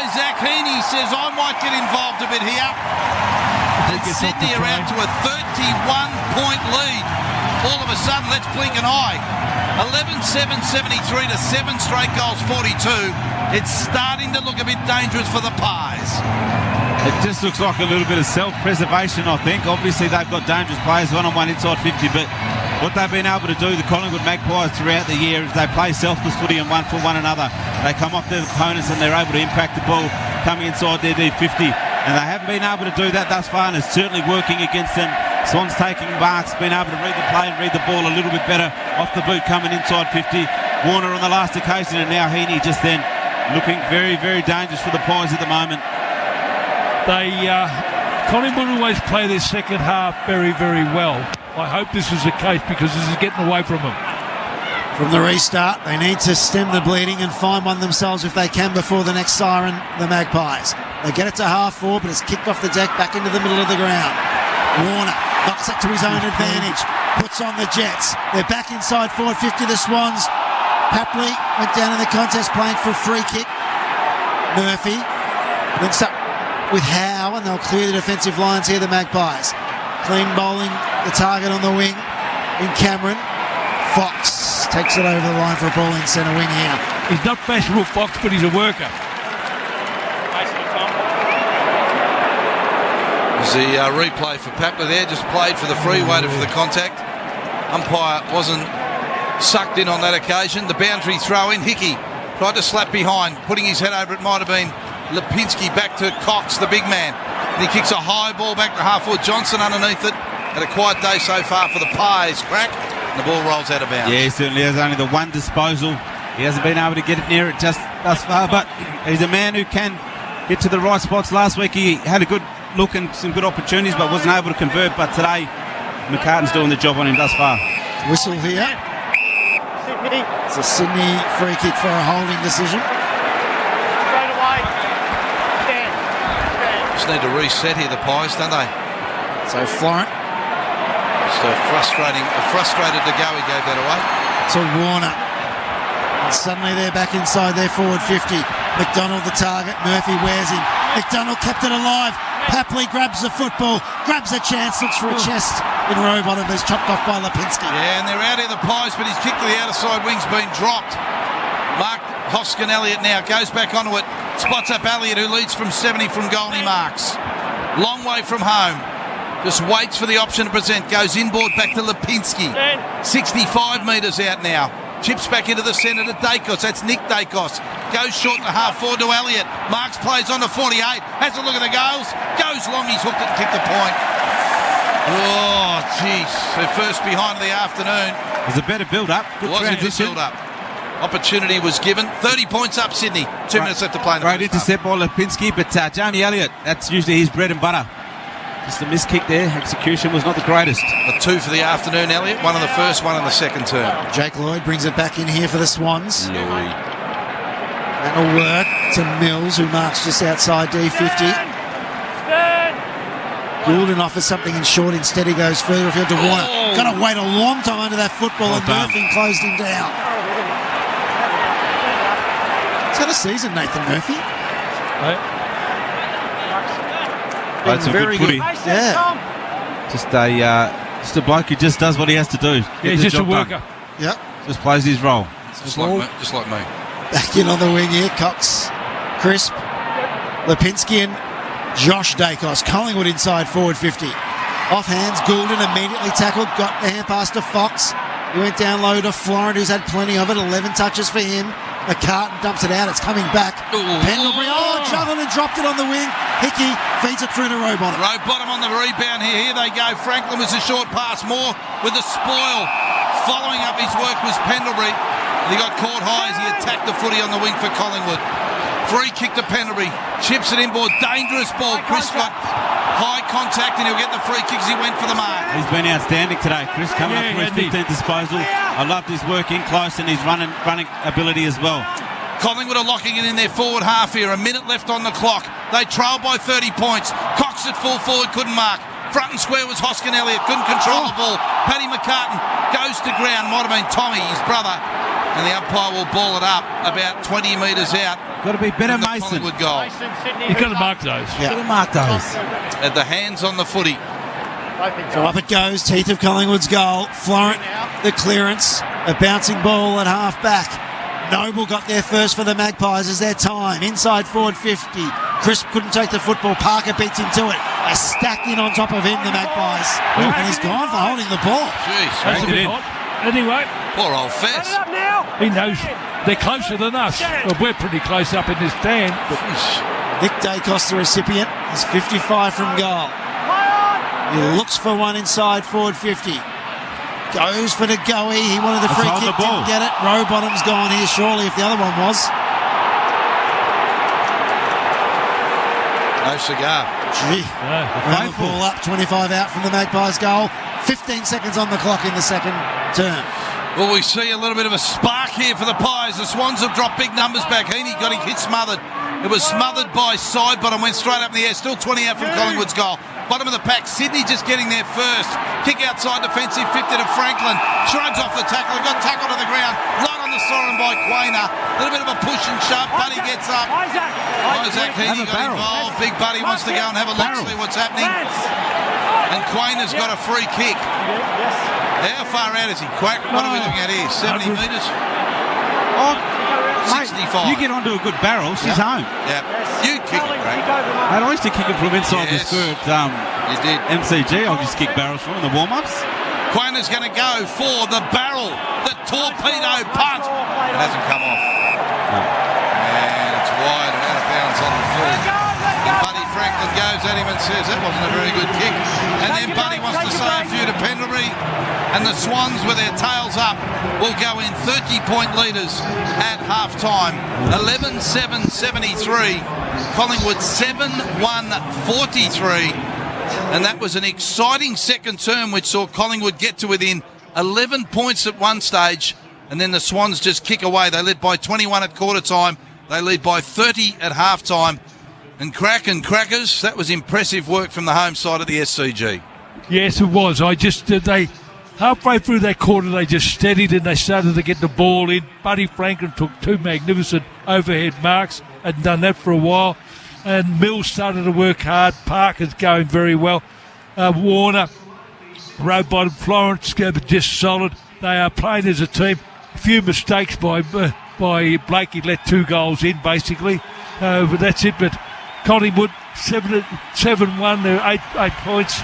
Isaac Heaney says, I might get involved a bit here. And Sydney are out to a 31-point lead. All of a sudden, let's blink an eye. 11-7, 73 to 7 straight goals, 42. It's starting to look a bit dangerous for the Pies. It just looks like a little bit of self-preservation, I think. Obviously, they've got dangerous players, one-on-one inside 50, but what they've been able to do, the Collingwood Magpies, throughout the year, is they play selfless footy and one for one another. They come off their opponents and they're able to impact the ball coming inside their D50, and they haven't been able to do that thus far, and it's certainly working against them. Swans taking marks, being able to read the play and read the ball a little bit better off the boot coming inside 50. Warner on the last occasion, and now Heaney just then looking very, very dangerous for the Pies at the moment. Collingwood always play their second half very, very well. I hope this is the case because this is getting away from them. From the restart, they need to stem the bleeding and find one themselves if they can before the next siren, the Magpies. They get it to half forward, but it's kicked off the deck back into the middle of the ground. Warner knocks it to his own advantage, puts on the Jets. They're back inside forward 50, the Swans. Papley went down in the contest playing for a free kick. Murphy links up with Howe, and they'll clear the defensive lines here, the Magpies. Clean bowling the target on the wing in Cameron. Fox takes it over the line for a ball in centre wing here. He's not fashionable, Fox, but he's a worker. There's the replay for Papler there, just played for the free, waited for the contact. Umpire wasn't sucked in on that occasion. The boundary throw in, Hickey tried to slap behind, putting his head over it, might have been Lipinski, back to Cox, the big man. And he kicks a high ball back to half-forward. Johnson underneath it. Had a quiet day so far for the Pies. Crack. And the ball rolls out of bounds. Yeah, he certainly has only the one disposal. He hasn't been able to get it near it just thus far, but he's a man who can get to the right spots. Last week he had a good look and some good opportunities, but wasn't able to convert. But today, McCartan's doing the job on him thus far. Whistle here. It's a Sydney free kick for a holding decision. Just need to reset here, the Pies, don't they? So Florent. Just a frustrated to go, he gave that away. To Warner. And suddenly they're back inside their forward 50. McDonald the target, Murphy wears him. McDonald kept it alive. Papley grabs the football, grabs a chance, looks for a chest in row bottom, but it's chopped off by Lipinski. Yeah, and they're out here, the Pies, but his kick to the outer side wing's been dropped. Mark Hoskin Elliott now goes back onto it, spots up Elliott, who leads from 70 from goal, he marks. Long way from home. Just waits for the option to present, goes inboard back to Lipinski. 65 metres out now. Chips back into the centre to Dacos. That's Nick Dacos. Goes short to half forward to Elliott. Marks plays on to 48. Has a look at the goals. Goes long. He's hooked it and kicked the point. Oh, jeez. So first behind of the afternoon. It was a better build-up. It was a good build-up. Opportunity was given. 30 points up, Sydney. 2 minutes left to play in the first half. Great intercept by Lipinski, but Jamie Elliott, that's usually his bread and butter. Just a missed kick there. Execution was not the greatest. A 2 for the afternoon, Elliott. 1 in the first, 1 in the second term. Jake Lloyd brings it back in here for the Swans. Lloyd. That'll work to Mills, who marks just outside D50. Goulden offers something in short. Instead, he goes further afield to Warner. Got to wait a long time under that football, and Murphy closed him down. He's had a season, Nathan Murphy. Played some good footy. Yeah. Just a bloke who just does what he has to do. Yeah, he's just a worker. Yep. Just plays his role. Just like me. Back in on the wing here, Cox, Crisp, Lipinski and Josh Dacos. Collingwood inside forward 50. Off hands, Goulden immediately tackled, got the hand pass to Fox. He went down low to Florent, who's had plenty of it. 11 touches for him. McCartan dumps it out. It's coming back. Pendlebury, juggled and dropped it on the wing. Hickey feeds it through to Rowbottom. Rowbottom on the rebound here. Here they go. Franklin was a short pass. Moore with the spoil. Following up his work was Pendlebury. He got caught high as he attacked the footy on the wing for Collingwood. Free kick to Pendlebury. Chips it inboard. Dangerous ball. Chris got high contact and he'll get the free kick as he went for the mark. He's been outstanding today, Chris, coming up for his 15th disposal. I loved his work in close and his running ability as well. Collingwood are locking it in their forward half here. A minute left on the clock. They trail by 30 points. Cox at full forward couldn't mark. Front and square was Hoskin Elliott. Couldn't control the ball. Paddy McCartan goes to ground. Might have been Tommy, his brother. And the umpire will ball it up about 20 metres out. Got to be better, Mason. Collingwood goal. You've got to mark those. Yeah. Got to mark those. At the hands on the footy. So up it goes, teeth of Collingwood's goal. Florent, the clearance, a bouncing ball at half back. Noble got there first for the Magpies as their time. Inside forward 50. Crisp couldn't take the football. Parker beats him to it. They stacked in on top of him, the Magpies. And he's gone for holding the ball. Jeez, that's a bit hot. Anyway. Poor old Fess. He knows they're closer than us. Well, we're pretty close up in this stand. Nick Dacos, the recipient, is 55 from goal. He looks for one inside forward 50. Goes for Ngoe. He wanted the free kick, didn't get it. Rowbottom's gone here, surely, if the other one was. No cigar. Gee. Run the ball up, 25 out from the Magpies goal. 15 seconds on the clock in the second term. Well, we see a little bit of a spark here for the Pies. The Swans have dropped big numbers back. Heaney got his hit smothered. It was smothered by Sidebottom, went straight up in the air. Still 20 out from Collingwood's goal. Bottom of the pack, Sydney just getting there first. Kick outside defensive, 50 to Franklin. Shrugs off the tackle, got tackled to the ground. Right on the siren by Quainer. A little bit of a push and shove. Buddy gets up. Isaac Heaney got involved. Big Buddy wants to go and have a look, see what's happening. And Quainer's got a free kick. How far out is he? Quack, what are we looking at here? 70 metres? Oh, 65. You get onto a good barrel, she's home. Yeah. You kick it, Craig. I used to kick it from inside the skirt. You did. MCG, I'll just kick barrels from in the warm-ups. Quainer's going to go for the barrel. The torpedo punt. It hasn't come off. No. And it's wide and out of bounds on the floor. Buddy Franklin goes at him and says that wasn't a very good kick. And then Buddy wants to say a few to Pendlebury. And the Swans, with their tails up, will go in 30-point leaders at half-time. 11-7-73. Collingwood 7-1-43. And that was an exciting second term which saw Collingwood get to within 11 points at one stage. And then the Swans just kick away. They led by 21 at quarter-time. They lead by 30 at half-time. And Crackers, that was impressive work from the home side of the SCG. Yes, it was. They halfway through that quarter, they just steadied and they started to get the ball in. Buddy Franklin took two magnificent overhead marks, hadn't done that for a while. And Mills started to work hard. Parker's going very well. Warner, Rowbottom, Florence, just solid. They are playing as a team. A few mistakes by Blake. He let 2 goals in, basically. But that's it. But Collingwood, 7-1, they're 8 points.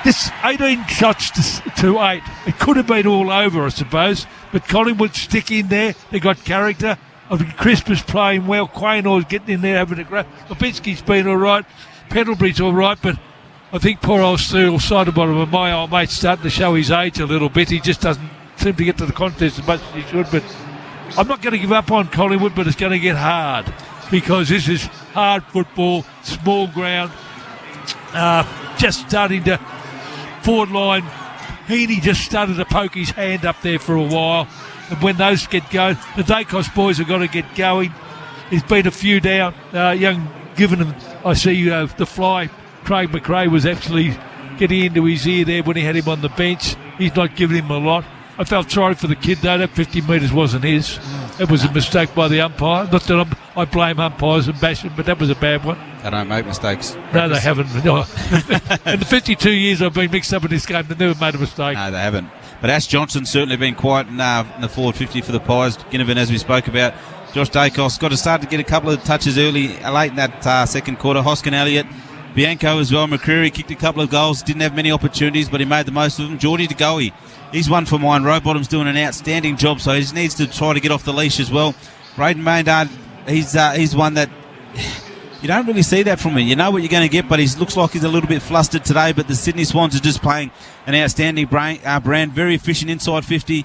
This 18 shots to 8. It could have been all over, I suppose. But Collingwood stick in there. They got character. I think Crisp is playing well. Quaynor's getting in there having a great. Lipinski's been all right. Pendlebury's all right. But I think poor old Steele, Sidebottom, and my old mate's starting to show his age a little bit. He just doesn't seem to get to the contest as much as he should. But I'm not going to give up on Collingwood, but it's going to get hard because this is hard football, small ground. Just starting to forward line. Heaney just started to poke his hand up there for a while. And when those get going, the Dacos boys have got to get going. There's been a few down. Young Given, I see the fly. Craig McRae was actually getting into his ear there when he had him on the bench. He's not giving him a lot. I felt sorry for the kid, though. That 50 metres wasn't his. That was a mistake by the umpire. Not that I blame umpires and bash them, but that was a bad one. They don't make mistakes. No, they haven't. No. In the 52 years I've been mixed up in this game, they've never made a mistake. No, they haven't. But Ash Johnson's certainly been quiet in the forward 50 for the Pies. Ginnivan, as we spoke about. Josh Dacos got to start to get a couple of touches late in that second quarter. Hoskin Elliott, Bianco as well. McCreary kicked a couple of goals. Didn't have many opportunities, but he made the most of them. Geordie Ngoe, he's one for mine. Rowbottom's doing an outstanding job, so he just needs to try to get off the leash as well. Braden Maynard, he's one that you don't really see that from him. You know what you're going to get, but he looks like he's a little bit flustered today. But the Sydney Swans are just playing an outstanding brand, very efficient inside 50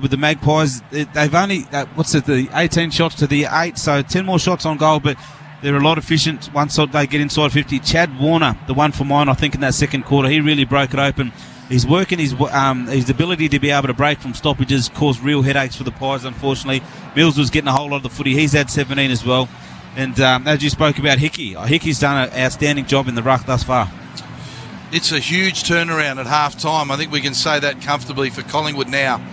with the Magpies. They've only, the 18 shots to the 8, so 10 more shots on goal, but they're a lot efficient once they get inside 50. Chad Warner, the one for mine, I think, in that second quarter, he really broke it open. He's working his ability to be able to break from stoppages caused real headaches for the Pies, unfortunately. Mills was getting a whole lot of the footy. He's had 17 as well. And as you spoke about Hickey's done an outstanding job in the ruck thus far. It's a huge turnaround at half-time. I think we can say that comfortably for Collingwood now.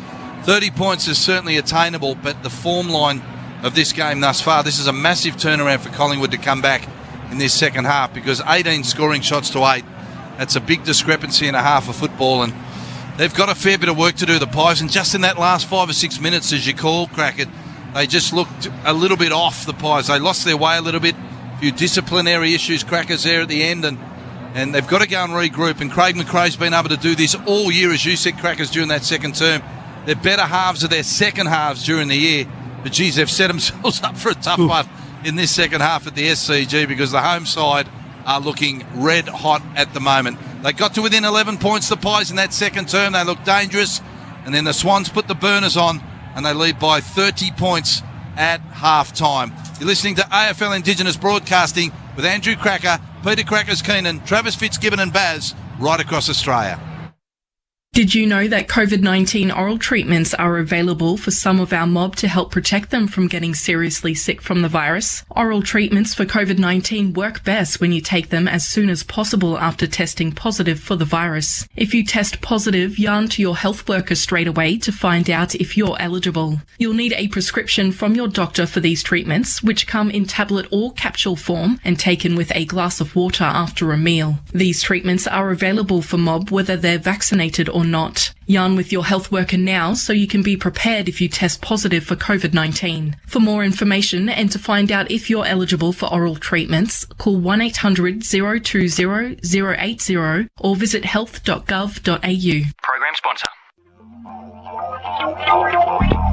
30 points is certainly attainable, but the form line of this game thus far, this is a massive turnaround for Collingwood to come back in this second half, because 18 scoring shots to 8, that's a big discrepancy in a half of football, and they've got a fair bit of work to do, the Pies, and just in that last 5 or 6 minutes, as you call, Crackett, they just looked a little bit off, the Pies. They lost their way a little bit. A few disciplinary issues, Crackers, there at the end, and they've got to go and regroup. And Craig McRae's been able to do this all year, as you said, Crackers, during that second term. They're better halves of their second halves during the year. But, geez, they've set themselves up for a tough one in this second half at the SCG, because the home side are looking red hot at the moment. They got to within 11 points, the Pies, in that second term. They looked dangerous. And then the Swans put the burners on, and they lead by 30 points at half-time. You're listening to AFL Indigenous Broadcasting with Andrew Cracker, Peter Crackers-Keenan, Travis Fitzgibbon and Baz, right across Australia. Did you know that COVID-19 oral treatments are available for some of our mob to help protect them from getting seriously sick from the virus? Oral treatments for COVID-19 work best when you take them as soon as possible after testing positive for the virus. If you test positive, yarn to your health worker straight away to find out if you're eligible. You'll need a prescription from your doctor for these treatments, which come in tablet or capsule form and taken with a glass of water after a meal. These treatments are available for mob whether they're vaccinated or not. Yarn with your health worker now so you can be prepared if you test positive for COVID-19. For more information and to find out if you're eligible for oral treatments, call 1-800-020-080 or visit health.gov.au. Program sponsor.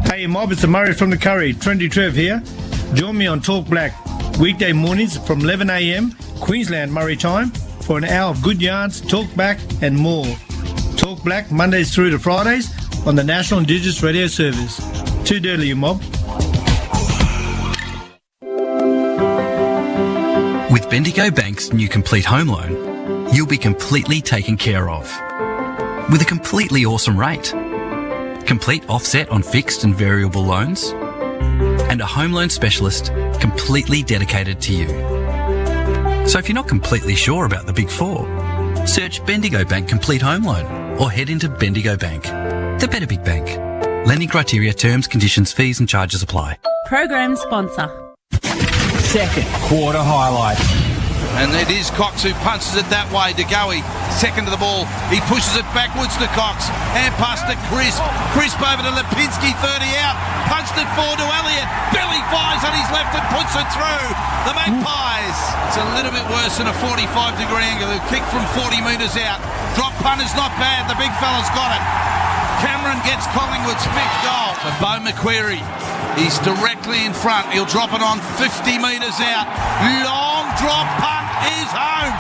Hey mob, it's Murray from the Curry. Trendy Trev here. Join me on Talk Black weekday mornings from 11 a.m. Queensland Murray time for an hour of good yarns, talk back and more. Talk Black Mondays through to Fridays on the National Indigenous Radio Service. Too dirty, you mob. With Bendigo Bank's new Complete Home Loan, you'll be completely taken care of. With a completely awesome rate, complete offset on fixed and variable loans, and a home loan specialist completely dedicated to you. So if you're not completely sure about the Big Four, search Bendigo Bank Complete Home Loan or head into Bendigo Bank, the better big bank. Lending criteria, terms, conditions, fees and charges apply. Program sponsor. Second quarter highlight. And it is Cox who punches it that way. DeGoey, second to the ball. He pushes it backwards to Cox. Hand pass to Crisp. Crisp over to Lipinski, 30 out. Punched it forward to Elliott. Billy fires on his left and puts it through. The Magpies. It's a little bit worse than a 45-degree angle. A kick from 40 metres out. Drop punt is not bad. The big fella's got it. Cameron gets Collingwood's fifth goal. So Bo McQuarrie, he's directly in front. He'll drop it on 50 metres out. Long drop punt is home.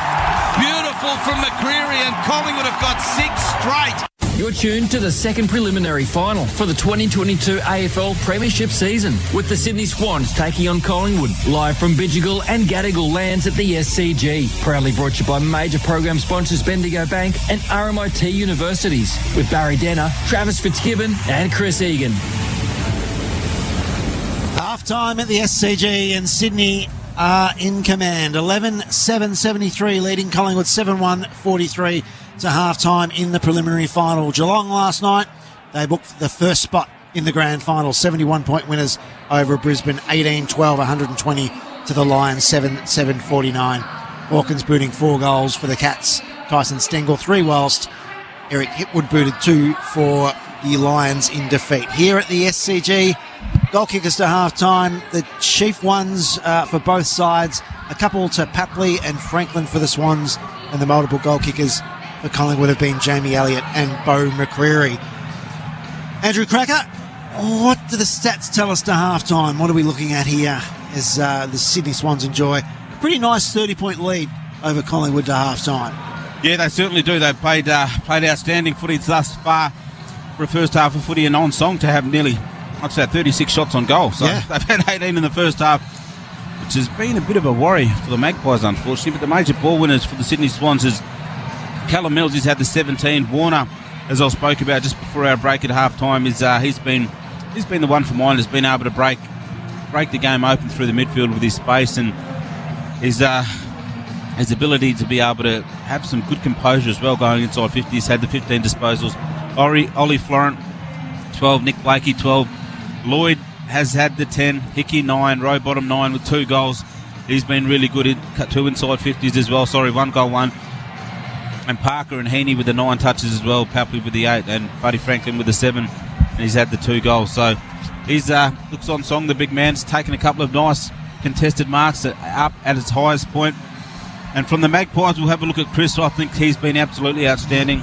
Beautiful from McQuarrie, and Collingwood have got 6 straight. You're tuned to the second preliminary final for the 2022 AFL Premiership season, with the Sydney Swans taking on Collingwood, live from Bidjigal and Gadigal lands at the SCG. Proudly brought to you by major program sponsors Bendigo Bank and RMIT Universities, with Barry Denner, Travis Fitzgibbon and Chris Egan. Half-time at the SCG, and Sydney are in command. 11-7-73, leading Collingwood 7-1-43 to half-time in the preliminary final. Geelong last night, they booked the first spot in the grand final. 71-point winners over Brisbane, 18-12, 120 to the Lions, 7-49. Hawkins booting 4 goals for the Cats. Tyson Stengel 3, whilst Eric Hipwood booted 2 for the Lions in defeat. Here at the SCG, goal kickers to half-time. The chief ones for both sides. A couple to Papley and Franklin for the Swans, and the multiple goal kickers for Collingwood have been Jamie Elliott and Bo McQuarrie. Andrew Cracker, What do the stats tell us to half-time? What are we looking at here as the Sydney Swans enjoy a pretty nice 30-point lead over Collingwood to half-time? Yeah, they certainly do. They've played outstanding footy thus far for a first half of footy, and on song to have nearly, I'd say, 36 shots on goal. So they've had 18 in the first half, which has been a bit of a worry for the Magpies, unfortunately. But the major ball winners for the Sydney Swans is Callum Mills. He's had the 17. Warner, as I spoke about just before our break at half-time, is he's been the one for mine. Has been able to break the game open through the midfield with his space and his ability to be able to have some good composure as well going inside 50. He's had the 15 disposals. Ollie Florent, 12. Nick Blakey, 12. Lloyd has had the 10. Hickey, 9. Rowbottom, 9 with 2 goals. He's been really good. He cut 2 inside 50s as well. 1 goal, 1. And Parker and Heaney with the 9 touches as well. Papley with the 8. And Buddy Franklin with the 7. And he's had the 2 goals. So he's looks on song, the big man's taken a couple of nice contested marks up at its highest point. And from the Magpies, we'll have a look at Chris. I think he's been absolutely outstanding.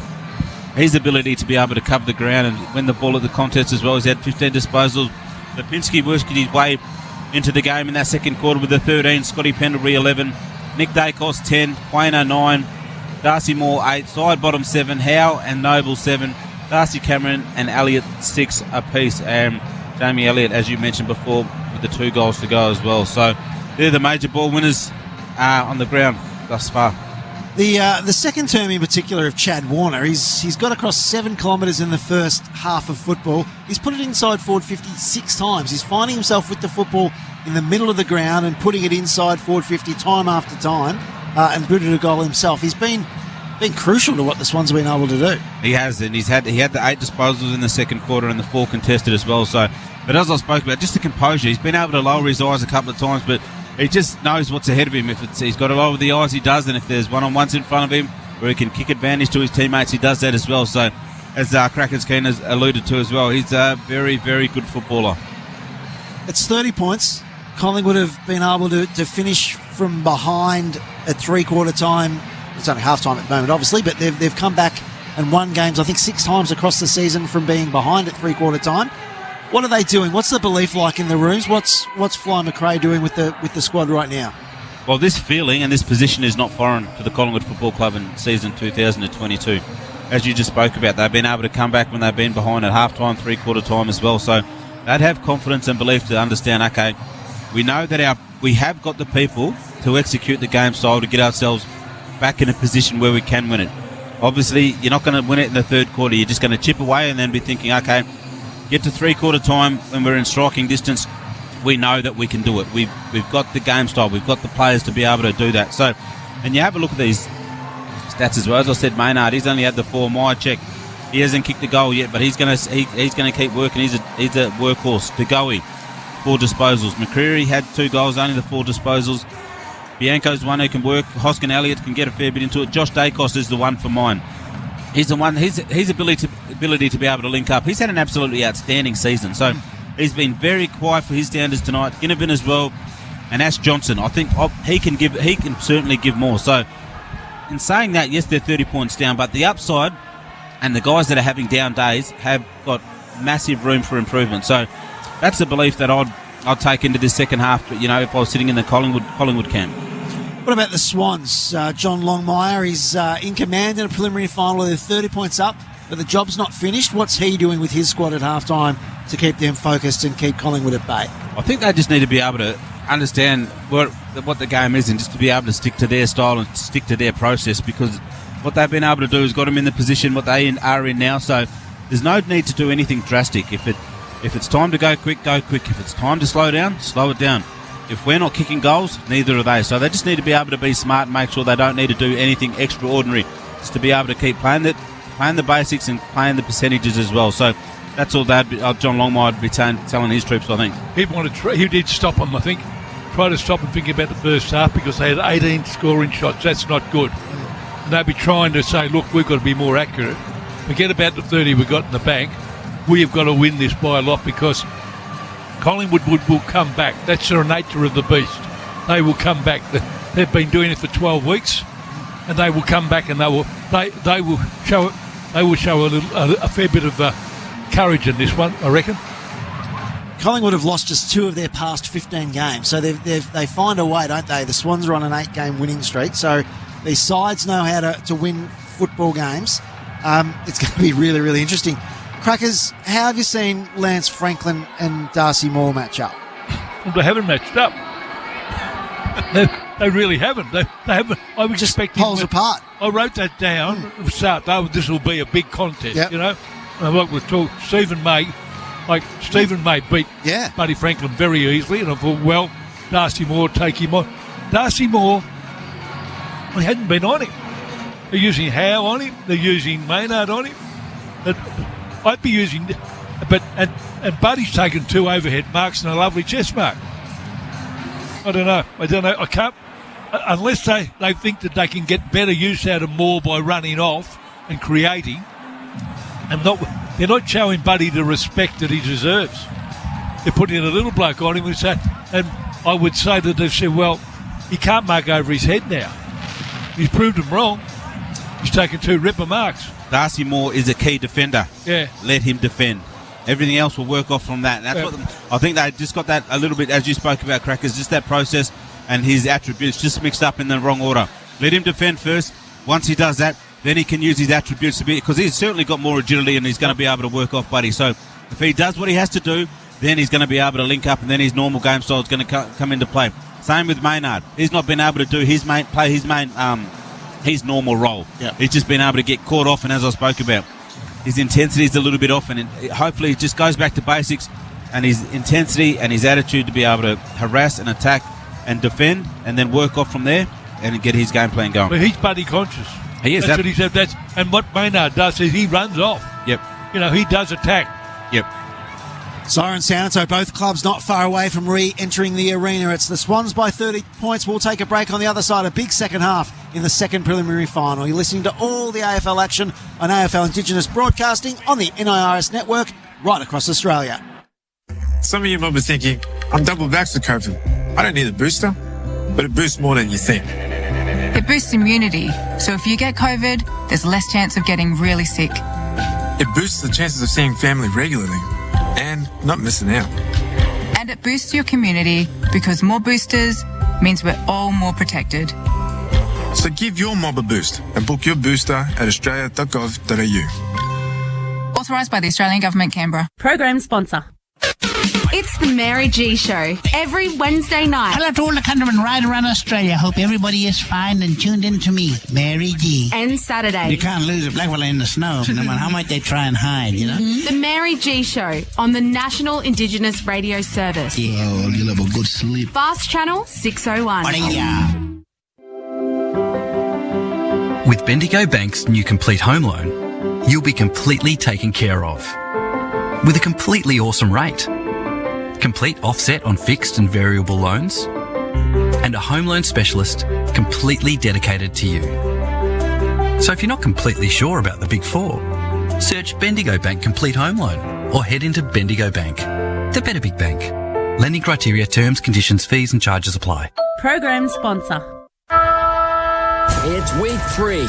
His ability to be able to cover the ground and win the ball at the contest as well. He's had 15 disposals. Lipinski worked his way into the game in that second quarter with the 13. Scotty Pendlebury, 11. Nick Dacos, 10. Quaino, 9. Darcy Moore, 8. Side bottom, 7. Howe and Noble, 7. Darcy Cameron and Elliott, 6 apiece. And Jamie Elliott, as you mentioned before, with the 2 goals to go as well. So they're the major ball winners on the ground thus far. The second term in particular of Chad Warner, he's got across 7 kilometres in the first half of football. He's put it inside forward 56 times. He's finding himself with the football in the middle of the ground and putting it inside forward 50 time after time and booted a goal himself. He's been crucial to what the Swans have been able to do. He has, and he had the 8 disposals in the second quarter and the 4 contested as well. So, but as I spoke about, just the composure. He's been able to lower his eyes a couple of times, but he just knows what's ahead of him. If he's got to lower the eyes, he does. And if there's one-on-ones in front of him where he can kick advantage to his teammates, he does that as well. So, as Crackers Keen has alluded to as well, he's a very, very good footballer. It's 30 points. Collingwood have been able to finish from behind at three-quarter time. It's only half-time at the moment, obviously, but they've come back and won games, I think, 6 times across the season from being behind at three-quarter time. What are they doing? What's the belief like in the rooms? What's Fly McRae doing with the squad right now? Well, this feeling and this position is not foreign to the Collingwood Football Club in season 2022. As you just spoke about, they've been able to come back when they've been behind at half-time, three-quarter time as well. So they'd have confidence and belief to understand, okay, we know that we have got the people to execute the game style to get ourselves back in a position where we can win it. Obviously, you're not going to win it in the third quarter. You're just going to chip away and then be thinking, okay, get to three-quarter time when we're in striking distance, we know that we can do it. We've got the game style. We've got the players to be able to do that. So, and you have a look at these stats as well. As I said, Maynard, he's only had the 4. Myercheck, he hasn't kicked the goal yet, but he's going to keep working. He's a workhorse. DeGoey, 4 disposals. McCreary had 2 goals, only the 4 disposals. Bianco's one who can work. Hoskin Elliott can get a fair bit into it. Josh Dacos is the one for mine. He's the one. His ability to be able to link up. He's had an absolutely outstanding season. So he's been very quiet for his standards tonight. Ginnivan as well, and Ash Johnson. I think he can certainly give more. So in saying that, yes, they're 30 points down, but the upside and the guys that are having down days have got massive room for improvement. So that's the belief that I'd take into this second half. But if I was sitting in the Collingwood camp. What about the Swans? John Longmire, he's in command in a preliminary final. They're 30 points up, but the job's not finished. What's he doing with his squad at halftime to keep them focused and keep Collingwood at bay? I think they just need to be able to understand what the game is and just to be able to stick to their style and stick to their process, because what they've been able to do has got them in the position what they are in now. So there's no need to do anything drastic. If it's time to go quick, go quick. If it's time to slow down, slow it down. If we're not kicking goals, neither are they. So they just need to be able to be smart and make sure they don't need to do anything extraordinary, just to be able to keep playing the basics and playing the percentages as well. So that's all that John Longmire would be telling his troops, I think. He did stop them, I think. Try to stop them thinking about the first half, because they had 18 scoring shots. That's not good. And they'd be trying to say, look, we've got to be more accurate. Forget about the 30 we've got in the bank. We have got to win this by a lot, because Collingwood will come back. That's the nature of the beast. They will come back. They've been doing it for 12 weeks, and they will come back, and they will show a fair bit of courage in this one, I reckon. Collingwood have lost just 2 of their past 15 games. So they find a way, don't they? The Swans are on an 8-game winning streak. So these sides know how to win football games. It's going to be really, really interesting. Crackers, how have you seen Lance Franklin and Darcy Moore match up? Well, they haven't matched up. They really haven't. They haven't. I was just expecting poles apart. I wrote that down at the start. This will be a big contest, you know. And like we talked, Stephen May beat Buddy Franklin very easily, and I thought, well, Darcy Moore take him on. Darcy Moore, he hadn't been on him. They're using Howe on him. They're using Maynard on him. I'd be using, and Buddy's taken 2 overhead marks and a lovely chest mark. I don't know. I can't, unless they think that they can get better use out of Moore by running off and creating, and they're not showing Buddy the respect that he deserves. They're putting a little bloke on him and I would say that they've said, well, he can't mark over his head now. He's proved him wrong. He's taken 2 ripper marks. Darcy Moore is a key defender. Yeah. Let him defend. Everything else will work off from that. And that's what I think they just got that a little bit, as you spoke about, Crackers, just that process and his attributes just mixed up in the wrong order. Let him defend first. Once he does that, then he can use his attributes to be, because he's certainly got more agility and he's going to be able to work off Buddy. So if he does what he has to do, then he's going to be able to link up, and then his normal game style is going to come into play. Same with Maynard. He's not been able to do his normal role. Yeah. He's just been able to get caught off, and as I spoke about, his intensity is a little bit off, and hopefully it just goes back to basics, and his intensity and his attitude to be able to harass and attack and defend, and then work off from there and get his game plan going. But he's Buddy conscious. He is. That's what he said. And what Maynard does is he runs off. Yep. You know, he does attack. Yep. Siren sound, so both clubs not far away from re-entering the arena. It's the Swans by 30 points. We'll take a break on the other side. A big second half in the second preliminary final. You're listening to all the AFL action on AFL Indigenous Broadcasting on the NIRS network right across Australia. Some of you might be thinking, I'm double vaxxed with COVID. I don't need a booster, but it boosts more than you think. It boosts immunity, so if you get COVID, there's less chance of getting really sick. It boosts the chances of seeing family regularly and not missing out. And it boosts your community because more boosters means we're all more protected. So give your mob a boost and book your booster at australia.gov.au. Authorised by the Australian Government, Canberra. Program sponsor. It's the Mary G Show every Wednesday night. Hello to all the countrymen right around Australia. Hope everybody is fine and tuned in to me, Mary G. And Saturday. You can't lose a black fella in the snow, no matter how much they try and hide, you know? The Mary G Show on the National Indigenous Radio Service. Yeah, well, you'll have a good sleep. Fast Channel 601. With Bendigo Bank's new Complete Home Loan, you'll be completely taken care of. With a completely awesome rate. Complete offset on fixed and variable loans. And a home loan specialist completely dedicated to you. So if you're not completely sure about the Big Four, search Bendigo Bank Complete Home Loan or head into Bendigo Bank, the better big bank. Lending criteria, terms, conditions, fees and charges apply. Program sponsor. It's week 3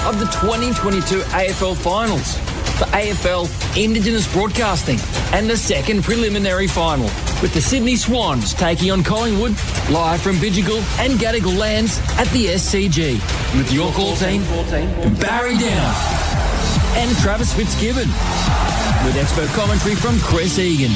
of the 2022 AFL Finals for AFL Indigenous Broadcasting and the second preliminary final with the Sydney Swans taking on Collingwood live from Bidjigal and Gadigal lands at the SCG with your call team Barry Down and Travis Fitzgibbon with expert commentary from Chris Egan.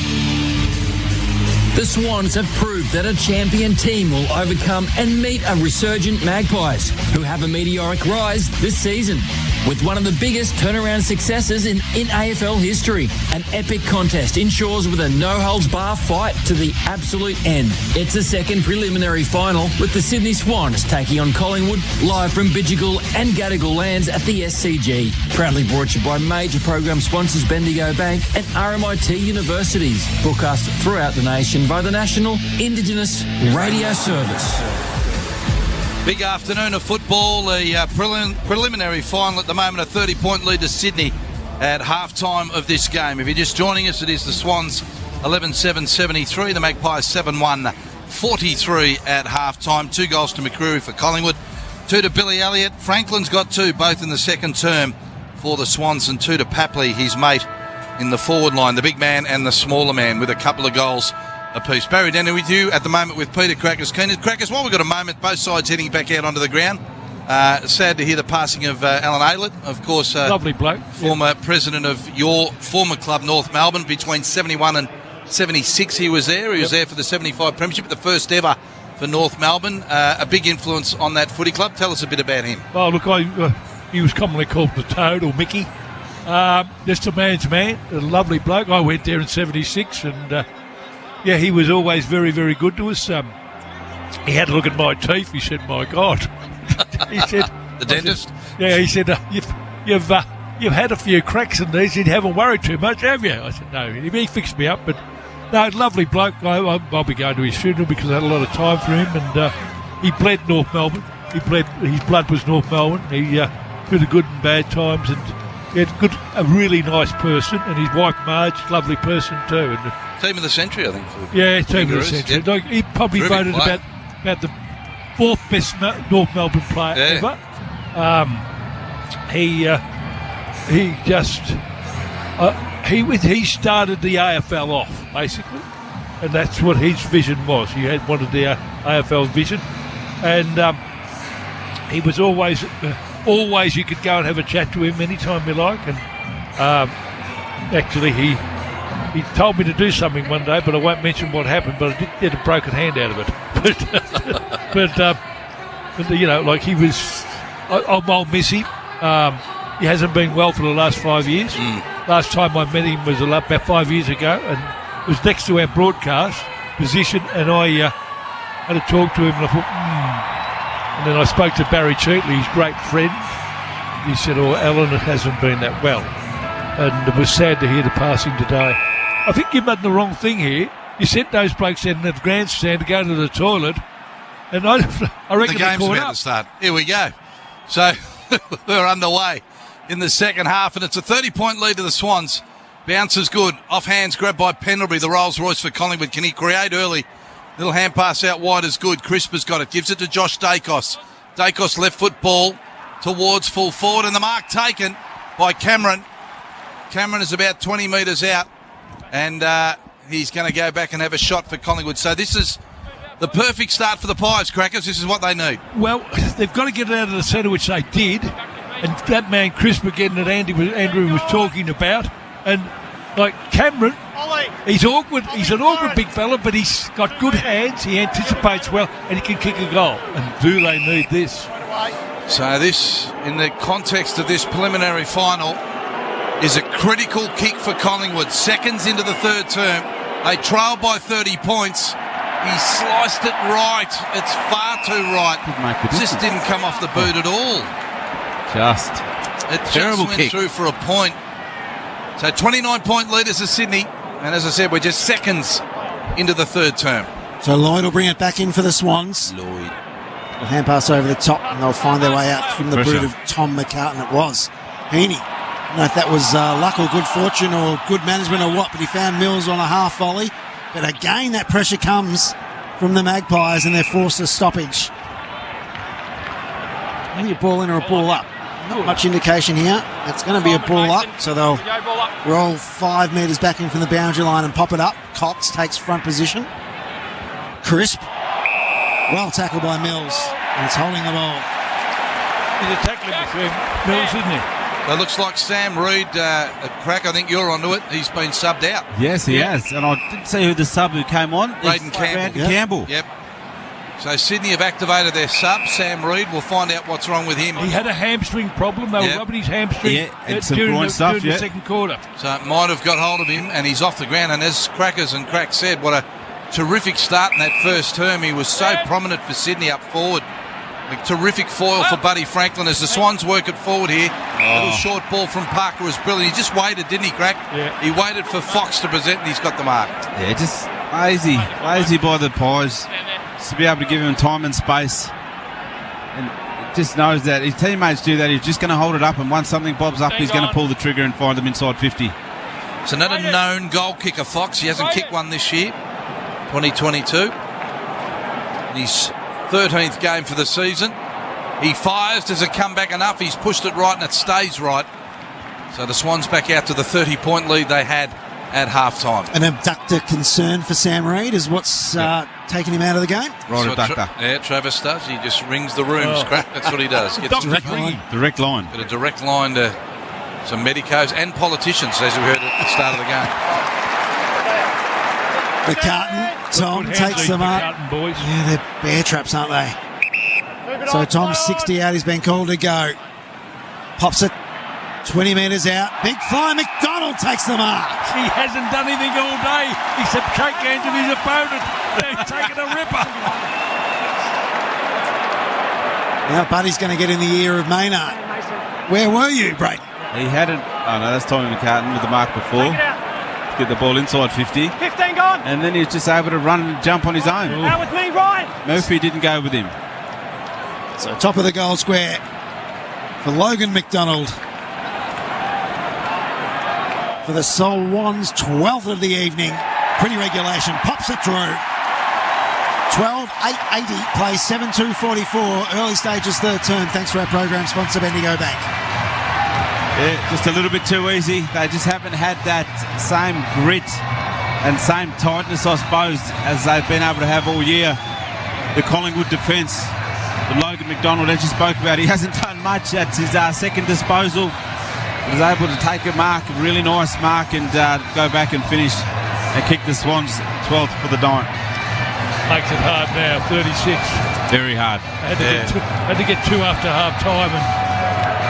The Swans have proved that a champion team will overcome and meet a resurgent Magpies who have a meteoric rise this season with one of the biggest turnaround successes in AFL history. An epic contest ensures with a no-holds-bar fight to the absolute end. It's a second preliminary final with the Sydney Swans taking on Collingwood live from Bidjigal and Gadigal lands at the SCG. Proudly brought to you by major program sponsors Bendigo Bank and RMIT Universities. Broadcast throughout the nation by the National Indigenous Radio Service. Big afternoon of football. The preliminary final at the moment, a 30-point lead to Sydney at half-time of this game. If you're just joining us, it is the Swans 11-7-73, the Magpies 7-1-43 at half-time. 2 goals to McCreary for Collingwood, 2 to Billy Elliott. Franklin's got 2, both in the second term for the Swans, and 2 to Papley, his mate, in the forward line, the big man and the smaller man, with a couple of goals apiece. Barry Denner with you at the moment with Peter Crackers. Crackers, while we've got a moment, both sides heading back out onto the ground. Sad to hear the passing of Alan Aylett, of course. Lovely bloke. Former president of your former club, North Melbourne, between 71 and 76 he was there. He was there for the 75 premiership, the first ever for North Melbourne. A big influence on that footy club. Tell us a bit about him. Well, look, he was commonly called the Toad or Mickey. Just a man's man, a lovely bloke. I went there in 76 and, he was always very, very good to us. He had a look at my teeth. He said, "My God." He said, "The dentist?" He said, "You've had a few cracks in these. You haven't worried too much, have you?" I said, "No." He fixed me up, but no, lovely bloke. I'll be going to his funeral because I had a lot of time for him, and he bled North Melbourne. His blood was North Melbourne. He through the good and bad times, and he had a really nice person, and his wife Marge, lovely person too. And team of the century, I think. Team of the century. Yep. Like, he probably voted about the fourth best North Melbourne player ever. He started the AFL off basically, and that's what his vision was. He wanted the AFL vision, and he was always you could go and have a chat to him anytime you like. And actually, he told me to do something one day, but I won't mention what happened. But I did get a broken hand out of it. but like he was, I'll miss him. He hasn't been well for the last 5 years. Last time I met him was about 5 years ago, and it was next to our broadcast position, and I had a talk to him, and I thought, And then I spoke to Barry Cheatley, his great friend. He said, Alan, it hasn't been that well. And it was sad to hear the passing today. I think you've done the wrong thing here. You sent those blokes in the grandstand to go to the toilet, and I reckon the game's about to start. Here we go. So we're underway in the second half, and it's a 30-point lead to the Swans. Bounce is good. Off hands grabbed by Pendlebury, the Rolls-Royce for Collingwood. Can he create early? Little hand pass out wide is good. Crisp has got it. Gives it to Josh Dacos. Dacos left foot ball towards full forward, and the mark taken by Cameron. Cameron is about 20 metres out, and he's going to go back and have a shot for Collingwood. So this is the perfect start for the Pies, Crackers. This is what they need. Well, they've got to get it out of the centre, which they did. And that man, Crisp, again, that Andrew was talking about. And, like, Cameron, he's awkward. He's an awkward big fella, but he's got good hands. He anticipates well, and he can kick a goal. And do they need this? So this, in the context of this preliminary final, is a critical kick for Collingwood. Seconds into the third term. They trail by 30 points. He sliced it right. It's far too right. Just didn't come off the boot at all. It terrible just went kick through for a point. So 29-point leaders is Sydney. And as I said, we're just seconds into the third term. So Lloyd will bring it back in for the Swans. Lloyd. A hand pass over the top, and they'll find their way out from the boot of Tom McCartan. It was Heaney. I don't know if that was luck or good fortune or good management or what, but he found Mills on a half volley. But again, that pressure comes from the Magpies, and they're forced to stoppage. Maybe a ball in or a ball up. Not much indication here. It's going to be a ball up, so they'll roll 5 metres back in from the boundary line and pop it up. Cox takes front position. Crisp. Well tackled by Mills, and it's holding the ball. He's a tackling between Mills, isn't he? It looks like Sam Reid, Crack, I think you're onto it. He's been subbed out. Yes, he has. And I didn't see who the sub who came on. Braden Campbell. Campbell. Yep. So Sydney have activated their sub, Sam Reid. We'll find out what's wrong with him. He had a hamstring problem. They were rubbing his hamstring during the second quarter. So it might have got hold of him, and he's off the ground. And as Crackers and Crack said, what a terrific start in that first term. He was so prominent for Sydney up forward. A terrific foil for Buddy Franklin as the Swans work it forward here. Little short ball from Parker was brilliant. He just waited, didn't he, Crack? Yeah. He waited for Fox to present, and he's got the mark. Yeah, just lazy by the Pies. Just to be able to give him time and space. And just knows that his teammates do that. He's just going to hold it up, and once something bobs up, he's going to pull the trigger and find them inside 50. It's another known goal kicker, Fox. He hasn't kicked one this year, 2022. He's 13th game for the season. He fires. Does it come back enough? He's pushed it right and it stays right. So the Swans back out to the 30-point lead they had at half-time. An abductor concern for Sam Reid is what's taken him out of the game. Right, abductor. Travis does. He just rings the rooms. Crack. That's what he does. Gets Direct line. Got a direct line to some medicos and politicians, as we heard at the start of the game. The carton, Tom takes them up. Boys. Yeah, they're bear traps, aren't they? So Tom's 60 out. He's been called to go. Pops it 20 metres out. Big fly. McDonald takes the mark. He hasn't done anything all day except shake hands with his opponent. He's taken a ripper. Now Buddy's going to get in the ear of Maynard. Where were you, Brayton? He hadn't. Oh no, that's Tommy McCartan with the mark before. Get the ball inside 50. 15 gone. And then he was just able to run and jump on his own. Out with me, Ryan. Murphy didn't go with him. So top of the goal square for Logan McDonald. For the Swans, 12th of the evening. Pretty regulation. Pops it through. 12-8-80. Plays 7-2-44. Early stages, third term. Thanks to our program sponsor, Bendigo Bank. Yeah, just a little bit too easy. They just haven't had that same grit and same tightness, I suppose, as they've been able to have all year. The Collingwood defence, the Logan McDonald, as you spoke about, he hasn't done much. That's his second disposal. He was able to take a mark, a really nice mark, and go back and finish and kick the Swans 12th for the night. Makes it hard now, 36. Very hard. Had to get two after half time and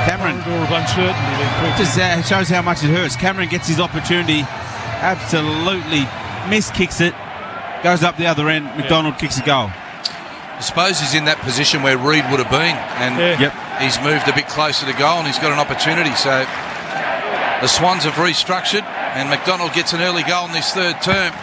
Cameron. Door of uncertainty. Just shows how much it hurts. Cameron gets his opportunity, absolutely miskicks it, goes up the other end. McDonald kicks a goal. I suppose he's in that position where Reid would have been, and he's moved a bit closer to goal, and he's got an opportunity. So the Swans have restructured, and McDonald gets an early goal in this third term.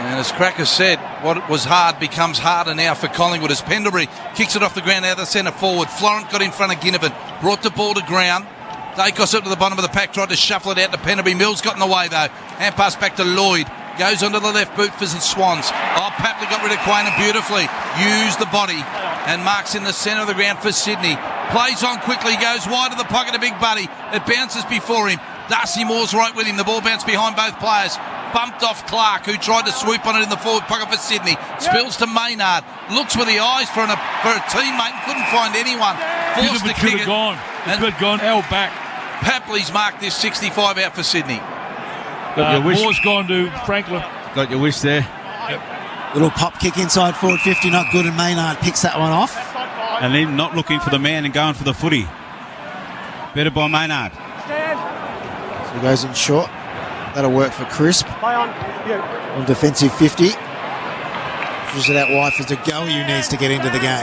And as Cracker said, what was hard becomes harder now for Collingwood as Pendlebury kicks it off the ground out of the centre forward. Florent got in front of Ginnivan, brought the ball to ground. Dacos up to the bottom of the pack, tried to shuffle it out to Pendlebury. Mills got in the way though. Hand pass back to Lloyd. Goes onto the left boot for the Swans. Papley got rid of Quayner beautifully. Used the body and marks in the centre of the ground for Sydney. Plays on quickly, goes wide of the pocket of Big Buddy. It bounces before him. Darcy Moore's right with him. The ball bounced behind both players. Bumped off Clark, who tried to swoop on it in the forward pocket for Sydney. Spills to Maynard. Looks with the eyes for a teammate and couldn't find anyone. Forced to kick it. It could have gone held back. Papley's marked this 65 out for Sydney. Moore's gone to Franklin. Got your wish there. Yep. Little pop kick inside forward 50, not good, and Maynard picks that one off. And then not looking for the man and going for the footy. Better by Maynard. So he goes in short. That'll work for Crisp. On defensive 50. Just that wife is a goal you needs to get into the game.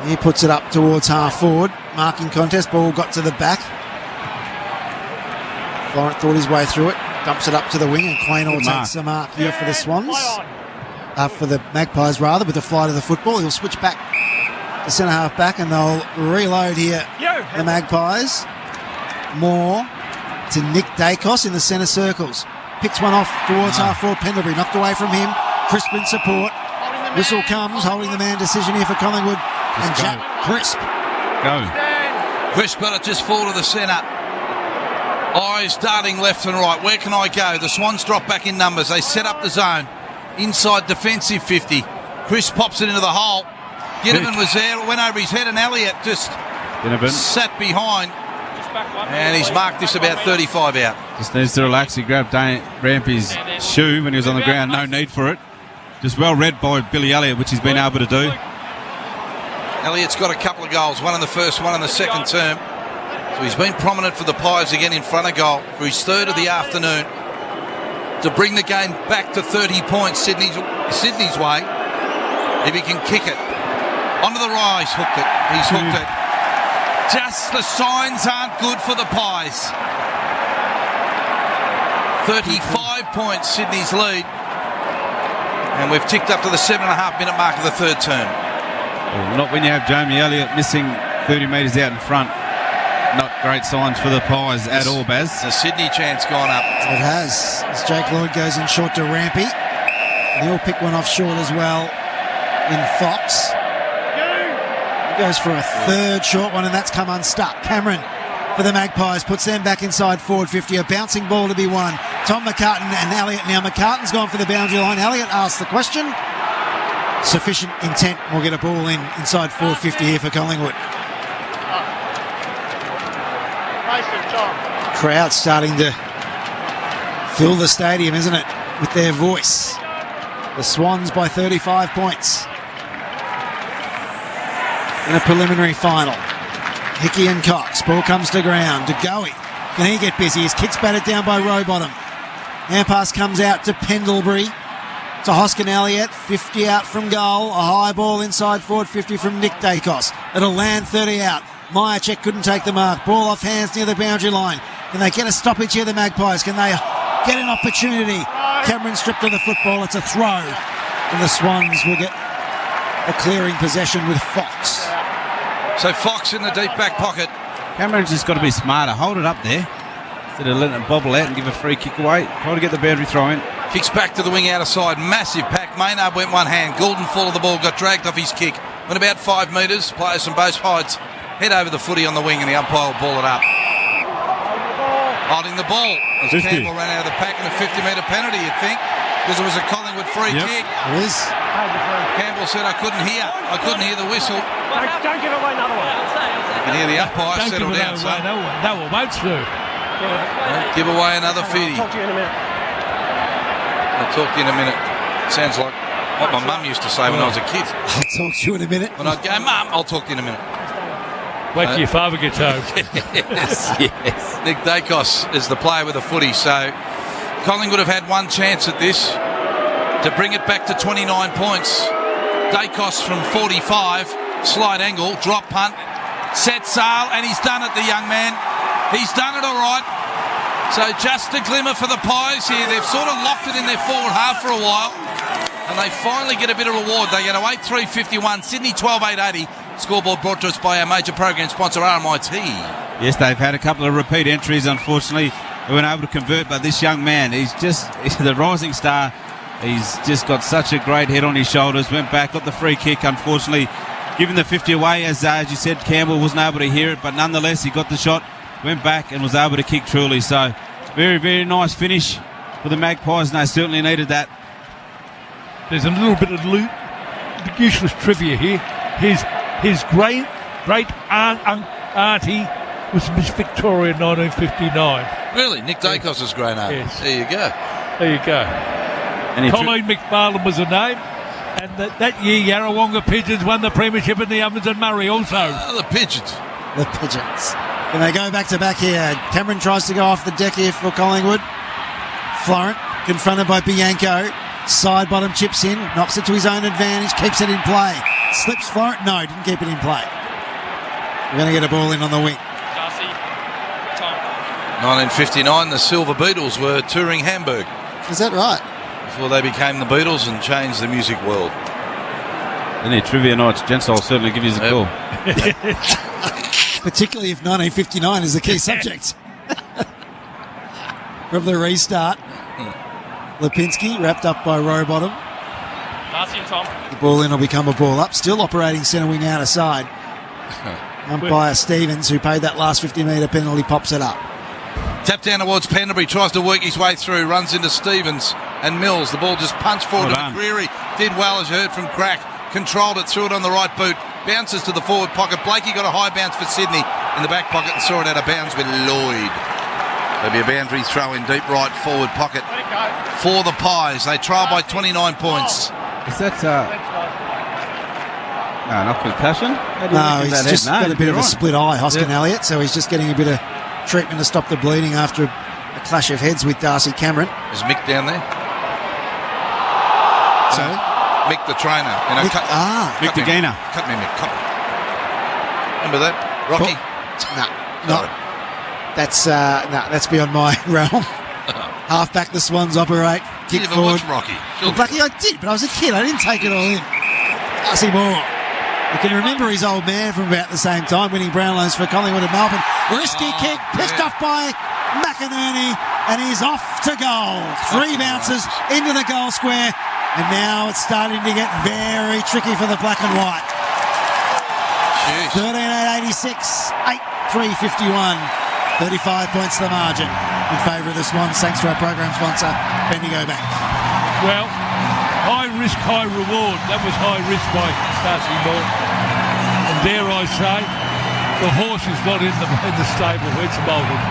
He puts it up towards half forward. Marking contest. Ball got to the back. Florent thought his way through it. Dumps it up to the wing, and Quaynor takes the mark here for the Swans. For the Magpies, rather, with the flight of the football. He'll switch back to centre half back, and they'll reload here. The Magpies. Moore to Nick Dacos in the centre circles. Picks one off towards half forward. Pendlebury knocked away from him. Crisp in support. Whistle comes, holding the man decision here for Collingwood. And Jack Crisp. Go. Crisp got it just forward of the centre. Eyes darting left and right. Where can I go? The Swans drop back in numbers. They set up the zone. Inside defensive 50. Crisp pops it into the hole. Ginnivan was there. It went over his head, and Elliott just sat behind. And he's marked this about 35 out. Just needs to relax. He grabbed Rampy's shoe when he was on the ground. No need for it. Just well read by Billy Elliott, which he's been able to do. Elliott's got a couple of goals. One in the first, one in the second term. So he's been prominent for the Pies again in front of goal for his third of the afternoon. To bring the game back to 30 points Sydney's way. If he can kick it. Onto the rise. Hooked it. He's hooked it. Just the signs aren't good for the Pies. 35 points Sydney's lead. And we've ticked up to the 7.5 minute mark of the third term. Well, not when you have Jamie Elliott missing 30 metres out in front. Not great signs for the Pies at all, Baz. The Sydney chance gone up. It has. As Jake Lloyd goes in short to Rampy. And he'll pick one off short as well in Fox. Goes for a third short one, and that's come unstuck. Cameron for the Magpies puts them back inside forward 50. A bouncing ball to be won. Tom McCartan and Elliott. Now McCartan's gone for the boundary line. Elliott asks the question. Sufficient intent. We'll get a ball inside forward 50 here for Collingwood. Crowd starting to fill the stadium, isn't it, with their voice. The Swans by 35 points in a preliminary final. Hickey and Cox. Ball comes to ground. De Goey. Can he get busy? His kick's batted down by Rowbottom. Now pass comes out to Pendlebury. To Hoskin Elliott. 50 out from goal. A high ball inside forward 50 from Nick Dacos. It'll land 30 out. Myercheck couldn't take the mark. Ball off hands near the boundary line. Can they get a stoppage here, the Magpies? Can they get an opportunity? Cameron stripped of the football. It's a throw. And the Swans will get a clearing possession with Fox. So Fox in the deep back pocket. Cameron's just got to be smarter. Hold it up there instead of letting it bobble out and give a free kick away. Try to get the boundary throw in. Kicks back to the wing outer side. Massive pack. Maynard went one hand. Goulden followed the ball. Got dragged off his kick. Went about 5 metres. Players from both sides head over the footy on the wing, and the umpire will ball it up. Holding the ball as 50. Campbell ran out of the pack and a 50-metre penalty, you'd think, because it was a Collingwood free kick. It is. Campbell said, I couldn't hear the whistle. Don't give away another one. You can hear the umpire settle down, son. That one won't through. Don't give away another 50. I'll talk to you in a minute. I'll talk to you in a minute. Sounds like what my mum used to say when I was a kid. I'll talk to you in a minute. When I'd go, Mum, I'll talk to you in a minute. Wait till your father gets home. Yes. Nick Dacos is the player with the footy. So Collingwood have had one chance at this to bring it back to 29 points. Dacos from 45, slight angle, drop punt, set sail, and he's done it, the young man. He's done it all right. So just a glimmer for the Pies here. They've sort of locked it in their forward half for a while, and they finally get a bit of reward. They get a 8-3-51, Sydney 12-8-80. Scoreboard brought to us by our major program sponsor, RMIT. Yes, they've had a couple of repeat entries. Unfortunately, they weren't able to convert, but this young man, he's the rising star. He's just got such a great head on his shoulders. Went back, got the free kick. Unfortunately, given the 50 away, as you said, Campbell wasn't able to hear it, but nonetheless, he got the shot, went back and was able to kick truly. So, very, very nice finish for the Magpies, and they certainly needed that. There's a little bit of useless trivia here. His great auntie was Miss Victoria in 1959. Really? Nick Dacos' great aunt? Yes. There you go. There you go. Colleen McFarlane was her name. And that year, Yarrawonga Pigeons won the premiership in the Ovens and Murray also. The Pigeons. The Pigeons. Can they go back to back here? Cameron tries to go off the deck here for Collingwood. Florent confronted by Bianco. Side bottom chips in, knocks it to his own advantage, keeps it in play. Slips Florent. No, didn't keep it in play. We're going to get a ball in on the wing. 1959, the Silver Beatles were touring Hamburg. Is that right? Before they became the Beatles and changed the music world. Any trivia nights, gents, I'll certainly give you a call. Particularly if 1959 is the key subject. From the restart. Lipinski wrapped up by Rowbottom. Darcy and Tom. The ball in will become a ball up. Still operating centre wing outer side. Umpire Stevens, who paid that last 50-metre penalty, pops it up. Tap down towards Pendlebury, tries to work his way through, runs into Stevens and Mills. The ball just punched forward to McCreary. Did well, as you heard from Crack. Controlled it, threw it on the right boot. Bounces to the forward pocket. Blakey got a high bounce for Sydney in the back pocket and saw it out of bounds with Lloyd. There'll be a boundary throw in deep right forward pocket for the Pies. They trail by 29 points. Is that... No, not concussion? No, he's just got a bit of a split eye, Hoskin Elliott, so he's just getting a bit of treatment to stop the bleeding after a clash of heads with Darcy Cameron. Is Mick down there? Sorry? Mick the trainer. Mick the gainer. Cut me, Mick. Cut me. Remember that? Rocky? No. That's beyond my realm. Half-back the Swans operate. Kick forward. Watch Rocky? Blackie, I did, but I was a kid. I didn't take it all in. Darcy Moore. You can remember his old man from about the same time, winning Brownlows for Collingwood and Melbourne. Risky kick, pitched off by McInerney, and he's off to goal. 3 bounces into the goal square, and now it's starting to get very tricky for the black and white. 13-8-86, 8-3-51. 35 points to the margin in favour of the Swans, thanks to our program sponsor, Bendigo Bank. Well, high risk, high reward. That was high risk by Darcy Moore. And dare I say, the horse is not in the stable. It's bolted.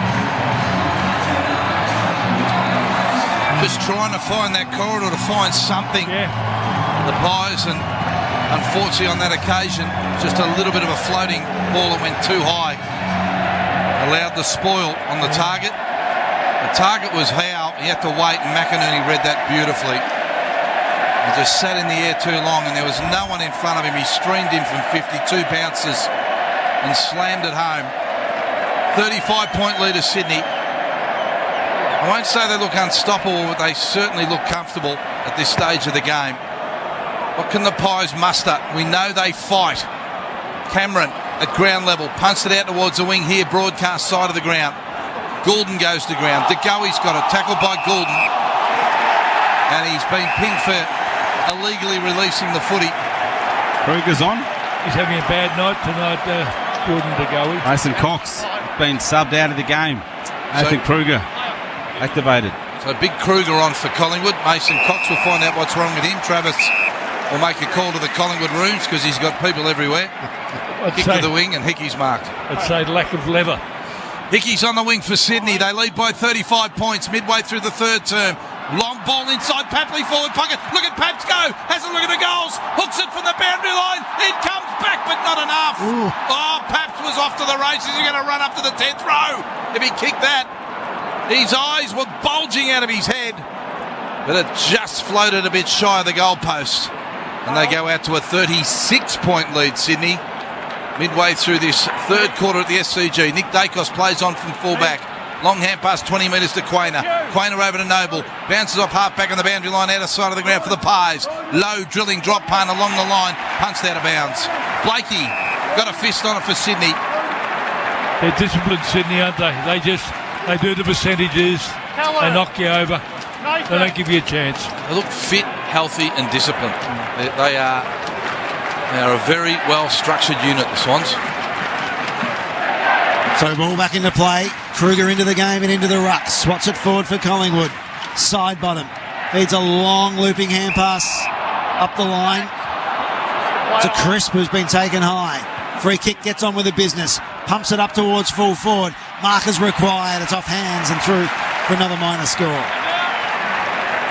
Just trying to find that corridor to find something. Yeah. The Pies, and unfortunately on that occasion, just a little bit of a floating ball that went too high. Allowed the spoil on the target. The target was Howe. He had to wait, and McInerney read that beautifully. He just sat in the air too long, and there was no one in front of him. He streamed in from 52 bounces and slammed it home. 35-point lead of Sydney. I won't say they look unstoppable, but they certainly look comfortable at this stage of the game. What can the Pies muster? We know they fight. Cameron at ground level, punched it out towards the wing here, broadcast side of the ground. Goulden goes to ground. De Goey's got it, tackled by Goulden. And he's been pinged for illegally releasing the footy. Kruger's on. He's having a bad night tonight, Jordan De Goey. Mason Cox been subbed out of the game. Nathan Kruger activated. So big Kruger on for Collingwood. Mason Cox will find out what's wrong with him. Travis will make a call to the Collingwood rooms because he's got people everywhere. Kick to the wing and Hickey's marked. I'd say lack of lever. Hickey's on the wing for Sydney. They lead by 35 points midway through the third term. Long ball inside Papley, forward pocket. Look at Paps go. Has a look at the goals. Hooks it from the boundary line. It comes back, but not enough. Ooh. Oh, Paps was off to the races. He's going to run up to the 10th row if he kicked that. His eyes were bulging out of his head, but it just floated a bit shy of the goalpost. And they go out to a 36-point lead, Sydney. Midway through this third quarter at the SCG. Nick Dacos plays on from fullback. Long hand pass 20 metres to Quainer. Quainer over to Noble. Bounces off half-back on the boundary line, out of side of the ground for the Pies. Low drilling drop punt along the line. Punched out of bounds. Blakey got a fist on it for Sydney. They're disciplined, Sydney, aren't they? They do the percentages. They knock you over. They don't give you a chance. They look fit, healthy and disciplined. They are a very well-structured unit, the Swans. So ball back into play. Kruger into the game and into the ruck. Swats it forward for Collingwood. Side bottom. Feeds a long looping hand pass up the line to Crisp, who's been taken high. Free kick, gets on with the business. Pumps it up towards full forward. Markers required. It's off hands and through for another minor score.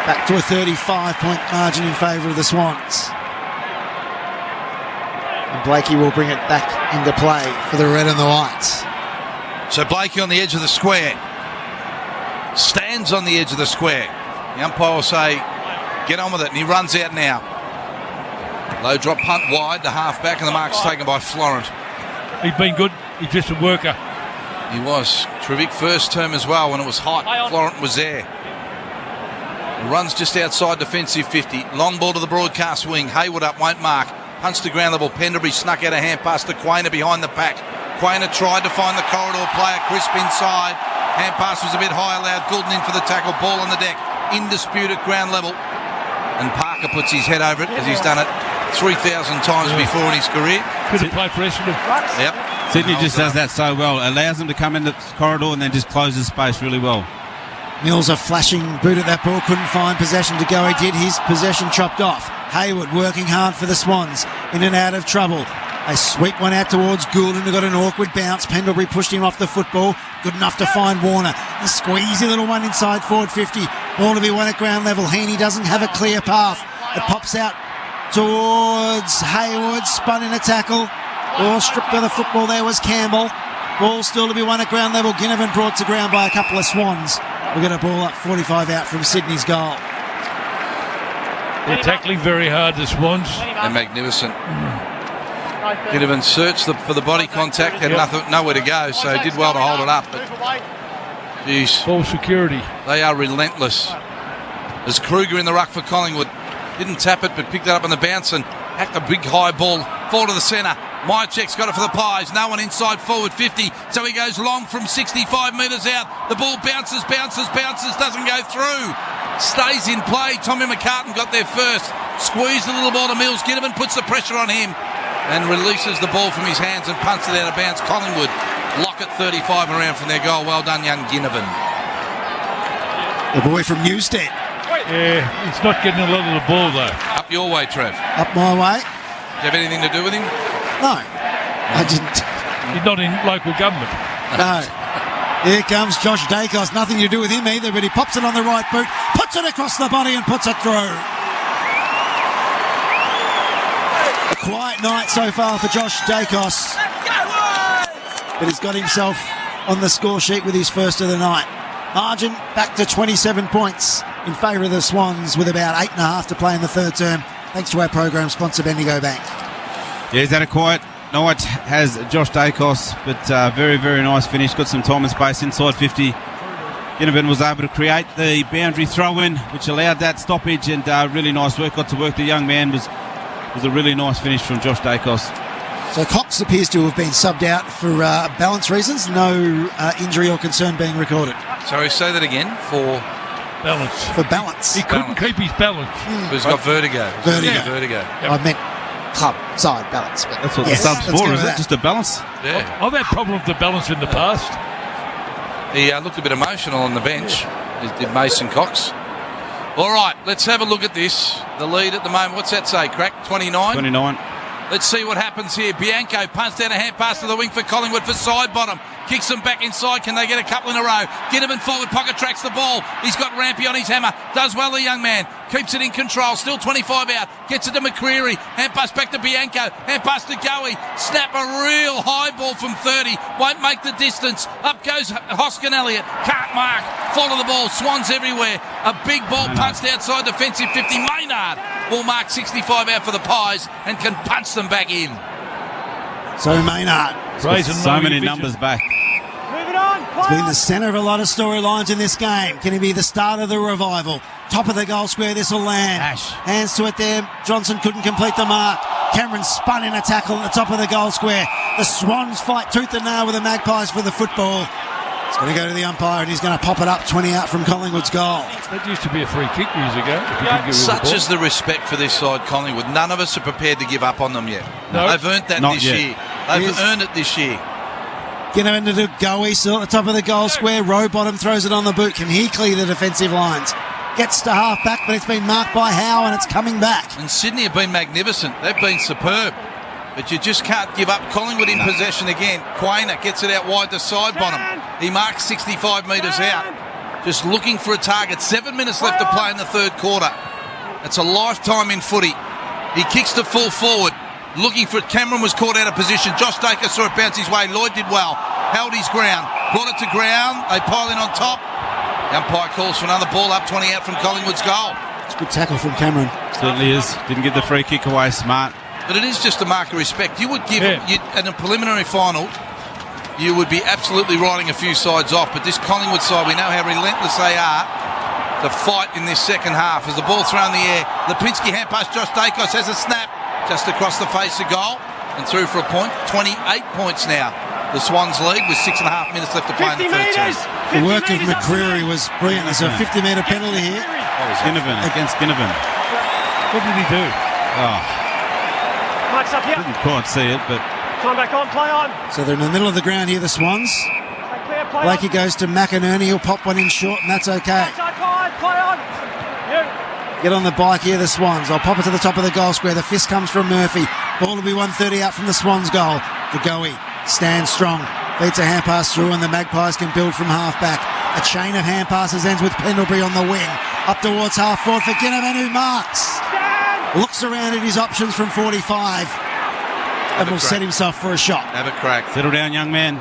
Back to a 35-point margin in favour of the Swans. And Blakey will bring it back into play for the red and the whites. So Blakey on the edge of the square. Stands on the edge of the square. The umpire will say, get on with it, and he runs out now. Low drop punt wide, the half-back, and the mark's taken by Florent. He's been good. He's just a worker. He was. Terrific first term as well when it was hot. Florent was there. Runs just outside defensive 50. Long ball to the broadcast wing. Hayward up, won't mark. Punch to ground level. Penderbury snuck out a hand pass to Quainer behind the pack. Quainer tried to find the corridor player. Crisp inside. Hand pass was a bit high, allowed Goulden in for the tackle. Ball on the deck. In dispute at ground level. And Parker puts his head over it as he's done it 3,000 times before in his career. Could have played for Essendon. Yep. Sydney just does that so well. Allows them to come in the corridor and then just closes space really well. Mills a flashing boot at that ball. Couldn't find possession to go. He did. His possession chopped off. Hayward working hard for the Swans. In and out of trouble. They sweep one out towards Goulden, who got an awkward bounce. Pendlebury pushed him off the football. Good enough to find Warner. A squeezy little one inside forward 50. Ball to be won at ground level. Heaney doesn't have a clear path. It pops out towards Hayward. Spun in a tackle. All stripped of the football there was Campbell. Ball still to be won at ground level. Ginnivan brought to ground by a couple of Swans. We'll get a ball up 45 out from Sydney's goal. They're tackling very hard, the Swans. They're magnificent. Ginnivan searched for the body contact, had nowhere to go, so he did well to hold it up. But, geez, ball security. They are relentless. There's Kruger in the ruck for Collingwood. Didn't tap it, but picked it up on the bounce and hacked a big high ball forward to the centre. Mychek's got it for the Pies. No one inside forward 50, so he goes long from 65 metres out. The ball bounces, doesn't go through. Stays in play. Tommy McCartan got there first. Squeezed the little ball to Mills. Ginnivan puts the pressure on him. and releases the ball from his hands and punts it out of bounds. Collingwood lock at 35 around from their goal. Well done, young Ginnivan. The boy from Newstead. Yeah, he's not getting a lot of the ball, though. Up your way, Trev. Up my way. Do you have anything to do with him? No, I didn't. He's not in local government. No. Here comes Josh Dacos. Nothing to do with him either, but he pops it on the right boot, puts it across the body and puts it through. A quiet night so far for Josh Dacos. But he's got himself on the score sheet with his first of the night. Margin back to 27 points in favour of the Swans with about 8.5 to play in the third term. Thanks to our program sponsor, Bendigo Bank. Yeah, he's had a quiet night, has Josh Dacos, but very, very nice finish. Got some time and space inside 50. Ginnivan was able to create the boundary throw-in, which allowed that stoppage, and really nice work. Got to work the young man. Was a really nice finish from Josh Dacos. So Cox appears to have been subbed out for balance reasons. No injury or concern being recorded. Sorry, say that again. For balance. For balance. He couldn't keep his balance. He's got vertigo. Vertigo. Yep. I meant club side balance. But that's what the sub's for, is it? Just a balance? Yeah. I've had problems with the balance in the past. He looked a bit emotional on the bench. Did Mason Cox. All right, let's have a look at this. The lead at the moment, what's that say, Crack? 29? 29. Let's see what happens here. Bianco punts down a hand pass to the wing for Collingwood for side bottom. Kicks them back inside. Can they get a couple in a row? Ginnivan forward pocket tracks the ball. He's got Rampy on his hammer. Does well, the young man. Keeps it in control. Still 25 out. Gets it to McCreary. Hand pass back to Bianco. Hand pass to Goey. Snap a real high ball from 30. Won't make the distance. Up goes Hoskin Elliott. Can't mark. Fall of the ball. Swans everywhere. A big ball punched outside defensive 50. Maynard will mark 65 out for the Pies and can punch them back in. So Maynard. So many numbers back. He's been the centre of a lot of storylines in this game. Can he be the start of the revival? Top of the goal square, this will land. Ash. Hands to it there. Johnson couldn't complete the mark. Cameron spun in a tackle at the top of the goal square. The Swans fight tooth and nail with the Magpies for the football. It's going to go to the umpire and he's going to pop it up 20 out from Collingwood's goal. That used to be a free kick years ago. Such is the respect for this side, Collingwood. None of us are prepared to give up on them yet. No. They've earned that this year. They've earned it this year. Ginnivan to Goey, still at the top of the goal square. Rowbottom throws it on the boot. Can he clear the defensive lines? Gets to half back, but it's been marked by Howe and it's coming back. And Sydney have been magnificent. They've been superb. But you just can't give up. Collingwood in possession again. Quainer gets it out wide to side bottom. He marks 65 metres out. Just looking for a target. 7 minutes left to play in the third quarter. It's a lifetime in footy. He kicks to full forward. Looking for it. Cameron was caught out of position. Josh Dacos saw it bounce his way. Lloyd did well. Held his ground. Brought it to ground. They pile in on top. The umpire calls for another ball up 20 out from Collingwood's goal. It's a good tackle from Cameron. Certainly is. Didn't get the free kick away. Smart. But it is just a mark of respect. You would give in a preliminary final, you would be absolutely riding a few sides off. But this Collingwood side, we know how relentless they are to fight in this second half. As the ball thrown in the air, Lipinski hand pass. Josh Dacos has a snap just across the face of goal and through for a point. 28 points now. The Swans lead with 6.5 minutes left to play in the third term. The work of McCreary was brilliant. There's a 50-metre penalty here. Ginnivan against Ginnivan. What did he do? Mike's up here. Didn't quite see it, but... Time back on, play on. So they're in the middle of the ground here, the Swans. Blakey goes to McInerney. He'll pop one in short, and that's okay. Play on. Get on the bike here, the Swans. I'll pop it to the top of the goal square. The fist comes from Murphy. Ball will be 130 out from the Swans' goal. The Goey stands strong. Beats a hand pass through, and the Magpies can build from half back. A chain of hand passes ends with Pendlebury on the wing. Up towards half forward for Ginnivan, who marks. Looks around at his options from 45 and will set himself for a shot. Have a crack. Settle down, young man.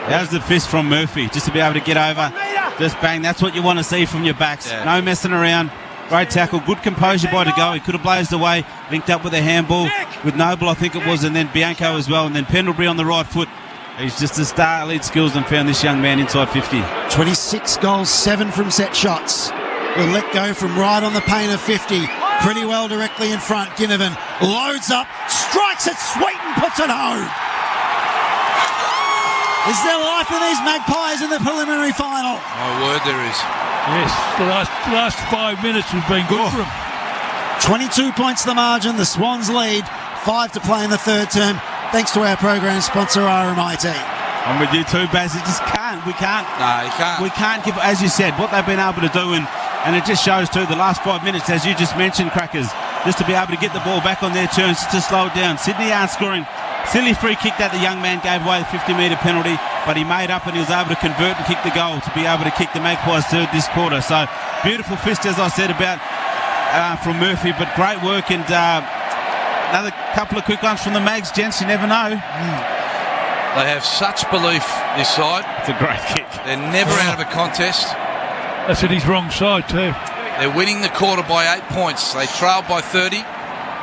How's the fist from Murphy? Just to be able to get over. Just bang. That's what you want to see from your backs. No messing around. Great tackle. Good composure by De Goey. He could have blazed away. Linked up with a handball with Noble, I think it was, and then Bianco as well. And then Pendlebury on the right foot. He's just a star lead skills and found this young man inside 50. 26 goals, 7 from set shots. Will let go from right on the paint of 50. Pretty well directly in front. Ginnivan loads up, strikes it sweet and puts it home. Is there life in these Magpies in the preliminary final? My word, there is. Yes, the last 5 minutes have been good for them. 22 points the margin. The Swans lead 5 to play in the third term. Thanks to our program sponsor, RMIT. I'm with you too, Baz. It just can't. We can't. No, you can't. We can't give, as you said, what they've been able to do, and it just shows too the last 5 minutes, as you just mentioned, Crackers, just to be able to get the ball back on their terms, just to slow it down. Sydney aren't scoring. Silly free kick that the young man gave away, the 50-metre penalty, but he made up and he was able to convert and kick the goal to be able to kick the Magpies third this quarter. So beautiful fist, as I said, about from Murphy, but great work. And another couple of quick ones from the Mags, gents. You never know. They have such belief, this side. It's a great kick. They're never out of a contest. That's at his wrong side too. They're winning the quarter by 8 points. They trailed by 30.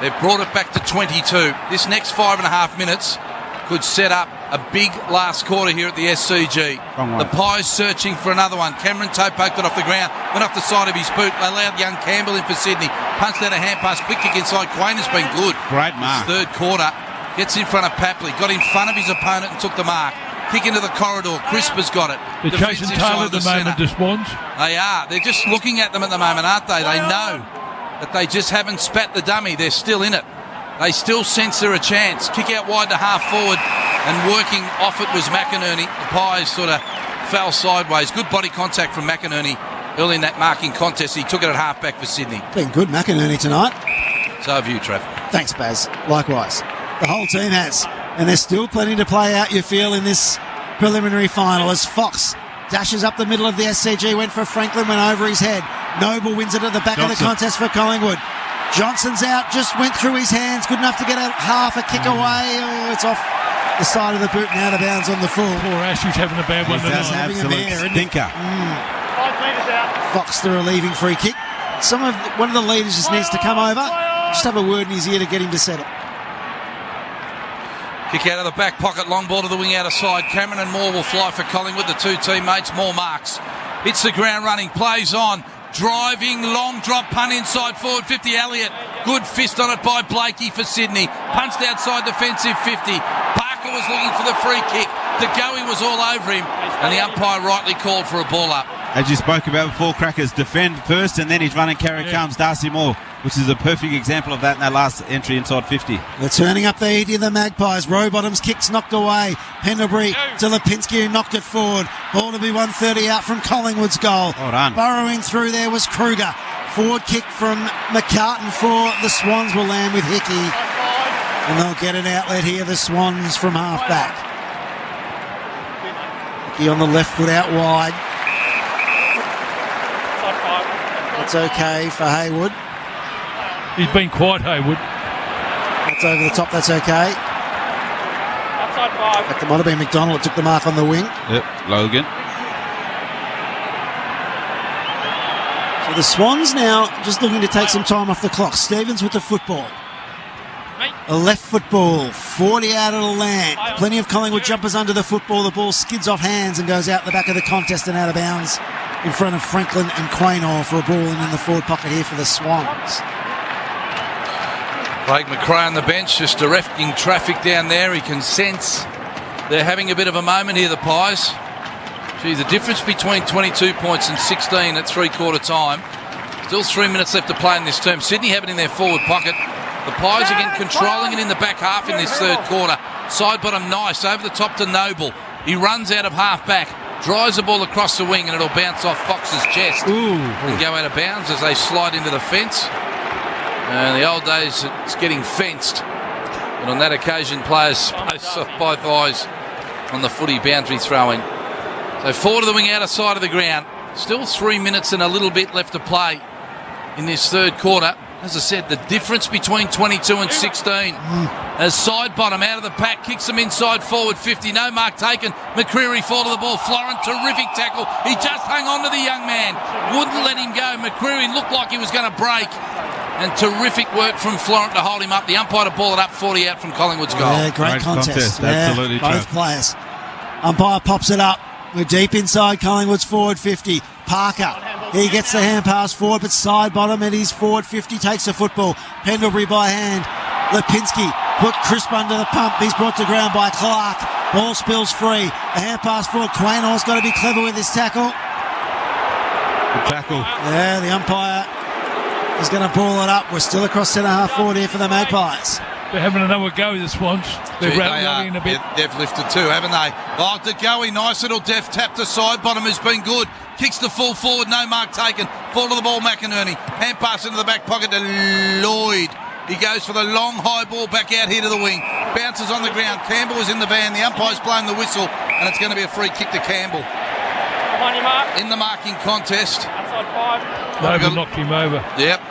They've brought it back to 22. This next 5.5 minutes could set up a big last quarter here at the SCG. The Pies searching for another one. Cameron Toe poked it off the ground, went off the side of his boot. They allowed young Campbell in for Sydney. Punched out a hand pass, quick kick inside. Quain has been good. Great mark. This third quarter, gets in front of Papley, got in front of his opponent and took the mark. Kick into the corridor. Crisp has got it. They're chasing Taylor at the moment, the Swans. They are. They're just looking at them at the moment, aren't they? They know that they just haven't spat the dummy. They're still in it. They still sense they're a chance. Kick out wide to half forward, and working off it was McInerney. The Pies sort of fell sideways. Good body contact from McInerney early in that marking contest. He took it at half back for Sydney. Been good, McInerney, tonight. So have you, Trev. Thanks, Baz. Likewise. The whole team has. And there's still plenty to play out, you feel, in this preliminary final as Fox dashes up the middle of the SCG, went for Franklin, went over his head. Noble wins it at the back of the contest for Collingwood. Johnson's out, just went through his hands, good enough to get a half a kick away. Oh, it's off the side of the boot and out of bounds on the full. Poor Ashley's having a bad one. He's having a mare, stinker. 5 metres out. Fox, the relieving free kick. One of the leaders just needs to come over, just have a word in his ear to get him to settle. Kick out of the back pocket, long ball to the wing outer side. Cameron and Moore will fly for Collingwood, the two teammates. Moore marks. Hits the ground running, plays on. Driving, long drop, punt inside forward 50. Elliott, good fist on it by Blakey for Sydney. Punched outside defensive 50. Parker was looking for the free kick. De Goey was all over him, and the umpire rightly called for a ball up. As you spoke about before, Crackers, defend first and then his running carry comes. Darcy Moore, which is a perfect example of that in that last entry inside 50. They're turning up the heat in the Magpies. Rowbottom's kicks knocked away. Pendlebury to Lipinski, who knocked it forward. Ball to be 130 out from Collingwood's goal. Well done. Burrowing through there was Kruger. Forward kick from McCartan for the Swans will land with Hickey. And they'll get an outlet here, the Swans from half back. Hickey on the left foot out wide. That's okay for Hayward. He's been quiet, Hayward. That's over the top, that's okay. Outside 5. In fact, it might have been McDonald that took the mark on the wing. Yep, Logan. So the Swans now just looking to take some time off the clock. Stevens with the football. A left football, 40 out of the land. Plenty of Collingwood jumpers under the football. The ball skids off hands and goes out the back of the contest and out of bounds in front of Franklin and Quaynor for a ball in the forward pocket here for the Swans. Craig McRae on the bench, just directing traffic down there. He can sense they're having a bit of a moment here, the Pies. Gee, the difference between 22 points and 16 at three-quarter time. Still 3 minutes left to play in this term. Sydney have it in their forward pocket. The Pies again controlling it in the back half in this third quarter. Side bottom nice, over the top to Noble. He runs out of half back, drives the ball across the wing, and it'll bounce off Fox's chest. And go out of bounds as they slide into the fence. And the old days, it's getting fenced. But on that occasion, players post off both eyes on the footy boundary throwing. So forward of the wing, outer side of the ground. Still 3 minutes and a little bit left to play in this third quarter. As I said, the difference between 22 and 16. As side bottom out of the pack, kicks them inside forward 50. No mark taken. McCreary fall to the ball. Florent, terrific tackle. He just hung on to the young man. Wouldn't let him go. McCreary looked like he was going to break. And terrific work from Florent to hold him up. The umpire to ball it up, 40 out from Collingwood's goal. Yeah, great contest. Absolutely true. Both players. Umpire pops it up. We're deep inside Collingwood's forward 50. Parker, he gets the hand pass forward, but side bottom at his forward 50 takes the football. Pendlebury by hand. Lipinski put Crisp under the pump. He's brought to ground by Clark. Ball spills free. A hand pass forward. Quaynor's got to be clever with his tackle. Good tackle. Yeah, the umpire is going to ball it up. We're still across centre half forward here for the Magpies. They're having another go, the Swans. They're rattling a bit. Yeah, they've lifted too, haven't they? Oh, De Goey, nice little deft tap to side bottom has been good. Kicks the full forward, no mark taken. Fall to the ball, McInerney. Hand pass into the back pocket to Lloyd. He goes for the long high ball back out here to the wing. Bounces on the ground. Campbell is in the van. The umpire's blown the whistle, and it's going to be a free kick to Campbell. Come on, you mark. In the marking contest. Outside 5. Nova knocked him over. Yep.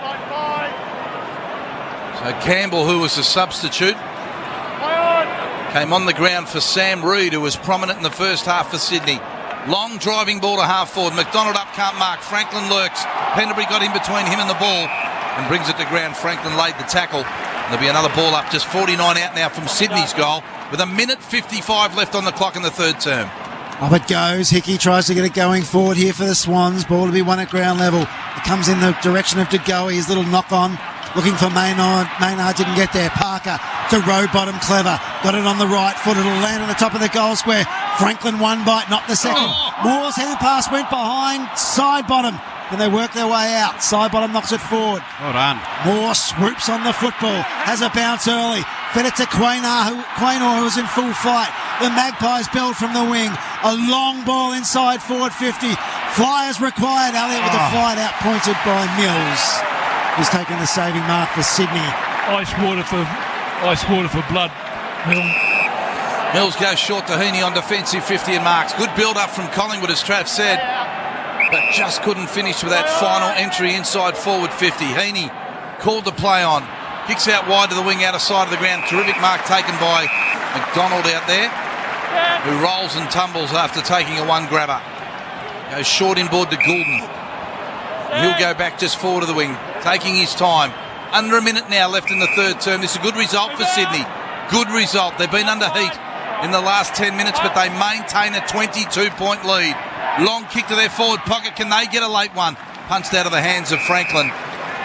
So Campbell, who was the substitute, came on the ground for Sam Reid, who was prominent in the first half for Sydney. Long driving ball to half forward. McDonald up, can't mark. Franklin lurks. Pendlebury got in between him and the ball and brings it to ground. Franklin laid the tackle. There'll be another ball up, just 49 out now from Sydney's goal, with 1:55 left on the clock in the third term. Up it goes. Hickey tries to get it going forward here for the Swans. Ball to be won at ground level. It comes in the direction of De Goey. His little knock on. Looking for Maynard. Maynard didn't get there. Parker to Rowbottom. Clever. Got it on the right foot. It'll land on the top of the goal square. Franklin one bite, not the second. Moore's hand pass went behind. Side bottom. And they work their way out. Side bottom knocks it forward. Well done. Moore swoops on the football. Has a bounce early. Fed it to Quaynor, who was in full flight. The Magpies build from the wing. A long ball inside forward 50. Flyers required. Elliott with the flight out pointed by Mills. He's taken the saving mark for Sydney. Ice water for blood. Mills goes short to Heaney on defensive 50 and marks. Good build-up from Collingwood, as Trav said, but just couldn't finish with that final entry inside forward 50. Heaney called to play on. Kicks out wide to the wing, out of sight of the ground. Terrific mark taken by McDonald out there, who rolls and tumbles after taking a one grabber. Goes short inboard to Goulden. He'll go back just forward of the wing, taking his time. Under a minute now left in the third term. This is a good result for Sydney. Good result. They've been under heat in the last 10 minutes, but they maintain a 22-point lead. Long kick to their forward pocket. Can they get a late one? Punched out of the hands of Franklin.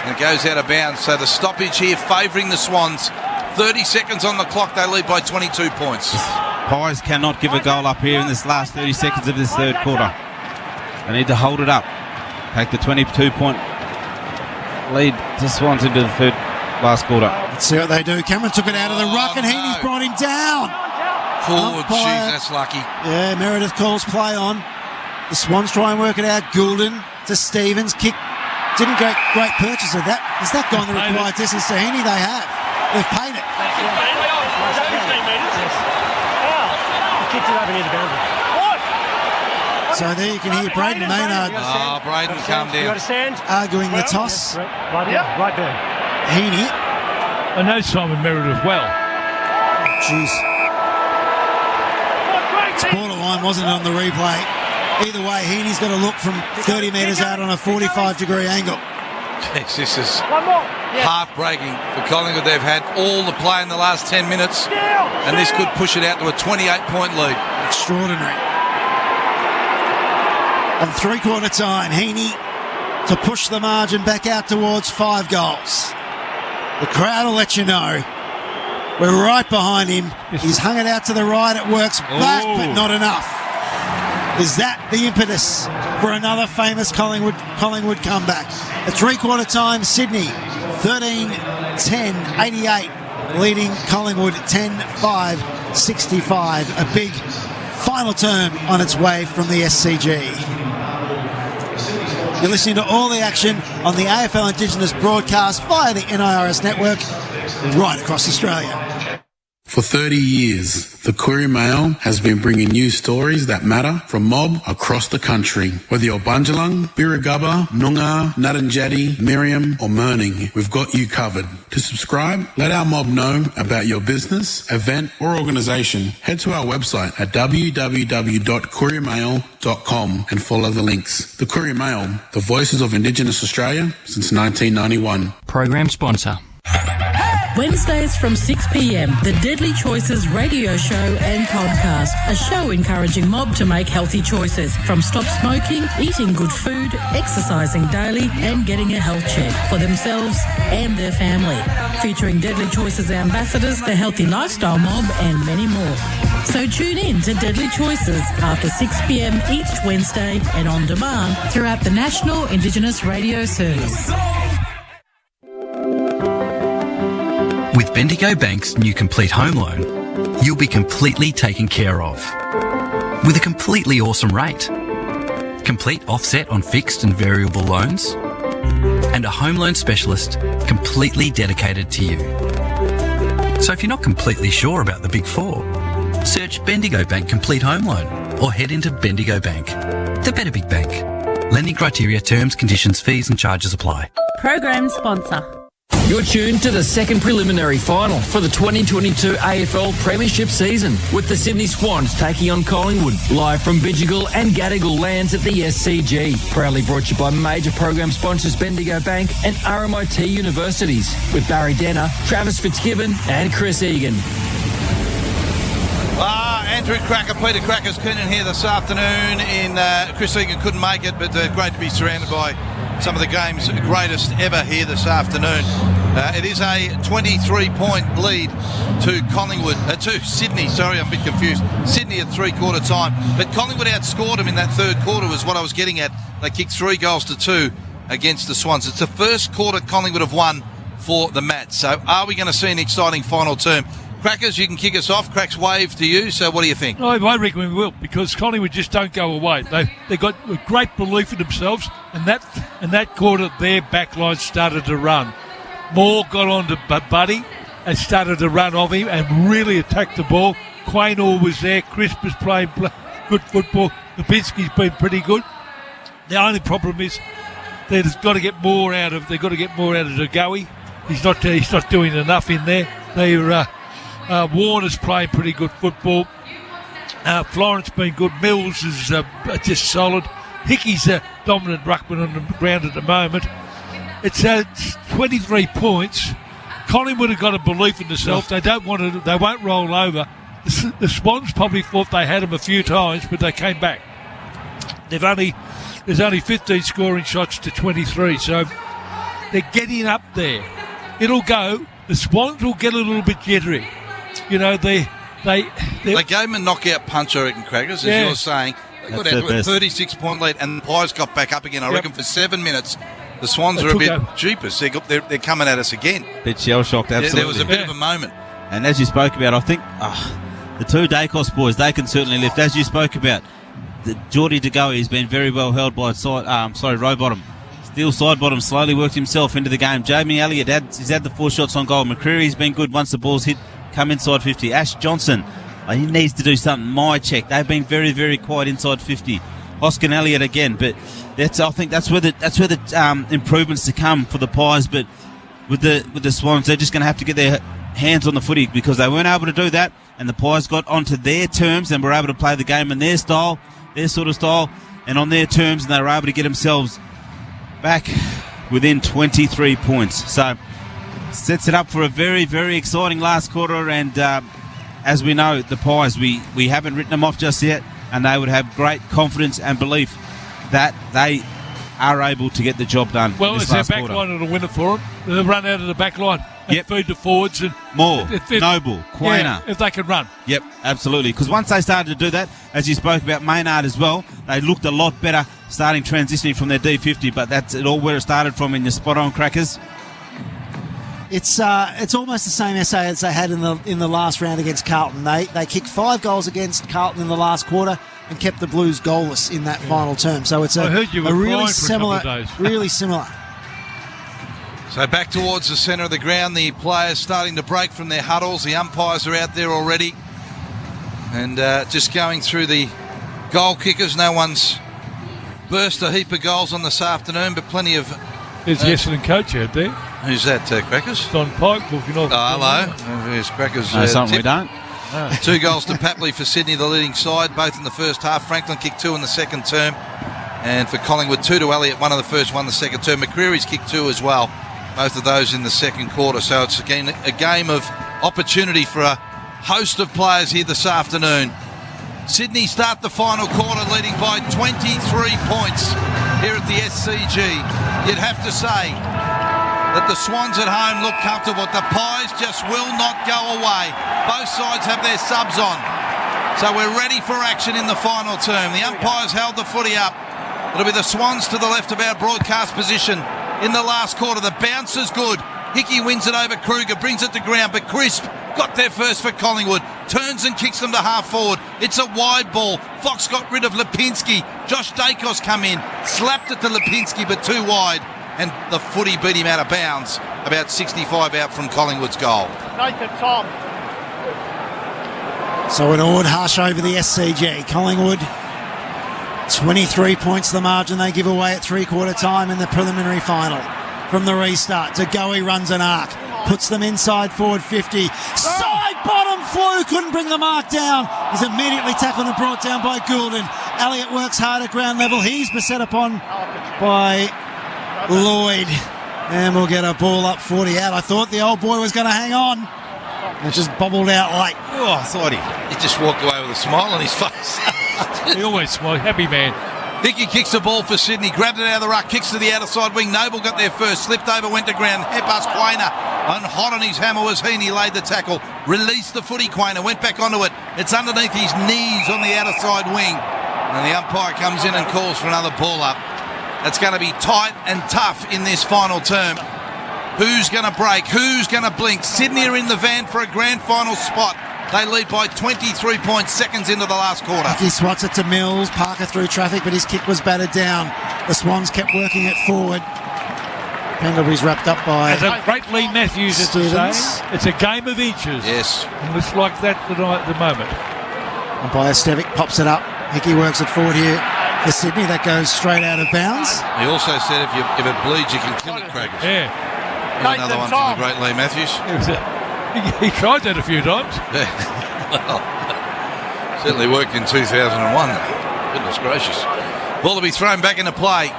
And it goes out of bounds. So the stoppage here favouring the Swans. 30 seconds on the clock. They lead by 22 points. Pies cannot give a goal up here in this last 30 seconds of this third quarter. They need to hold it up. Take the 22-point lead to Swans into the third last quarter. Let's see what they do. Cameron took it out of the ruck and Heaney's brought him down. Forward, jeez, that's lucky. Yeah, Meredith calls play on. The Swans try and work it out. Goulden to Stevens. Kick. Didn't get great purchase of that. Has that gone the required distance to Heaney? They have. They've paid it. Kicked it over near the boundary. So there you can hear Braden Maynard. Oh, Braden, calm down. You understand? Arguing the toss. Right there, right there. Heaney. I know Simon Meredith well. Jeez. It's borderline, wasn't it, on the replay? Either way, Heaney's got to look from 30 metres out on a 45-degree angle. Jeez, this is heartbreaking for Collingwood. They've had all the play in the last 10 minutes, and this could push it out to a 28-point lead. Extraordinary. On three-quarter time, Heaney to push the margin back out towards 5 goals. The crowd will let you know. We're right behind him. He's hung it out to the right. It works back, but not enough. Is that the impetus for another famous Collingwood comeback? At three-quarter time, Sydney 13-10-88, leading Collingwood 10-5, 65. A big final term on its way from the SCG. You're listening to all the action on the AFL Indigenous broadcast via the NIRS network right across Australia. For 30 years, the Courier Mail has been bringing you stories that matter from mob across the country. Whether you're Bundjalung, Birragubba, Noongar, Ngarrindjeri, Miriam or Merning, we've got you covered. To subscribe, let our mob know about your business, event or organisation. Head to our website at www.couriermail.com and follow the links. The Courier Mail, the voices of Indigenous Australia since 1991. Program sponsor. Wednesdays from 6 p.m, the Deadly Choices radio show and podcast. A show encouraging mob to make healthy choices. From stop smoking, eating good food, exercising daily and getting a health check for themselves and their family. Featuring Deadly Choices ambassadors, the Healthy Lifestyle Mob and many more. So tune in to Deadly Choices after 6 p.m. each Wednesday and on demand throughout the National Indigenous Radio Service. With Bendigo Bank's new Complete Home Loan, you'll be completely taken care of. With a completely awesome rate, complete offset on fixed and variable loans, and a home loan specialist completely dedicated to you. So if you're not completely sure about the Big Four, search Bendigo Bank Complete Home Loan or head into Bendigo Bank, the better big bank. Lending criteria, terms, conditions, fees and charges apply. Program sponsor. You're tuned to the second preliminary final for the 2022 AFL Premiership season, with the Sydney Swans taking on Collingwood, live from Bidjigal and Gadigal lands at the SCG. Proudly brought to you by major program sponsors Bendigo Bank and RMIT Universities, with Barry Denner, Travis Fitzgibbon and Chris Egan. Andrew Cracker, Peter Cracker's Keenan here this afternoon. Chris Egan couldn't make it, but great to be surrounded by some of the game's greatest ever here this afternoon. It is a 23-point lead to Collingwood, to Sydney. Sorry, I'm a bit confused. Sydney at three-quarter time, but Collingwood outscored them in that third quarter was what I was getting at. They kicked 3-2 against the Swans. It's the first quarter Collingwood have won for the Mats. So are we going to see an exciting final term? Crackers, you can kick us off. Cracks wave to you. So what do you think? I reckon we will, because Collingwood just don't go away. They got a great belief in themselves, and that quarter their backline started to run. Moore got on to Buddy and started to run off him and really attacked the ball. Quaynor was there. Crisp was playing good football. Lipinski's been pretty good. The only problem is they've got to get more out of. They've got to get more out of Degoe. He's not doing enough in there. Warner's playing pretty good football. Florence been good. Mills is just solid. Hickey's a dominant ruckman on the ground at the moment. It's 23 points. Collingwood have got a belief in themselves. They don't want to. They won't roll over. The Swans probably thought they had them a few times, but they came back. There's only 15 scoring shots to 23, so they're getting up there. It'll go. The Swans will get a little bit jittery. You know, they gave him a knockout punch, I reckon, Crackers, as you're saying. They got out to a 36-point lead, and the Pies got back up again. I reckon for 7 minutes, the Swans are a bit jeepers. They're coming at us again. Bit shell-shocked, absolutely. There was a bit of a moment. And as you spoke about, I think the two Dacos boys, they can certainly lift. As you spoke about, Geordie Degoe has been very well held by Rowbottom. Steele Sidebottom slowly worked himself into the game. Jamie Elliott, he's had the 4 shots on goal. McCreary's been good once the ball's hit, come inside 50. Ash Johnson, he needs to do something. My check. They've been very, very quiet inside 50. Hoskin Elliott again, but I think that's where the improvements to come for the Pies. But with the Swans, they're just going to have to get their hands on the footy, because they weren't able to do that, and the Pies got onto their terms and were able to play the game in their style, their sort of style, and on their terms, and they were able to get themselves back within 23 points. So sets it up for a very, very exciting last quarter, and as we know, the Pies, we haven't written them off just yet, and they would have great confidence and belief that they are able to get the job done. Well, it's their back line that'll win it for them. They'll run out of the back line and feed the forwards. And Moore, Noble, Quaynor. If they can run. Yep, absolutely. Because once they started to do that, as you spoke about Maynard as well, they looked a lot better starting transitioning from their D50, but that's it all where it started from in your spot-on, Crackers. It's almost the same essay as they had in the last round against Carlton. They kicked 5 goals against Carlton in the last quarter and kept the Blues goalless in that final term. So it's a really similar. So back towards the centre of the ground, the players starting to break from their huddles. The umpires are out there already, and just going through the goal kickers. No one's burst a heap of goals on this afternoon, but plenty of. There's the Essendon coach out there. Who's that, Crackers? Don Pike looking off. Hello. There's Crackers. Something we don't. 2 goals to Papley for Sydney, the leading side, both in the first half. Franklin kicked 2 in the second term. And for Collingwood, 2 to Elliott, 1 in the first, 1 in the second term. McCreary's kicked 2 as well, both of those in the second quarter. So it's again a game of opportunity for a host of players here this afternoon. Sydney start the final quarter leading by 23 points here at the SCG. You'd have to say that the Swans at home look comfortable. The Pies just will not go away. Both sides have their subs on. So we're ready for action in the final term. The umpires held the footy up. It'll be the Swans to the left of our broadcast position in the last quarter. The bounce is good. Hickey wins it over Kruger, brings it to ground, but Crisp got there first for Collingwood. Turns and kicks them to half forward. It's a wide ball. Fox got rid of Lipinski. Josh Dacos come in, slapped it to Lipinski, but too wide. And the footy beat him out of bounds, about 65 out from Collingwood's goal. Nathan Tom. So an awed hush over the SCG. Collingwood, 23 points the margin they give away at three-quarter time in the preliminary final. From the restart, Goey runs an arc, puts them inside forward 50. Side bottom flew, couldn't bring the mark down. He's immediately tackled and brought down by Goulden. Elliott works hard at ground level. He's beset upon by Lloyd. And we'll get a ball up 40 out. I thought the old boy was going to hang on. It just bobbled out late. Oh, I thought he just walked away with a smile on his face. He always smiles. Happy man. Hickey kicks the ball for Sydney, grabbed it out of the ruck, kicks to the outer side wing. Noble got there first, slipped over, went to ground. Head past Quainer, and hot on his hammer was Heaney, laid the tackle, released the footy. Quainer went back onto it. It's underneath his knees on the outer side wing, and the umpire comes in and calls for another ball up. It's going to be tight and tough in this final term. Who's going to break? Who's going to blink? Sydney are in the van for a grand final spot. They lead by 23 points, seconds into the last quarter. He swats it to Mills. Parker through traffic, but his kick was battered down. The Swans kept working it forward. Pendlebury's wrapped up by... As a great Lee Matthews is to say, it's a game of inches. Yes. And it's like that tonight at the moment. Umpire Stevic pops it up. Hickey works it forward here for Sydney. That goes straight out of bounds. He also said if it bleeds, you can kill it, Crackers. Yeah. Here's another one from the great Lee Matthews. He tried that a few times. Yeah. Well, certainly worked in 2001. Goodness gracious. Ball to be thrown back into play.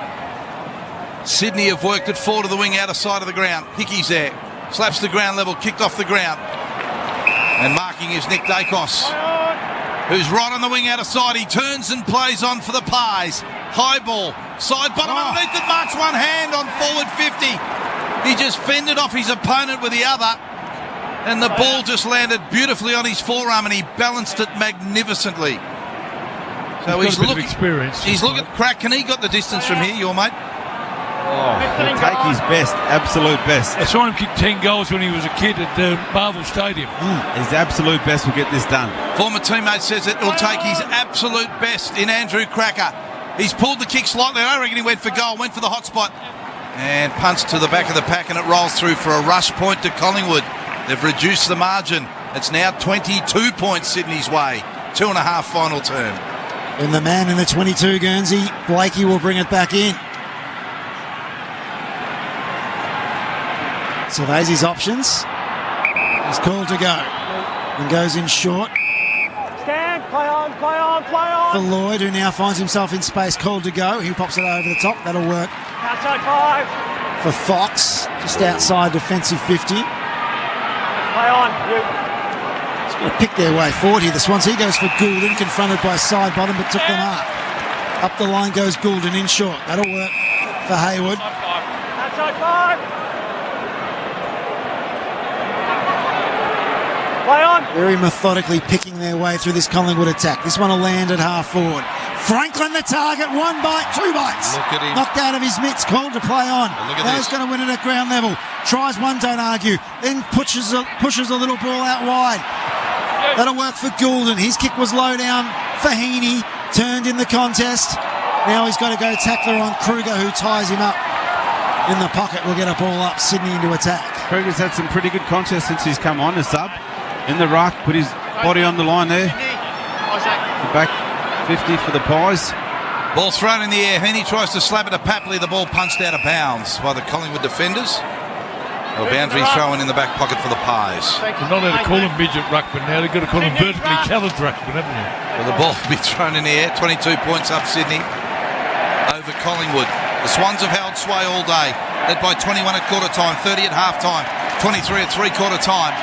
Sydney have worked it forward to the wing, outer side of the ground. Hickey's there. Slaps the ground level, kicked off the ground. And marking is Nick Dacos, who's right on the wing outer side. He turns and plays on for the Pies. High ball. Side bottom underneath it. Marks one hand on forward 50. He just fended off his opponent with the other. And the ball just landed beautifully on his forearm, and he balanced it magnificently. So he's looking experience. He's looking crack. Can he got the distance from here, your mate? Oh, he'll take his best, absolute best. I saw him kick 10 goals when he was a kid at the Marvel Stadium. His absolute best will get this done. Former teammate says it will take his absolute best in Andrew Cracker. He's pulled the kick slightly. I reckon he went for goal, went for the hot spot, and punched to the back of the pack, and it rolls through for a rush point to Collingwood. They've reduced the margin. It's now 22 points Sydney's way. 2.5 final term. And the man in the 22, Guernsey, Blakey will bring it back in. Surveys his options. He's called to go. And goes in short. Stand, play on, play on, play on. For Lloyd, who now finds himself in space, called to go. He pops it over the top. That'll work. Outside 5. For Fox, just outside defensive 50. Play on, you. He's going to pick their way forward here. The Swansea goes for Goulden, confronted by side bottom, but took the mark. Up the line goes Goulden in short. That'll work for Hayward. Outside 5. Play on. Very methodically picking their way through this Collingwood attack. This one will land at half forward. Franklin the target, 1 bite, 2 bites. Look at him. Knocked out of his mitts, called to play on. Look at Now this. he's going to win it at ground level. Tries one, don't argue. Then pushes a little ball out wide. That'll work for Goulden. His kick was low down for Heaney. Turned in the contest. Now he's got to go tackler on Kruger, who ties him up in the pocket. We'll get a ball up, Sydney into attack. Kruger's had some pretty good contests since he's come on as sub. In the ruck, put his body on the line there. Back 50 for the Pies. Ball thrown in the air. Heaney tries to slap it to Papley. The ball punched out of bounds by the Collingwood defenders. A boundary throw in the back pocket for the Pies. They're not allowed to call him midget ruckman now. They've got to call him vertically challenged ruckman, haven't they? Well, the ball will be thrown in the air. 22 points up Sydney over Collingwood. The Swans have held sway all day. Led by 21 at quarter time, 30 at half time, 23 at three-quarter time.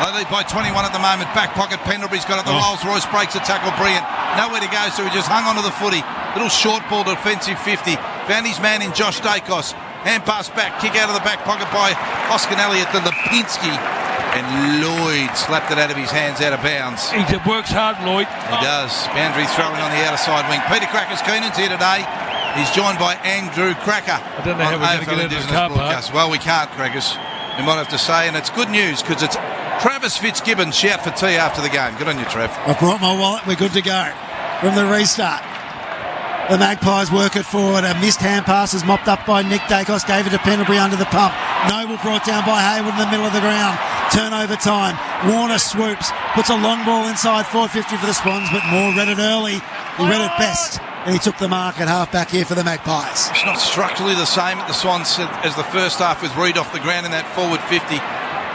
They lead by 21 at the moment. Back pocket, Pendlebury's got it. The Rolls-Royce breaks the tackle. Brilliant. Nowhere to go, so he just hung onto the footy. Little short ball defensive 50. Found his man in Josh Dacos. Hand pass back. Kick out of the back pocket by Oscar Elliott to Lipinski. And Lloyd slapped it out of his hands, out of bounds. He works hard, Lloyd. He does. Boundary throwing on the outer side wing. Peter Cracker's Keenan's here today. He's joined by Andrew Cracker. I don't know how we're going to get into the car park. Well, we can't, Crackers. we might have to say, and it's good news because it's Travis Fitzgibbon shout for tea after the game. Good on you, Trev. I've brought my wallet. We're good to go from the restart. The Magpies work it forward. A missed hand pass is mopped up by Nick Dacos. Gave it to Pendlebury under the pump. Noble brought down by Hayward in the middle of the ground. Turnover time. Warner swoops. Puts a long ball inside 450 for the Swans, but Moore read it early. He read it best. And he took the mark at half-back here for the Magpies. It's not structurally the same at the Swans as the first half with Reid off the ground in that forward 50.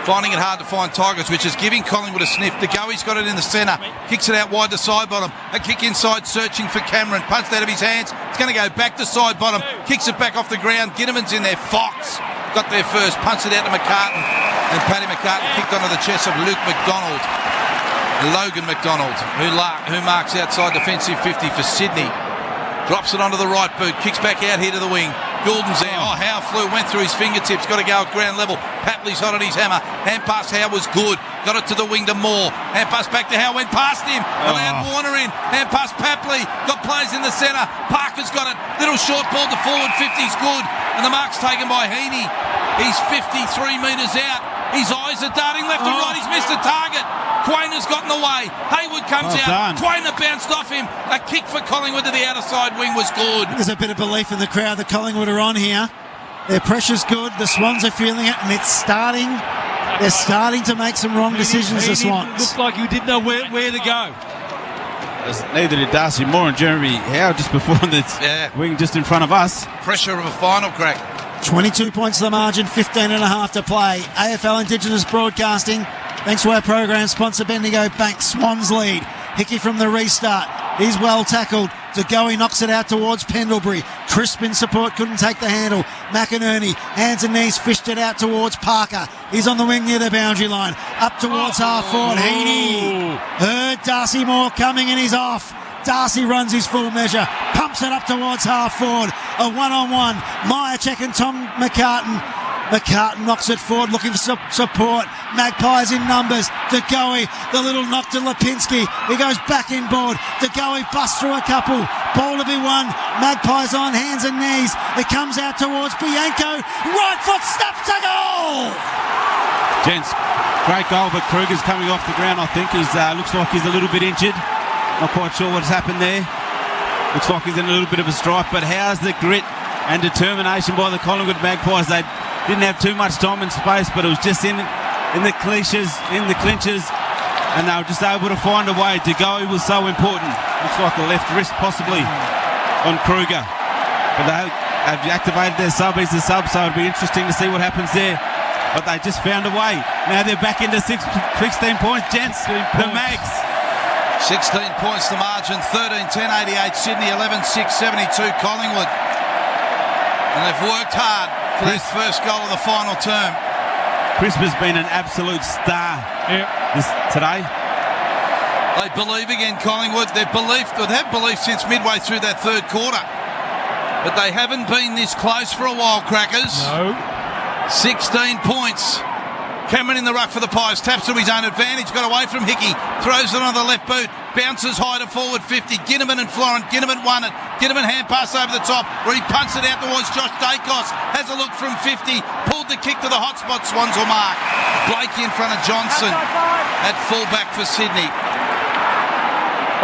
Finding it hard to find Tigers, which is giving Collingwood a sniff. DeGoey's got it in the centre. Kicks it out wide to side bottom. A kick inside, searching for Cameron. Punched out of his hands. It's going to go back to side bottom. Kicks it back off the ground. Ginneman's in there. Fox got there first. Punched it out to McCartan. And Paddy McCartan kicked onto the chest of Luke McDonald. Logan McDonald, who marks outside defensive 50 for Sydney. Drops it onto the right boot. Kicks back out here to the wing. Goulden's there. Oh, Howe flew, went through his fingertips. Got to go at ground level. Papley's hot on his hammer. Hand pass Howe was good. Got it to the wing to Moore. Hand pass back to Howe. Went past him. Allowed Warner in. Hand pass Papley. Got players in the centre. Parker's got it. Little short ball to forward 50's good. And the mark's taken by Heaney. He's 53 metres out. His eyes are darting left and right. He's missed the target. Quayner's got in the way. Hayward comes out. Quayner bounced off him. A kick for Collingwood to the outer side wing was good. There's a bit of belief in the crowd that Collingwood are on here. Their pressure's good. The Swans are feeling it, and it's starting. They're starting to make some wrong decisions, the Swans. Looked like you didn't know where to go. Neither did Darcy Moore and Jeremy Howe just before on the wing just in front of us. Pressure of a final, Crack. 22 points to the margin, 15 and a half to play. AFL Indigenous Broadcasting. Thanks to our program sponsor, Bendigo Bank. Swans lead. Hickey from the restart. He's well tackled. DeGoey knocks it out towards Pendlebury. Crisp in support, couldn't take the handle. McInerney, hands and knees, fished it out towards Parker. He's on the wing near the boundary line. Up towards half forward. Heaney heard Darcy Moore coming and he's off. Darcy runs his full measure, pumps it up towards half forward. A one-on-one. Myercheck and Tom McCartan. McCartan knocks it forward, looking for support. Magpies in numbers. DeGoey, the little knock to Lipinski. He goes back inboard. DeGoey busts through a couple. Ball to be won. Magpies on hands and knees. It comes out towards Bianco. Right foot snaps to goal. Gents, great goal, but Kruger's coming off the ground, I think. He looks like he's a little bit injured. Not quite sure what's happened there. Looks like he's in a little bit of a strife, but how's the grit and determination by the Collingwood Magpies? They didn't have too much time and space, but it was just in the clinches, and they were just able to find a way. To go was so important. Looks like a left wrist possibly on Kruger. But they have activated their sub. He's the sub, so it'll be interesting to see what happens there. But they just found a way. Now they're back into 16 points, gents. The Mags. 16 points the margin, 13-10-88 Sydney, 11-6-72 Collingwood. And they've worked hard for this first goal of the final term. Crisp has been an absolute star today. They believe again, Collingwood. They've had belief since midway through that third quarter. But they haven't been this close for a while, Crackers. No. 16 points. Cameron in the ruck for the Pies, taps to his own advantage, got away from Hickey, throws it on the left boot, bounces high to forward 50, Ginneman and Florent, Ginneman won it, Ginneman hand pass over the top, where he punts it out towards Josh Dacos, has a look from 50, pulled the kick to the hot spot, Swans will mark. Blakey in front of Johnson at fullback for Sydney.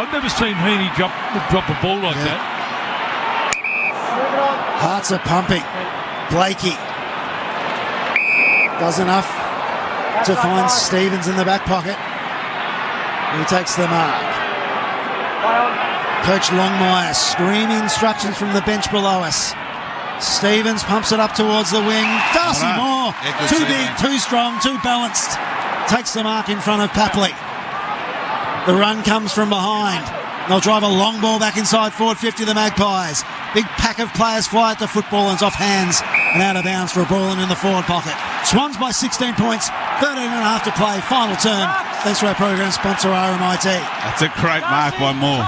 I've never seen Heaney drop a ball like that. Hearts are pumping. Blakey does enough to find Stevens in the back pocket. He takes the mark. Coach Longmire screaming instructions from the bench below us. Stevens pumps it up towards the wing. Darcy Moore, too big, too strong, too balanced. Takes the mark in front of Papley. The run comes from behind. They'll drive a long ball back inside forward 50, the Magpies. Big pack of players fly at the football and it's off hands and out of bounds for a ball in the forward pocket. Swans by 16 points, 13 and a half to play, final term. Thanks to our program sponsor, RMIT. That's a great mark by Moore.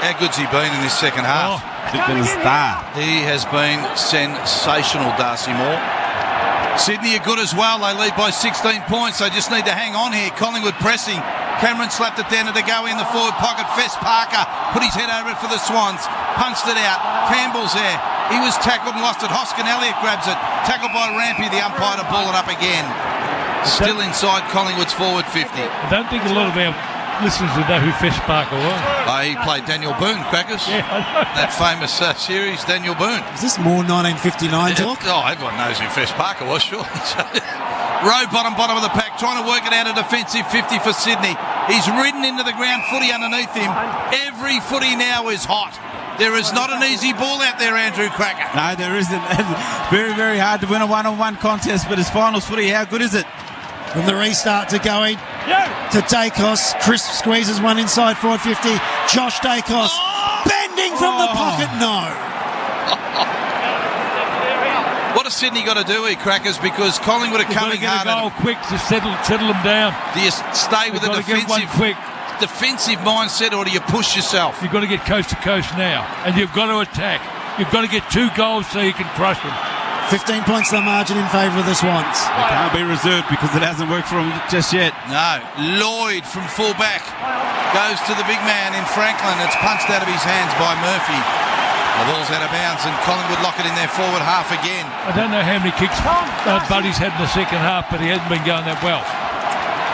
How good's he been in this second half? He's been a star. He has been sensational, Darcy Moore. Sydney are good as well. They lead by 16 points. They just need to hang on here. Collingwood pressing. Cameron slapped it down to go in the forward pocket. Fess Parker put his head over it for the Swans. Punched it out. Campbell's there. He was tackled and lost it. Hoskin Elliott grabs it. Tackled by Rampy, the umpire, to ball it up again. Still inside Collingwood's forward 50. I don't think a lot of our listeners would know who Fish Parker was. He played Daniel Boone, Crackers. Yeah, I know. That famous series, Daniel Boone. Is this more 1959 talk? Oh, everyone knows who Fish Parker was, surely. Row bottom of the pack, trying to work it out a defensive 50 for Sydney. He's ridden into the ground, footy underneath him. Every footy now is hot. There is not an easy ball out there, Andrew Cracker. No, there isn't. Very, very hard to win a one-on-one contest, but his finals footy, how good is it? From the restart to going to Dacos. Chris squeezes one inside forward 50. Josh Dacos bending from the pocket. No. What has Sydney got to do here, Crackers? Because Collingwood are coming hard. Goal quick to settle them down. Do you stay with a defensive mindset, or do you push yourself? You've got to get coast to coast now, and you've got to attack. You've got to get 2 goals so you can crush them. 15 points the margin in favour of the Swans. It can't be reserved because it hasn't worked for him just yet. No. Lloyd from full-back goes to the big man in Franklin. It's punched out of his hands by Murphy. The ball's out of bounds and Collingwood lock it in their forward half again. I don't know how many kicks Buddy's had in the second half, but he hasn't been going that well.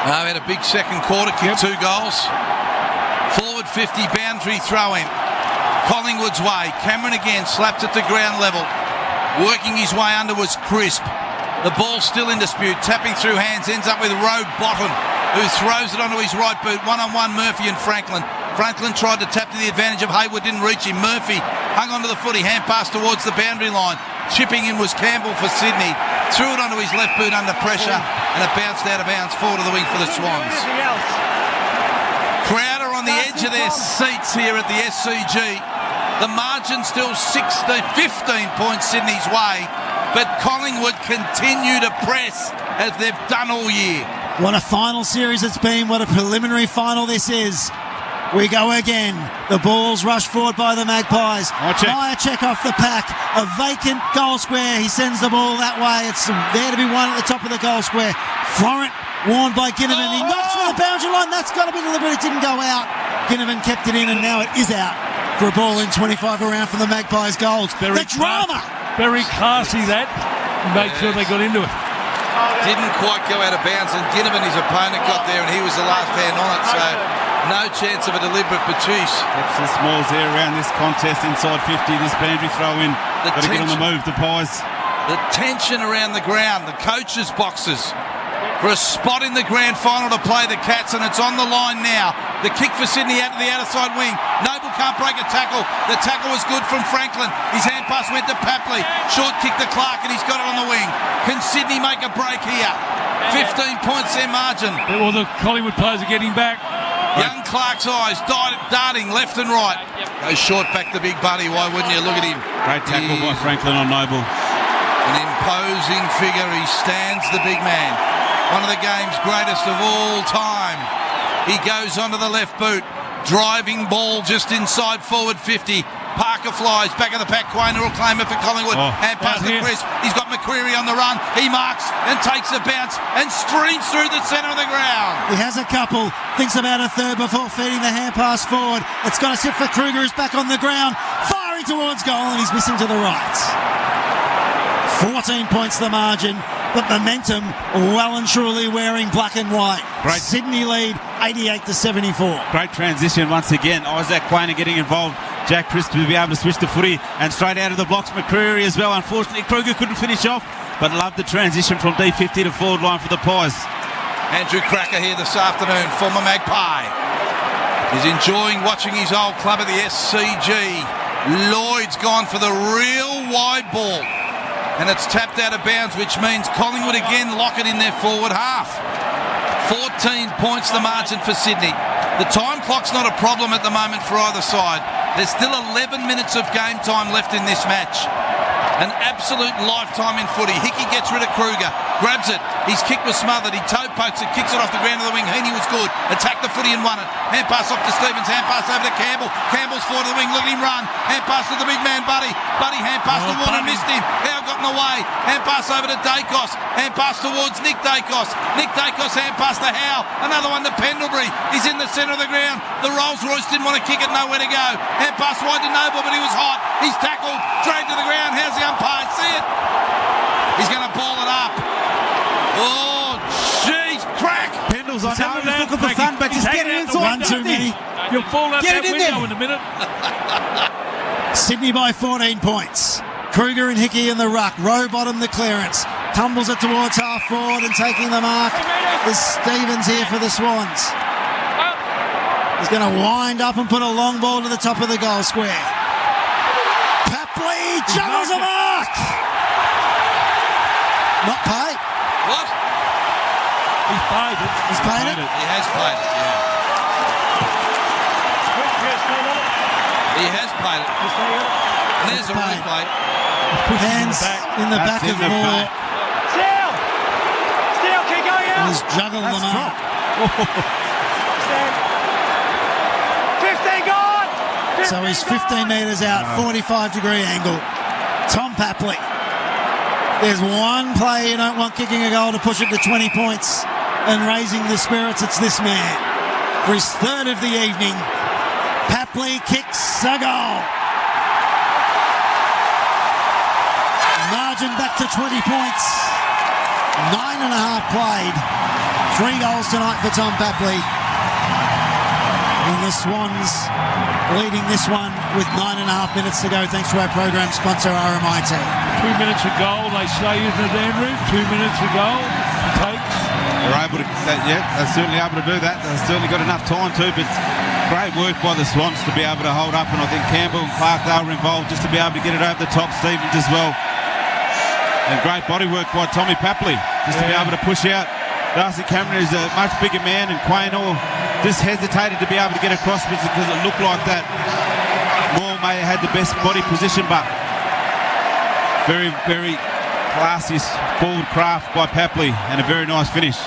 No, he had a big second quarter, kicked 2 goals. Forward 50, boundary throw-in. Collingwood's way. Cameron again slapped it to ground level. Working his way under was Crisp. The ball still in dispute, tapping through hands, ends up with Rowe Bottom, who throws it onto his right boot. 1-on-1 Murphy and Franklin. Franklin tried to tap to the advantage of Hayward, didn't reach him. Murphy hung onto the footy, hand pass towards the boundary line. Chipping in was Campbell for Sydney. Threw it onto his left boot under pressure, and it bounced out of bounds forward to the wing for the Swans. Crowder on the edge of their seats here at the SCG. The margin still 15 points Sydney's way, but Collingwood continue to press as they've done all year. What a final series it's been. What a preliminary final this is. We go again. The ball's rushed forward by the Magpies. Myercheck off the pack. A vacant goal square. He sends the ball that way. It's there to be won at the top of the goal square. Florent warned by Ginnivan. He knocks for the boundary line. That's got to be deliberate. It didn't go out. Ginnivan kept it in, and now it is out for a ball in 25 around from the Magpies goals. The drama. Very classy that. Made sure they got into it. Didn't quite go out of bounds, and Ginnivan, his opponent, got there, and he was the last hand on it, so no chance of a deliberate Batiste. That's the smalls there around this contest inside 50, this boundary throw-in. Got to get on the move, the Pies. The tension around the ground, the coaches' boxes for a spot in the grand final to play the Cats, and it's on the line now. The kick for Sydney out to the outside wing. Noble can't break a tackle. The tackle was good from Franklin. His hand pass went to Papley. Short kick to Clark, and he's got it on the wing. Can Sydney make a break here? 15 points their margin. Well, the Collingwood players are getting back. Young Clark's eyes darting left and right. Goes short back the big buddy. Why wouldn't you? Look at him. Great tackle by Franklin on Noble. An imposing figure. He stands the big man. One of the game's greatest of all time. He goes onto the left boot. Driving ball just inside forward 50. Parker flies. Back of the pack. Quainer will claim it for Collingwood. Hand pass to Crisp. He's got McCreary on the run. He marks and takes a bounce and streams through the centre of the ground. He has a couple. Thinks about a third before feeding the hand pass forward. It's got to sit for Kruger, who's back on the ground. Firing towards goal, and he's missing to the right. 14 points the margin, but momentum well and truly wearing black and white. Great. Sydney lead 88-74. Great transition once again. Isaac Quainer getting involved. Jack Crisp to be able to switch the footy and straight out of the blocks. McCreary as well. Unfortunately, Kruger couldn't finish off, but loved the transition from D50 to forward line for the Pies. Andrew Cracker here this afternoon, former Magpie. He's enjoying watching his old club at the SCG. Lloyd's gone for the real wide ball, and it's tapped out of bounds, which means Collingwood again lock it in their forward half. 14 points the margin for Sydney. The time clock's not a problem at the moment for either side. There's still 11 minutes of game time left in this match. An absolute lifetime in footy. Hickey gets rid of Kruger, grabs it. His kick was smothered. He toe Rowe pokes it, kicks it off the ground of the wing. Heaney was good. Attacked the footy and won it. Hand pass off to Stevens. Hand pass over to Campbell. Campbell's forward to the wing. Look at him run. Hand pass to the big man, Buddy. Buddy hand pass to Warner. Missed him. Howe got in the way. Hand pass over to Dacos. Hand pass towards Nick Dacos. Nick Dacos hand pass to Howe. Another one to Pendlebury. He's in the centre of the ground. The Rolls Royce didn't want to kick it. Nowhere to go. Hand pass wide to Noble, but he was hot. He's tackled. Dragged to the ground. How's the umpire? See it? He's going to ball it up. Oh, jeez. Crack. Pendle's on now. He's looking for fun, but just get it inside. One too many. You'll fall out Get that it in window there. in a minute. Sydney by 14 points. Kruger and Hickey in the ruck. Rowbottom the clearance. Tumbles it towards half forward and taking the mark is Stevens here for the Swans. He's going to wind up and put a long ball to the top of the goal square. Papley juggles a mark. Not paid. What? He's paid it. He's paid it? He has played it, yeah. He has played it. And there's a replay. Hands in the back of Moore. Steele! Steele, keep going out! He's juggled the mark. 15 gone! So he's 15 metres out, 45-degree angle. Tom Papley. There's one play you don't want kicking a goal to push it to 20 points and raising the spirits. It's this man. For his third of the evening, Papley kicks a goal. Margin back to 20 points. 9.5 played. 3 goals tonight for Tom Papley. And the Swans leading this one with 9.5 minutes to go, thanks to our program sponsor, RMIT. 2 minutes a goal, they say, isn't it, Andrew? 2 minutes a goal. Takes. They're able to, they're certainly able to do that. They've certainly got enough time to, but great work by the Swans to be able to hold up, and I think Campbell and Clark, they were involved just to be able to get it over the top. Stevens as well. And great body work by Tommy Papley just to be able to push out. Darcy Cameron is a much bigger man, and Quain Orr just hesitated to be able to get across because it looked like that Moore may have had the best body position, but very, very classy forward craft by Papley and a very nice finish.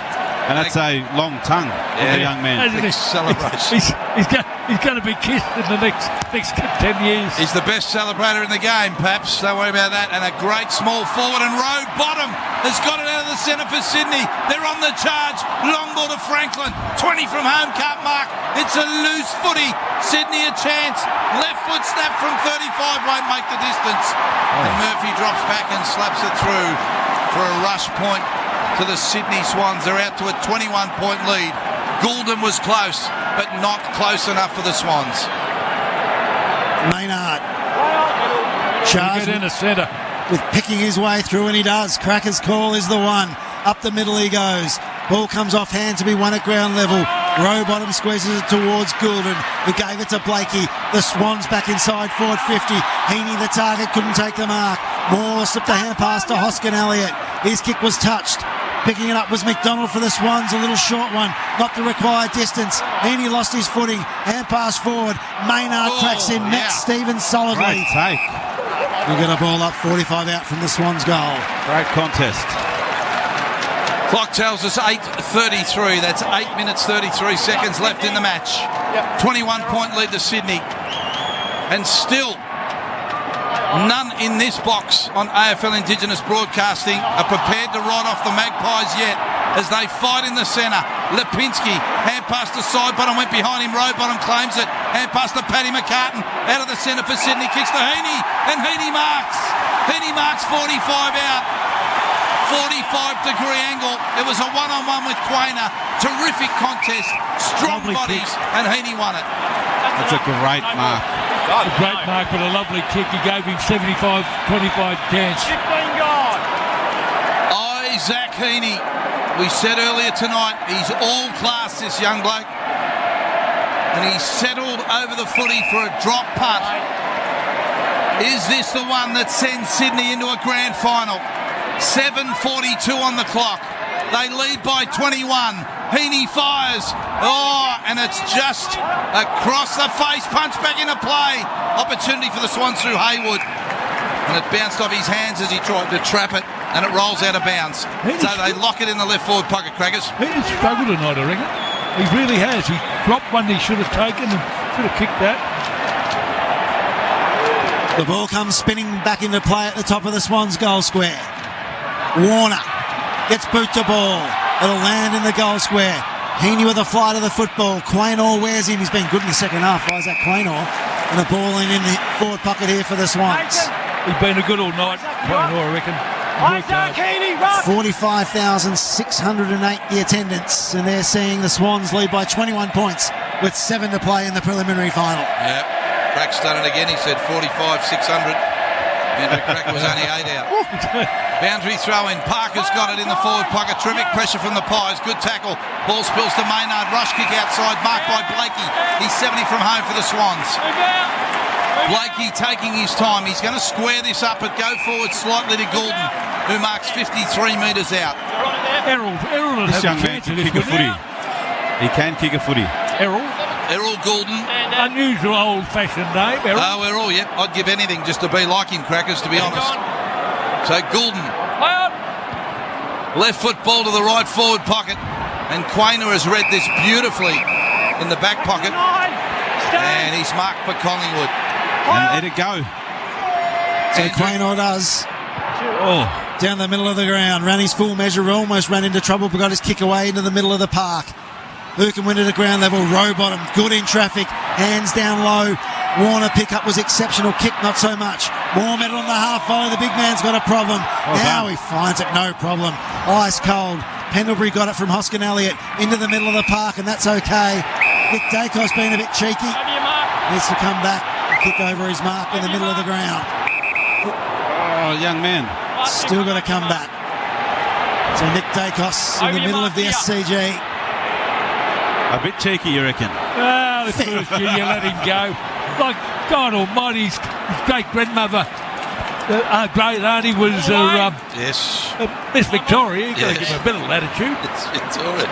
And that's a long tongue of the young man. Celebration. He's going to be kissed in the next 10 years. He's the best celebrator in the game, Paps. Don't worry about that. And a great small forward, and Rowe bottom has got it out of the centre for Sydney. They're on the charge. Long ball to Franklin. 20 from home, can't mark. It's a loose footy. Sydney a chance. Left foot snap from 35 won't make the distance. And Murphy drops back and slaps it through for a rush point to the Sydney Swans. They're out to a 21-point lead. Goulden was close, but not close enough for the Swans. Maynard charged in the centre with picking his way through, and he does. Cracker's call is the one. Up the middle he goes. Ball comes off hand to be won at ground level. Rowbottom squeezes it towards Goulden, who gave it to Blakey. The Swans back inside forward 50. Heaney, the target, couldn't take the mark. Moore slipped a hand pass to Hoskin Elliott. His kick was touched. Picking it up was McDonald for the Swans, a little short one, not the required distance. Heaney lost his footing, hand pass forward. Maynard cracks in, met Stevens solidly. Great take. We'll get a ball up, 45 out from the Swans' goal. Great contest. Clock tells us 8:33. That's 8 minutes 33 seconds left in the match. 21-point lead to Sydney. And still, none in this box on AFL Indigenous Broadcasting are prepared to ride off the Magpies yet as they fight in the centre. Lipinski, hand pass to Sidebottom, went behind him. Rowbottom claims it. Hand pass to Paddy McCartan. Out of the centre for Sydney. Kicks to Heaney. And Heaney marks. Heaney marks 45 out. 45-degree angle. It was a one-on-one with Quainer. Terrific contest. Strong bodies. And Heaney won it. That's a great mark. A great mark, but a lovely kick. He gave him 75-25 chance. 15 gone. Isaac Heaney. We said earlier tonight, he's all class, this young bloke. And he's settled over the footy for a drop punt. Is this the one that sends Sydney into a grand final? 7:42 on the clock. They lead by 21. Heaney fires. Oh, and it's just across the face. Punch back into play. Opportunity for the Swans through Haywood. And it bounced off his hands as he tried to trap it. and it rolls out of bounds. So they lock it in the left forward pocket, Crackers. He did struggle tonight, I reckon. He really has. He dropped one he should have taken and should have kicked that. The ball comes spinning back into play at the top of the Swans goal square. Warner gets boot to ball. It'll land in the goal square. Heaney with a fly to the football. Quaynor wears him. He's been good in the second half, Isaac Quaynor. And the ball in the forward pocket here for the Swans. He's been a good all night, Quaynor, I reckon. 45,608 the attendance, and they're seeing the Swans lead by 21 points with 7 to play in the preliminary final. Yep. Crack's done it again. He said 45,600. Andrew Cracker was only 8 out. Boundary throw in. Parker's got it in the forward pocket. Terrific pressure from the Pies. Good tackle. Ball spills to Maynard. Rush kick outside. Marked by Blakey. He's 70 from home for the Swans. Blakey taking his time. He's going to square this up but go forward slightly to Goulden, who marks 53 metres out. Errol This young man can kick a footy. He can kick a footy. Errol Goulden. Unusual old-fashioned name, Errol. Oh, Errol, yep. I'd give anything just to be like him, Crackers, to be honest. So Goulden. Left foot ball to the right forward pocket. And Quaynor has read this beautifully in the back pocket. And he's marked for Collingwood. And let it go. So Quaynor does. Down the middle of the ground. Ran his full measure. Almost ran into trouble, but got his kick away into the middle of the park. Who can win it at ground level? Rowbottom, good in traffic, hands down low. Warner pickup was exceptional, kick not so much. More metal on the half volley, the big man's got a problem. Now he finds it, no problem. Ice cold. Pendlebury got it from Hoskin Elliott into the middle of the park, and that's okay. Nick Dacos being a bit cheeky. Needs to come back and kick over his mark in the middle of the ground. Oh, young man. Still got to come back. So Nick Dacos in the middle of the SCG. A bit cheeky, you reckon? Well, the first year you let him go. Like God Almighty, his great-grandmother, great auntie was Miss Victoria. You've got to give her a bit of latitude. It's Victoria.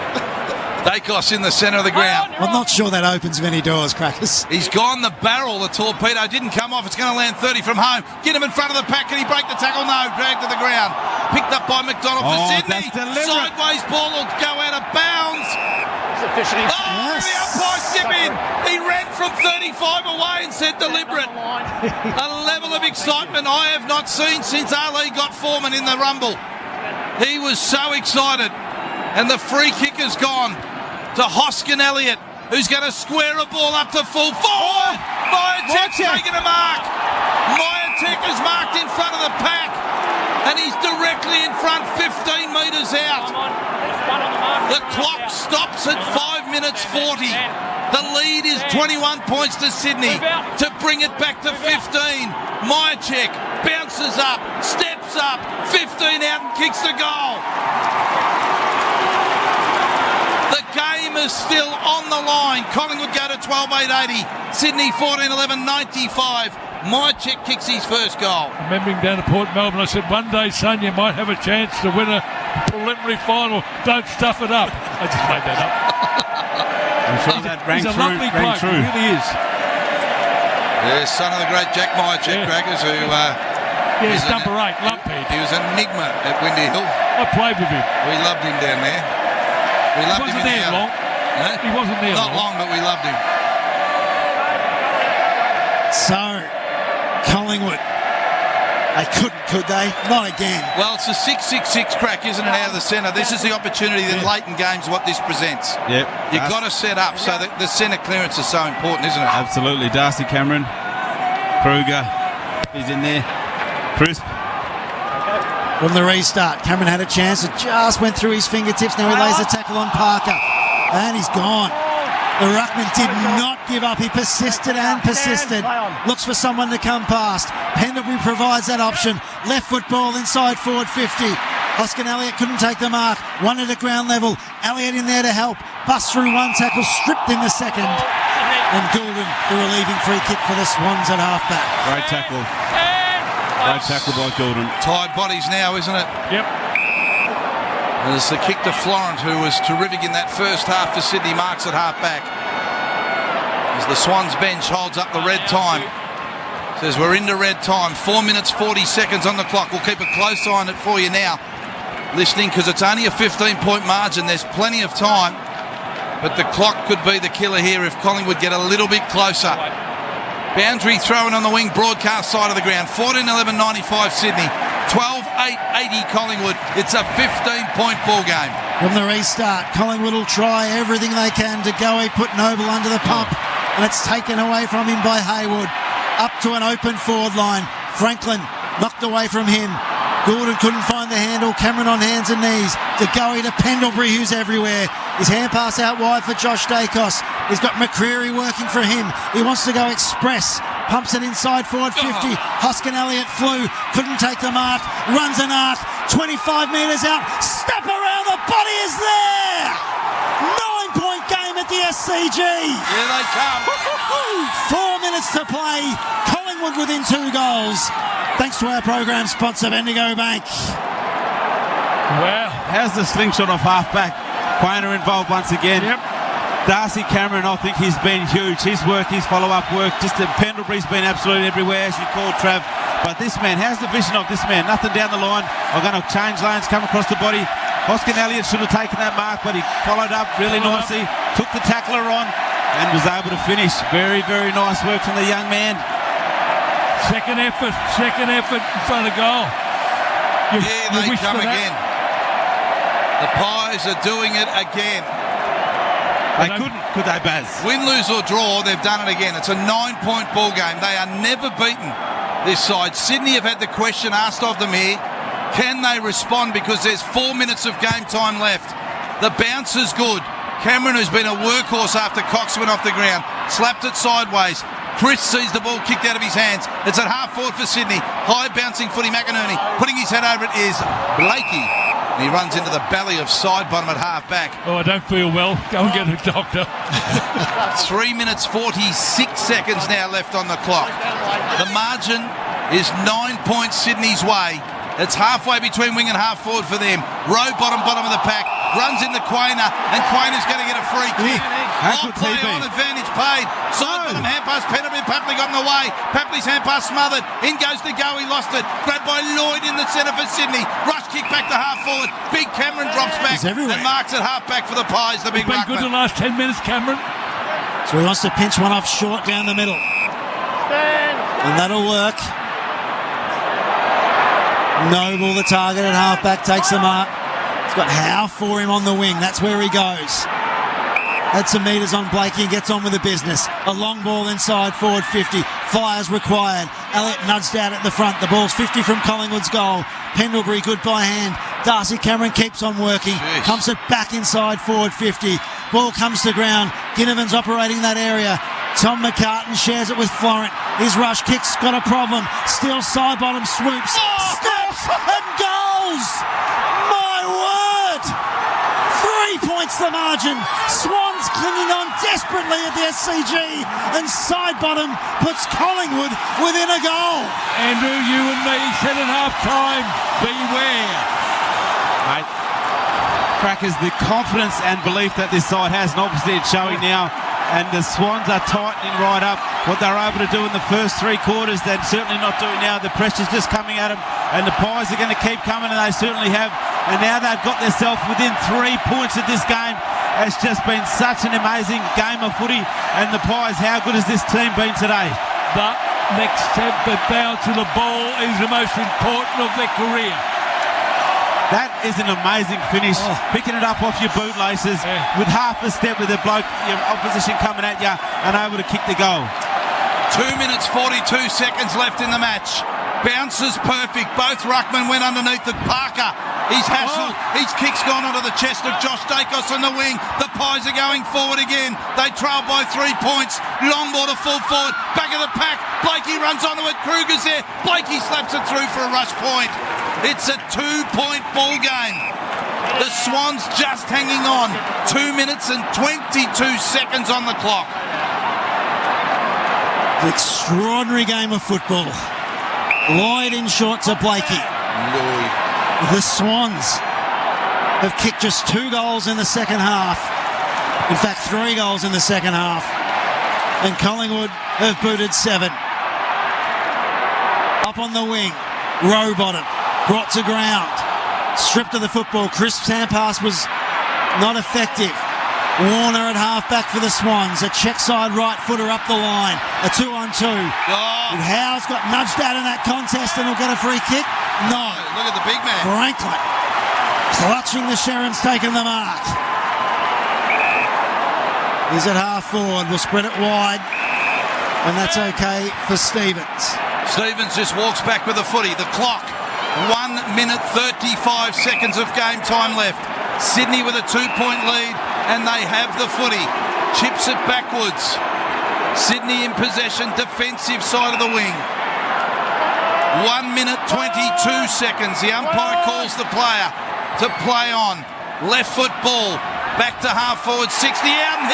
Dacos in the centre of the ground. I'm not sure that opens many doors, Crackers. He's gone the barrel. The torpedo didn't come off. It's going to land 30 from home. Get him in front of the pack. Can he break the tackle? No. Dragged to the ground. Picked up by McDonald for Sydney. Sideways ball will go out of bounds. The umpire step in. He ran from 35 away and said deliberate. A level of excitement I have not seen since Ali got Foreman in the Rumble. He was so excited. And the free kick has gone to Hoskin Elliott, who's going to square a ball up to full forward. Myatek taking a mark. Myatek is marked in front of the pack. And he's directly in front, 15 metres out. The clock stops at 5 minutes 40. The lead is 21 points to Sydney to bring it back to 15. Myatek bounces up, steps up, 15 out and kicks the goal. The game is still on the line. Collingwood go to 12-8-80. Sydney 14-11-95. Myatek kicks his first goal. Remembering down at Port Melbourne, I said, one day, son, you might have a chance to win a preliminary final. Don't stuff it up. I just made that up. I'm sure that rang he's a lovely bloke. He really is. Yeah, son of the great Jack Myatek, Crackers, who... he's number 8, Lumphead. He was an enigma at Windy Hill. I played with him. We loved him down there. We loved him in there long. Huh? He wasn't there Not long, but we loved him. So, Collingwood. They couldn't, could they? Not again. Well, it's a 6-6-6 crack, isn't it, out of the centre? This is the opportunity in late in games what this presents. Yep. You've got to set up, so the centre clearance is so important, isn't it? Absolutely. Darcy Cameron, Kruger, he's in there. Crisp. From the restart, Cameron had a chance. It just went through his fingertips. Now he lays the tackle on Parker. And he's gone. The ruckman did not give up. He persisted and persisted. Looks for someone to come past. Pendlebury provides that option. Left foot ball inside forward 50. Hoskin Elliott couldn't take the mark. One at the ground level. Elliott in there to help. Bust through one tackle. Stripped in the second. And Goulden, the relieving free kick for the Swans at halfback. Great tackle. Great tackle by Goulden. Tied bodies now, isn't it? Yep. There's the kick to Florent, who was terrific in that first half for Sydney, marks at half back. As the Swans bench holds up the red time. Says we're into red time. 4 minutes, 40 seconds on the clock. We'll keep a close eye on it for you now. Listening, because it's only a 15-point margin. There's plenty of time. But the clock could be the killer here if Collingwood get a little bit closer. Boundary throwing on the wing, broadcast side of the ground. 14-11-95 Sydney. 12-8-80 Collingwood. It's a 15-point ball game. From the restart, Collingwood will try everything they can to go. He put Noble under the pump, and it's taken away from him by Haywood. Up to an open forward line. Franklin knocked away from him. Gordon couldn't find the handle. Cameron on hands and knees. De Goey to Pendlebury, who's everywhere. His hand pass out wide for Josh Dacos. He's got McCreary working for him. He wants to go express. Pumps it inside forward 50. Hoskin Elliott flew. Couldn't take the mark. Runs an arc. 25 metres out. Step around. The body is there. 9-point game at the SCG. Here they come. 4 minutes to play. Collingwood within 2 goals. Thanks to our program sponsor, Bendigo Bank. Wow. How's the slingshot off half-back? Quainer involved once again. Yep. Darcy Cameron, I think he's been huge. His work, his follow-up work. Just Pendlebury's been absolutely everywhere, as you called, Trav. But this man, how's the vision of this man? Nothing down the line. I'm going to change lanes, come across the body. Hoskin Elliott should have taken that mark, but he followed up really nicely. Took the tackler on and was able to finish. Very, very nice work from the young man. Second effort in front of goal. Here they come again. The Pies are doing it again. They couldn't, could they, Baz? Win, lose or draw, they've done it again. It's a 9-point ball game. They are never beaten, this side. Sydney have had the question asked of them here. Can they respond? Because there's 4 minutes of game time left. The bounce is good. Cameron, who's been a workhorse after Cox went off the ground, slapped it sideways. Chris sees the ball kicked out of his hands. It's at half forward for Sydney. High bouncing footy, McInerney. Putting his head over it is Blakey. And he runs into the belly of side bottom at half back. Oh, I don't feel well. Go and get a doctor. 3 minutes 46 seconds now left on the clock. The margin is 9 points Sydney's way. It's halfway between wing and half forward for them. Row bottom of the pack. Runs into Quainer, and Quainer's going to get a free kick. Off play on advantage paid. Side bottom hand pass. Pendlebury, Papley got in the way. Papley's hand pass smothered. In goes to go. He lost it. Grabbed by Lloyd in the centre for Sydney. Rush kick back to half forward. Big Cameron drops back and marks at half back for the Pies. The big been ruckman. Good the last 10 minutes, Cameron. So he wants to pinch one off short down the middle. And that'll work. Noble, the target at halfback, takes the mark. He's got Howe for him on the wing. That's where he goes. Had some metres on Blakey and gets on with the business. A long ball inside, forward 50. Fires required. Elliott nudged out at the front. The ball's 50 from Collingwood's goal. Pendlebury, good by hand. Darcy Cameron keeps on working. Jeez. Pumps it back inside, forward 50. Ball comes to ground. Ginnivan's operating that area. Tom McCartan shares it with Florent. His rush kick's got a problem. Still side bottom swoops. Steps and goals! My word! 3 points the margin. Swans clinging on desperately at the SCG, and side bottom puts Collingwood within a goal. Andrew, you and me said at half time, beware. Mate, Crackers, the confidence and belief that this side has, and obviously it's showing now. And the Swans are tightening right up. What they were able to do in the first 3 quarters, they're certainly not doing now. The pressure's just coming at them, and the Pies are going to keep coming, and they certainly have. And now they've got themselves within 3 points of this game. It's just been such an amazing game of footy. And the Pies, how good has this team been today? But next step, the bounce of the ball is the most important of their career. That is an amazing finish. Picking it up off your bootlaces with half a step with the bloke, your opposition coming at you and able to kick the goal. 2 minutes 42 seconds left in the match. Bounces perfect. Both ruckmen went underneath it. Parker, he's hassled. His kick's gone onto the chest of Josh Dacos on the wing. The Pies are going forward again. They trail by 3 points. Long ball to full forward. Back of the pack. Blakey runs onto it. Kruger's there. Blakey slaps it through for a rush point. It's a 2-point ball game. The Swans just hanging on. 2 minutes and 22 seconds on the clock. Extraordinary game of football. Lloyd in short to Blakey. Lloyd. The Swans have kicked just 2 goals in the second half. In fact, 3 goals in the second half. And Collingwood have booted 7. on the wing. Rowbottom brought to ground. Stripped of the football. Crisp's hand pass was not effective. Warner at half-back for the Swans. A check side right footer up the line. A 2-on-2. And Howe's got nudged out in that contest and will get a free kick. No. Look at the big man. Franklin clutching the Sherrans, taking the mark. He's at half-forward. We'll spread it wide. And that's okay for Stevens. Stevens just walks back with the footy. The clock. 1 minute 35 seconds of game time left. Sydney with a 2-point lead, and they have the footy. Chips it backwards. Sydney in possession, defensive side of the wing. 1 minute 22 seconds. The umpire calls the player to play on. Left foot ball. Back to half forward 60 out, and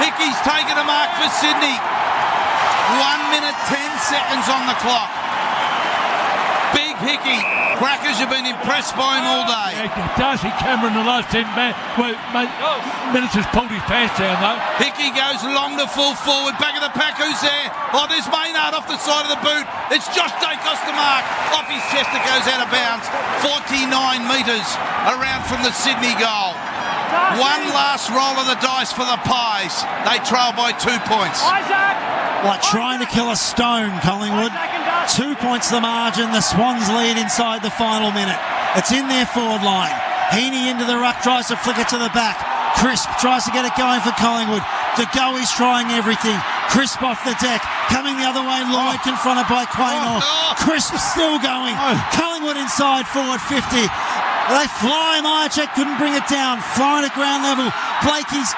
Hickey's taken a mark for Sydney. 1 minute 10 seconds on the clock. Big Hickey. Crackers have been impressed by him all day. Darcy Cameron the last 10 minutes has pulled his pants down though. Hickey goes long to full forward. Back of the pack, who's there? Oh, there's Maynard off the side of the boot. It's Josh Dacos to mark. Off his chest it goes out of bounds. 49 metres around from the Sydney goal. One last roll of the dice for the Pies. They trail by 2 points. Like trying to kill a stone, Collingwood. 2 points the margin. The Swans lead inside the final minute. It's in their forward line. Heaney into the ruck, tries to flick it to the back. Crisp tries to get it going for Collingwood. De Goey's trying everything. Crisp off the deck. Coming the other way, Lloyd confronted by Quaynor. Crisp still going. Collingwood inside forward 50. They fly. Myercheck couldn't bring it down. Flying at ground level. Blakey's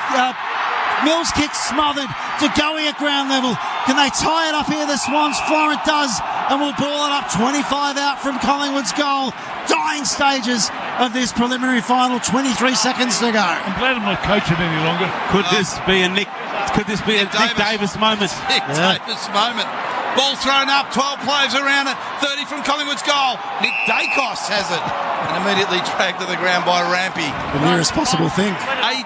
Mills kick smothered. De Goey at ground level. Can they tie it up here? The Swans. Florent does. And we'll ball it up 25 out from Collingwood's goal. Dying stages of this preliminary final. 23 seconds to go. I'm glad I'm not coaching any longer. Could this be a Nick Davis moment? Nick Davis moment. Ball thrown up, 12 players around it, 30 from Collingwood's goal. Nick Dacos has it and immediately dragged to the ground by Rampy. The nearest possible thing.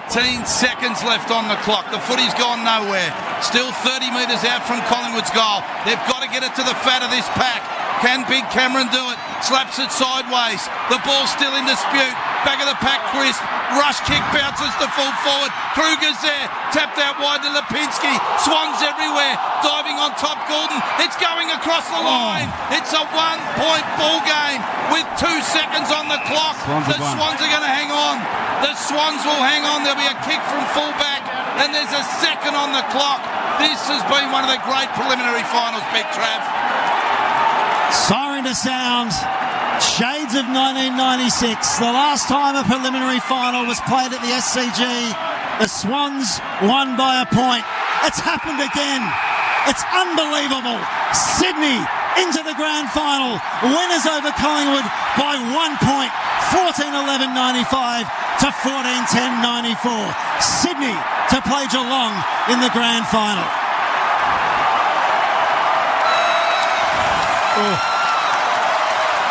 18 seconds left on the clock. The footy's gone nowhere. Still 30 metres out from Collingwood's goal. They've got to get it to the fat of this pack. Can Big Cameron do it? Slaps it sideways. The ball's still in dispute. Back of the pack, Crisp. Rush kick bounces to full forward. Kruger's there. Tapped out wide to Lipinski. Swans everywhere. Diving on top, Gordon. It's going across the line. It's a 1-point ball game with 2 seconds on the clock. The Swans are going to hang on. The Swans will hang on. There'll be a kick from fullback. And there's a second on the clock. This has been one of the great preliminary finals, Big Trav. Siren to sound. Shades of 1996. The last time a preliminary final was played at the SCG, the Swans won by a point. It's happened again. It's unbelievable. Sydney into the grand final. Winners over Collingwood by 1 point. 14-11-95 to 14-10-94. Sydney to play Geelong in the grand final.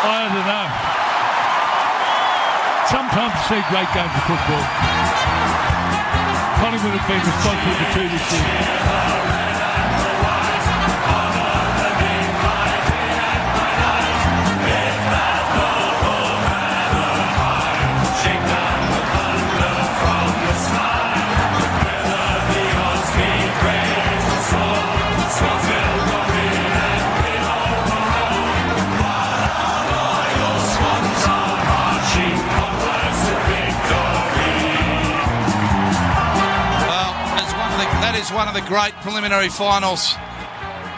I don't know. Sometimes you see great games of football. Collingwood have been responsible for 2 this year. One of the great preliminary finals.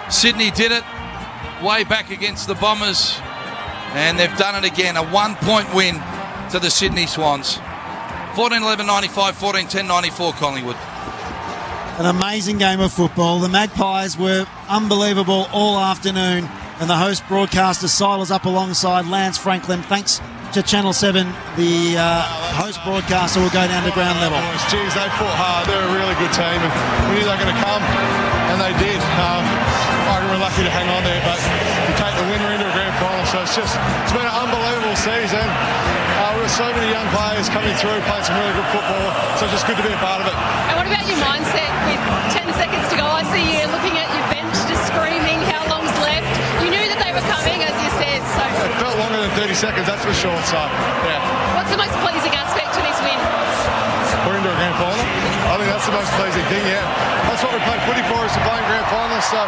Sydney did it way back against the Bombers, and they've done it again. A 1-point win to the Sydney Swans. 14-11-95, 14-10-94 Collingwood. An amazing game of football. The Magpies were unbelievable all afternoon, and the host broadcaster sidles up alongside Lance Franklin. Thanks to Channel 7, the host broadcaster will go down to ground level. Geez, they fought hard. They're a really good team, and we knew they were going to come, and they did. I reckon we're lucky to hang on there, but we take the winner into a grand final, so it's been an unbelievable season. We've got so many young players coming through, playing some really good football, so it's just good to be a part of it. And what about your mindset with 10 seconds to go? I see you looking at your bench, just screaming how long's left. You knew that they were coming, lot longer than 30 seconds, that's for sure. So, yeah. What's the most pleasing aspect to this win? We're into a grand final. I think that's the most pleasing thing, yeah. That's what we played footy for, is to play in grand finals. So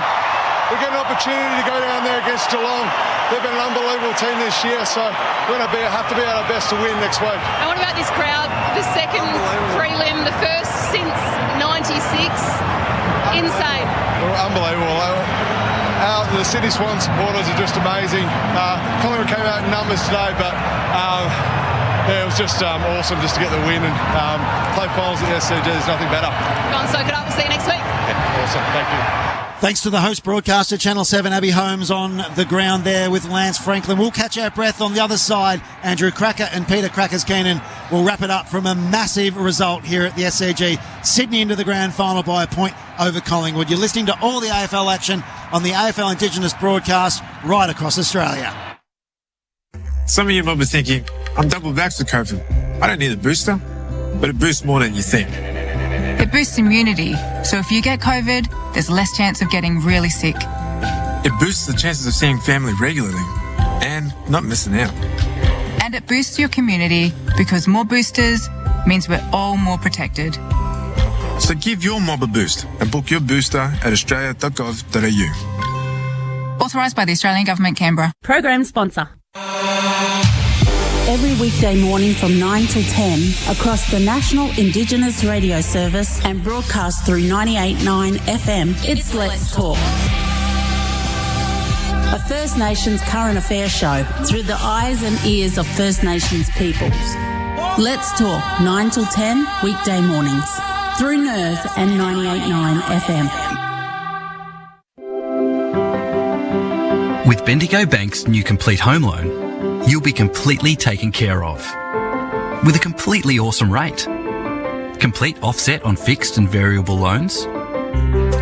we get an opportunity to go down there against Geelong. They've been an unbelievable team this year, so we're going to have to be at our best to win next week. And what about this crowd? The second prelim, the first since 96. Insane. We're unbelievable. The Sydney Swans supporters are just amazing. Collingwood came out in numbers today, but yeah, it was just awesome just to get the win and play finals at the SCG. There's nothing better. Go on, soak it up. We'll see you next week. Yeah, awesome. Thank you. Thanks to the host broadcaster, Channel 7, Abby Holmes, on the ground there with Lance Franklin. We'll catch our breath on the other side. Andrew Cracker and Peter Crackers Keenan will wrap it up from a massive result here at the SCG. Sydney into the grand final by a point over Collingwood. You're listening to all the AFL action on the AFL Indigenous broadcast right across Australia. Some of you might be thinking, I'm double vaxxed with COVID. I don't need a booster, but it boosts more than you think. It boosts immunity, so if you get COVID, there's less chance of getting really sick. It boosts the chances of seeing family regularly and not missing out. And it boosts your community because more boosters means we're all more protected. So give your mob a boost and book your booster at australia.gov.au. Authorised by the Australian Government, Canberra. Program sponsor. Every weekday morning from 9 till 10 across the National Indigenous Radio Service and broadcast through 98.9 FM, it's Let's Talk. A First Nations current affairs show through the eyes and ears of First Nations peoples. Let's Talk, 9 till 10, weekday mornings, through NIRS and 98.9 FM. With Bendigo Bank's new Complete Home Loan, you'll be completely taken care of. With a completely awesome rate, complete offset on fixed and variable loans,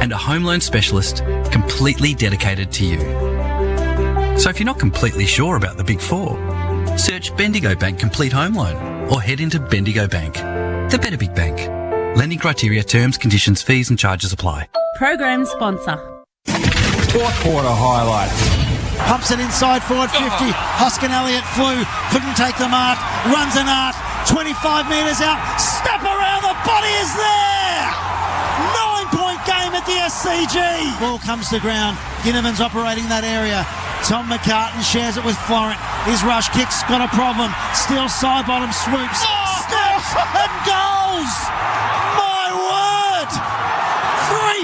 and a home loan specialist completely dedicated to you. So if you're not completely sure about the Big Four, search Bendigo Bank Complete Home Loan or head into Bendigo Bank, the better big bank. Lending criteria, terms, conditions, fees and charges apply. Program sponsor. Fourth quarter highlights. Pumps it inside forward 50. Hoskin Elliott flew, couldn't take the mark, runs an arc, 25 metres out, step around, the body is there! 9-point game at the SCG. Ball comes to ground, Ginnivan's operating that area. Tom McCartan shares it with Florent. His rush kick's got a problem. Steele side bottom swoops, steps and goals! My word!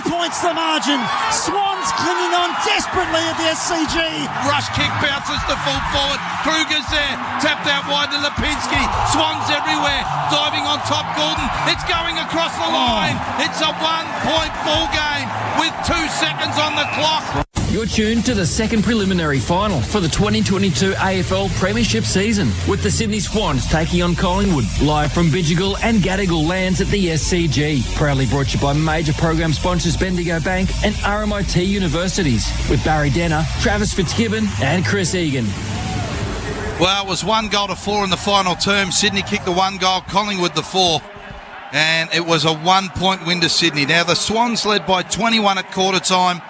3 points the margin. Swans clinging on desperately at the SCG. Rush kick bounces to full forward. Kruger's there. Tapped out wide to Lipinski. Swans everywhere. Diving on top Gordon. It's going across the line. It's a 1-point ball game with 2 seconds on the clock. You're tuned to the second preliminary final for the 2022 AFL Premiership season, with the Sydney Swans taking on Collingwood, live from Bidjigal and Gadigal lands at the SCG. Proudly brought to you by major program sponsors Bendigo Bank and RMIT Universities, with Barry Denner, Travis Fitzgibbon and Chris Egan. Well, it was 1-4 in the final term. Sydney kicked the 1 goal, Collingwood the 4. And it was a 1-point win to Sydney. Now, the Swans led by 21 at quarter time.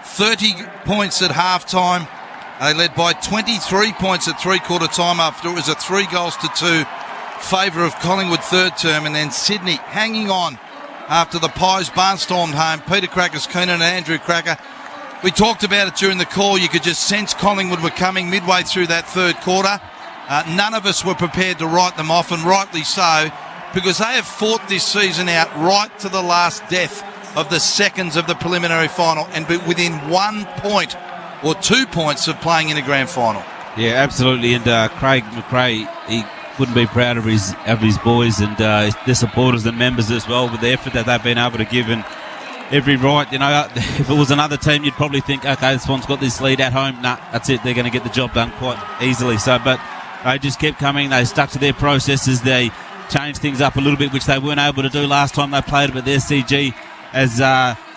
30 points at half-time. They led by 23 points at three-quarter time after it was a 3-2 favour of Collingwood third term, and then Sydney hanging on after the Pies barnstormed home. Peter Crackers Keenan and Andrew Cracker. We talked about it during the call. You could just sense Collingwood were coming midway through that third quarter. None of us were prepared to write them off, and rightly so, because they have fought this season out right to the last death of the seconds of the preliminary final, and be within 1 point or 2 points of playing in a grand final. Yeah, absolutely. And Craig McRae, he couldn't be proud of his boys and their supporters and members as well, with the effort that they've been able to give. And every right, you know, if it was another team, you'd probably think, okay, this one's got this lead at home. Nah, that's it. They're going to get the job done quite easily. So, but they just kept coming. They stuck to their processes. They changed things up a little bit, which they weren't able to do last time they played it at the SCG.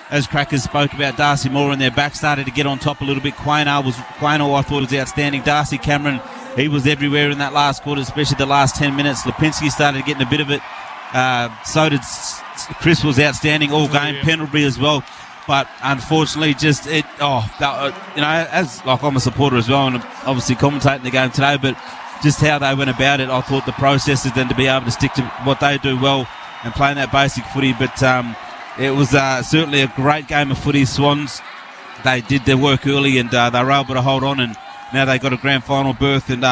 As Crackers spoke about, Darcy Moore in their back started to get on top a little bit. Quaynor I thought was outstanding. Darcy Cameron, he was everywhere in that last quarter, especially the last 10 minutes. Lipinski started getting a bit of it. So did Chris, was outstanding all game. Pendlebury as well. but unfortunately, as like I'm a supporter as well, and obviously commentating the game today, but just how they went about it, I thought the process is then to be able to stick to what they do well and playing that basic footy. But it was certainly a great game of footy. Swans, they did their work early and they were able to hold on, and now they got a grand final berth, and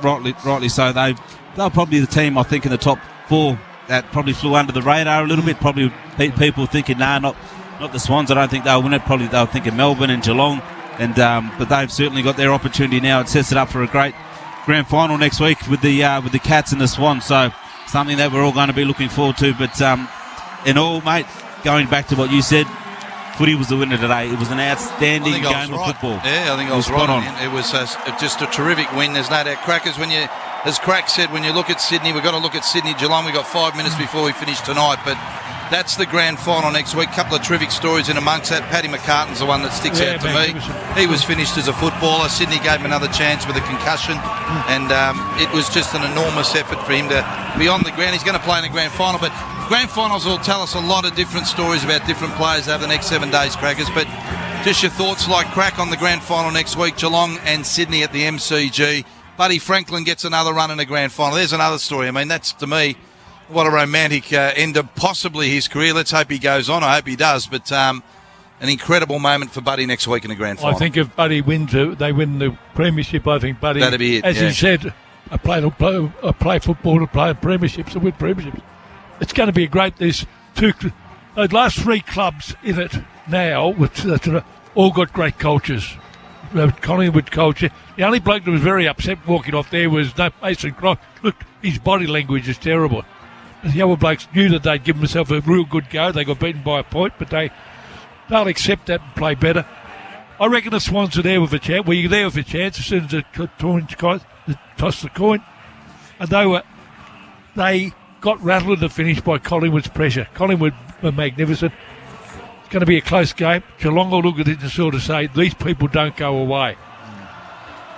rightly so. They were probably the team, I think, in the top 4 that probably flew under the radar a little bit. Probably people thinking, not the Swans. I don't think they'll win it. Probably they'll think of Melbourne and Geelong, and but they've certainly got their opportunity now. It sets it up for a great grand final next week with the Cats and the Swans. So something that we're all going to be looking forward to. But in all, mate, going back to what you said, footy was the winner today. It was an outstanding game of football. Yeah, I think I was right on. It was just a terrific win. There's no doubt. Crackers, as Crack said, when you look at Sydney, we've got to look at Sydney-Geelong. We've got 5 minutes before we finish tonight, but that's the grand final next week. Couple of terrific stories in amongst that. Paddy McCartan's the one that sticks out to me. He was finished as a footballer. Sydney gave him another chance with a concussion, and it was just an enormous effort for him to be on the ground. He's going to play in the grand final, but grand finals will tell us a lot of different stories about different players over the next 7 days, Crackers. But just your thoughts, like Crack, on the grand final next week, Geelong and Sydney at the MCG. Buddy Franklin gets another run in the grand final. There's another story. I mean, that's, to me, what a romantic end of possibly his career. Let's hope he goes on. I hope he does. But an incredible moment for Buddy next week in the grand final. I think if Buddy wins, they win the premiership. I think Buddy, that'd be it, as he said, I play football to play premierships and win premierships. It's going to be a great. There's the last 3 clubs in it now, which all got great cultures. Collingwood culture. The only bloke that was very upset walking off there was Mason Cross. Look, his body language is terrible. The other blokes knew that they'd given themselves a real good go. They got beaten by a point, but they'll accept that and play better. I reckon the Swans are there with a chance. Well, you're there with a chance as soon as they toss the coin. And they got rattled at the finish by Collingwood's pressure. Collingwood were magnificent. It's going to be a close game. Geelong will look at it and sort of say, these people don't go away.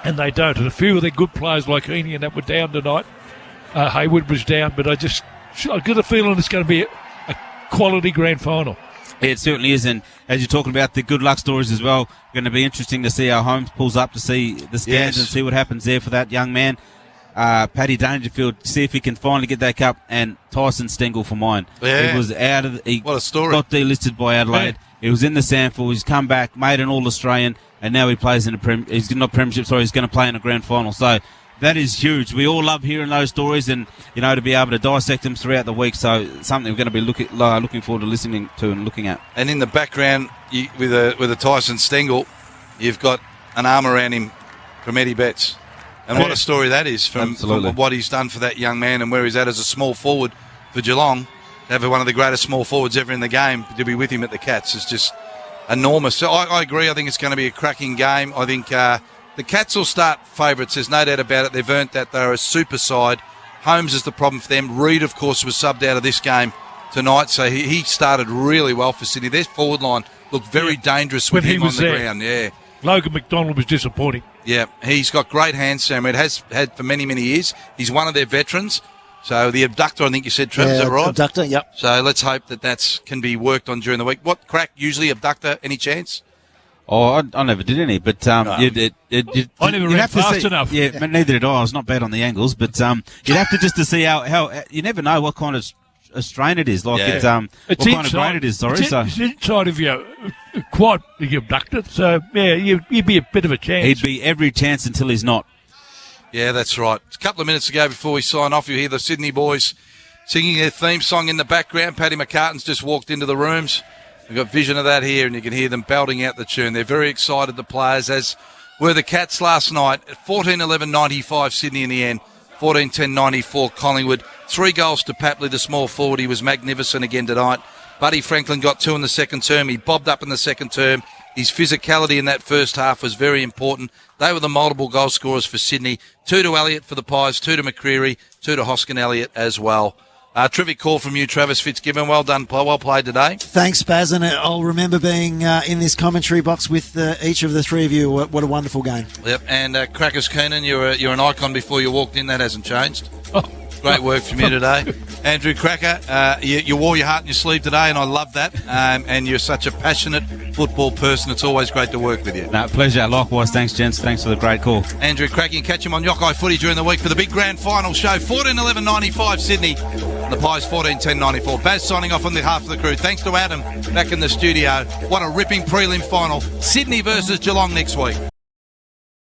And they don't. And a few of their good players like Heaney and that were down tonight. Hayward was down, but I got a feeling it's going to be a quality grand final. Yeah, it certainly is, and as you're talking about the good luck stories as well, going to be interesting to see how Holmes pulls up to see the scans and see what happens there for that young man. Paddy Dangerfield, see if he can finally get that cup, and Tyson Stengel for mine. Yeah. He was out of what a story. Got delisted by Adelaide. Yeah. He was in the SANFL, he's come back, made an All-Australian, and now he plays in he's not premiership, sorry, he's going to play in a grand final. So that is huge. We all love hearing those stories, and to be able to dissect them throughout the week. So something we're going to be looking forward to listening to and looking at. And in the background, with a Tyson Stengel, you've got an arm around him from Eddie Betts. And what a story that is from what he's done for that young man and where he's at as a small forward for Geelong. To have one of the greatest small forwards ever in the game to be with him at the Cats is just enormous. So I agree. I think it's going to be a cracking game. I think the Cats will start favourites. There's no doubt about it. They've earned that. They're a super side. Holmes is the problem for them. Reid, of course, was subbed out of this game tonight, so he started really well for Sydney. Their forward line looked very dangerous with him on the ground. Yeah. Logan McDonald was disappointing. Yeah, he's got great hands, Sam. It has had for many, many years. He's one of their veterans. So the abductor, I think you said, Trev, is that right? Abductor, yep. So let's hope that can be worked on during the week. What, Crack, usually abductor, any chance? Oh, I never did any, but I never ran fast enough. Yeah, neither did I. I was not bad on the angles, but you'd have to see how you never know what kind of a strain it is. Like it's what kind of grain it is. Sorry, it's inside of your quad you abducted. So yeah, you'd be a bit of a chance. He'd be every chance until he's not. Yeah, that's right. A couple of minutes ago before we sign off, you hear the Sydney boys singing their theme song in the background. Paddy McCartan's just walked into the rooms. We've got vision of that here, and you can hear them belting out the tune. They're very excited, the players, as were the Cats last night. 14-11-95 Sydney in the end. 14-10-94 Collingwood. 3 goals to Papley, the small forward. He was magnificent again tonight. Buddy Franklin got 2 in the second term. He bobbed up in the second term. His physicality in that first half was very important. They were the multiple goal scorers for Sydney. 2 to Elliott for the Pies, 2 to McCreary, 2 to Hoskin Elliott as well. Terrific call from you, Travis Fitzgibbon. Well done, well played today. Thanks, Baz, and I'll remember being in this commentary box with each of the three of you. What a wonderful game. Yep, and Crackers Keenan, you're an icon before you walked in. That hasn't changed. Oh, Great work from you today. Andrew Cracker, you wore your heart on your sleeve today, and I love that. And you're such a passionate football person. It's always great to work with you. No, pleasure. Likewise. Thanks, gents. Thanks for the great call. Andrew Cracker, you can catch him on Yockeye Footy during the week for the big grand final show. 14-11-95 Sydney. And the Pies 14-10-94. Baz signing off on behalf of the crew. Thanks to Adam back in the studio. What a ripping prelim final. Sydney versus Geelong next week.